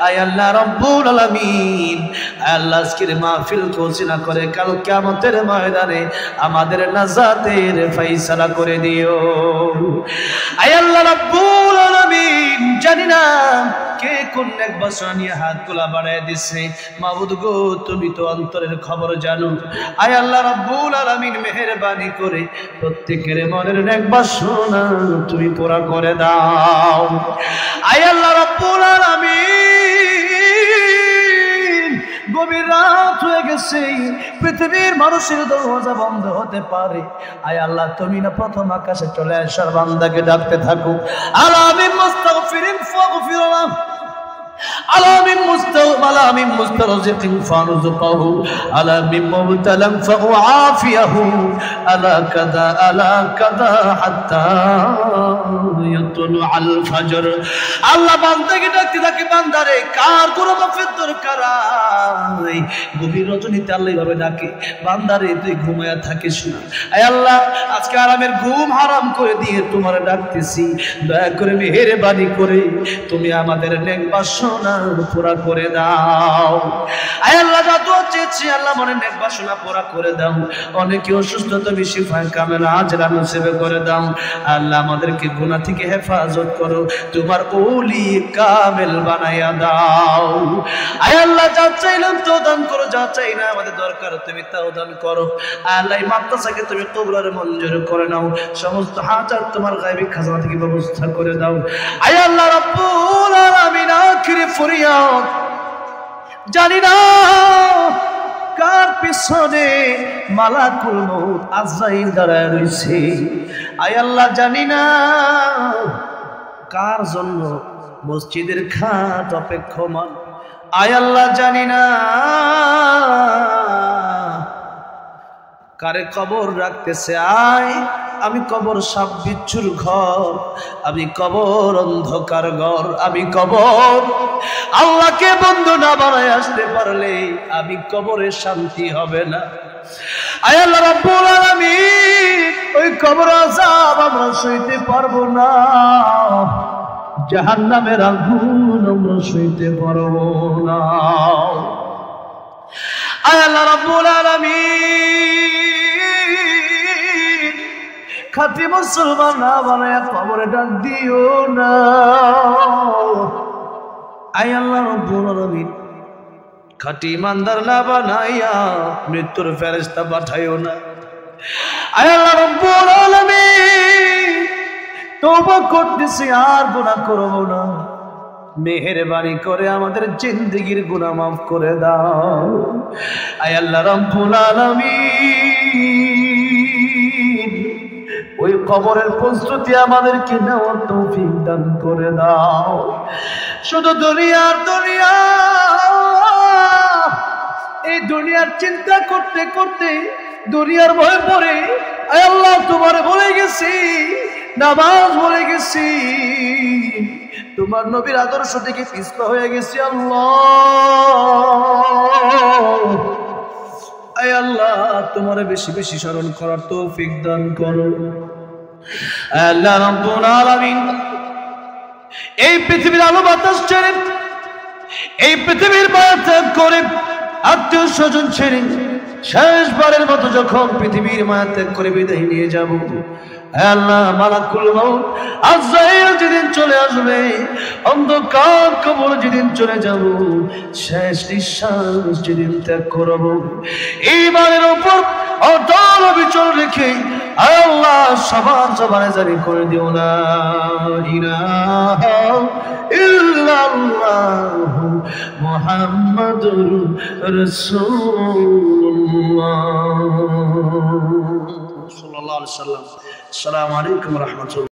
আয় আল্লাহ রাব্বুল আলামিন আয় আল্লাহ আজকের মাহফিলকে ওসিলা করে কাল কিয়ামতের ময়দানে আমাদের নাজাতের ফয়সালা করে দিও। আয় আল্লাহ রাব্বুল আলামিন জানি না কে কোন এক বাসনা নিয়ে হাত তোলা বাড়ায় দিছে, মাবুদ গো তুমি তো অন্তরের খবর জানো। আয় আল্লাহ রাব্বুল আলামিন মেহেরবানি করে প্রত্যেকের মনের এক বাসনা তুমি পুরা করে দাও। আয় আল্লাহ রাব্বুল আলামিন গভীর রাত হয়ে গেছে, পৃথিবীর মানুষের দরজা বন্ধ হতে পারে, আয় আল্লাহ তুমি না প্রথম আকাশে চলে আসার বান্দাকে ডাকতে থাকো। আলামিন মুস্তাগফিরিন ফাগফিরনা আলামিন মুস্তারজিকিন ফারযুকহু আলামিন মুবতালান ফাউআফিয়াহু আলা কাদা হাত্তা ইয়াতুলু আল ফজর। আল্লাহ বান্দাকে ডাকতে থাকে, বান্দারে কার কোনো মাফের দরকার নাই। গভীর রজনীতে আল্লাহ এইভাবে ডাকে, বান্দারে তুই ঘুমায়া থাকিস না। আয় আল্লাহ আজকে আরামের ঘুম হারাম করে দিয়ে তোমার ডাকতেছি, দয়া করে মেহেরবানি করে তুমি আমাদের নেক বাসনা বাসনা পুরা করে দাও। আয় আল্লাহ যা দোয়া চেয়েছি আল্লাহ মনে নেক বাসনা পুরা করে দাও। অনেকে অসুস্থতা বেশি ফায় কামেল আজরা নসিব করে দাও। আল্লাহ আমাদেরকে গুনাহ থেকে হেফাজত করো, তোমার ওলি কামেল বানায়া দাও। আয় আল্লাহ যা চাইলাম তো দান করো, যা চাই না আমাদের দরকার তুমি তাও দান করো। আল্লাহ এই মাদ্রাসাকে তুমি কবুলের মঞ্জুর করে নাও, সমস্ত হাজার তোমার গায়বী খাজানা থেকে ব্যবস্থা করে দাও। আয় আল্লাহ রাব্বুল আলামিন আখিরি ফরিয়াদ, জানি না কার পিছনে মালাকুল মউত আজরাইল দাঁড়ায় রইছে। আয় আল্লাহ জানি না কার জন্য মসজিদের খাট অপেক্ষমান। আয় আল্লাহ জানি না কারে কবর রাখতেছে। আয় আমি কবর সাপ বিচ্ছুর ঘর, আমি কবর অন্ধকার ঘর, আমি কবর আল্লাহকে বন্ধু না বানায় আসতে পারলে আমি কবরে শান্তি হবে না। আয় আল্লাহ রাব্বুল আলামিন ওই কবর আযাব আমরা সইতে পারবো না, জাহান্নামের আগুন আমরা সইতে পারবো না। আয় আল্লাহ রাব্বুল আলামিন খাঁটি মুসলমান না বানায়া কবরে ডাক দিও না। আয় আল্লাহ রাব্বুল আলামিন খাঁটি ইমানদার না বানাইয়া মৃত্যুর ফেরেশতা পাঠাইও না। আয় আল্লাহ রাব্বুল আলামিন তওবা করতেছি আর গুনাহ করব না, মেহেরবানি করে আমাদের জিন্দেগির গুনাহ মাফ করে দাও। আয় আল্লাহ রাব্বুল আলামিন ওই কবরের প্রস্তুতি আমাদেরকে নেওয়ার তৌফিক দান করে দাও। শুধু দুনিয়ার দুনিয়া, এই দুনিয়ার চিন্তা করতে করতে দুনিয়ার ভয় পড়ে আয় আল্লাহ তোমার বলে গেছি, নামাজ বলে গেছি, তোমার নবীর আদর্শ থেকে পিছপা হয়ে গেছি। আল্লাহ আয় আল্লাহ তোমার বেশি বেশি স্মরণ করার তৌফিক দান করো। আল্লাহ রাব্বুল আলামিন এই পৃথিবীর আলো বাতাস ছেড়ে, এই পৃথিবীর মায়া ত্যাগ করে, আত্মীয় স্বজন ছেড়ে শেষবারের মতো যখন পৃথিবীর মায়া ত্যাগ করে বিদায় নিয়ে যাব, আল্লাহ মালাকুল মউত আজরাইল যেদিন চলে আসবে, অন্ধকার কবর যেদিন চলে যাব, শেষ নিঃশ্বাস যেদিন ত্যাগ করব, ঈমানের উপর অটল অবিচল রেখে আল্লাহ সবার জবানে জারি করে দিও না ইলাহা ইল্লাল্লাহ মুহাম্মাদুর রাসূলুল্লাহ সাল্লাল্লাহু আলাইহি ওয়াসাল্লাম। আসসালামু আলাইকুম ওয়া রাহমাতুল্লাহ।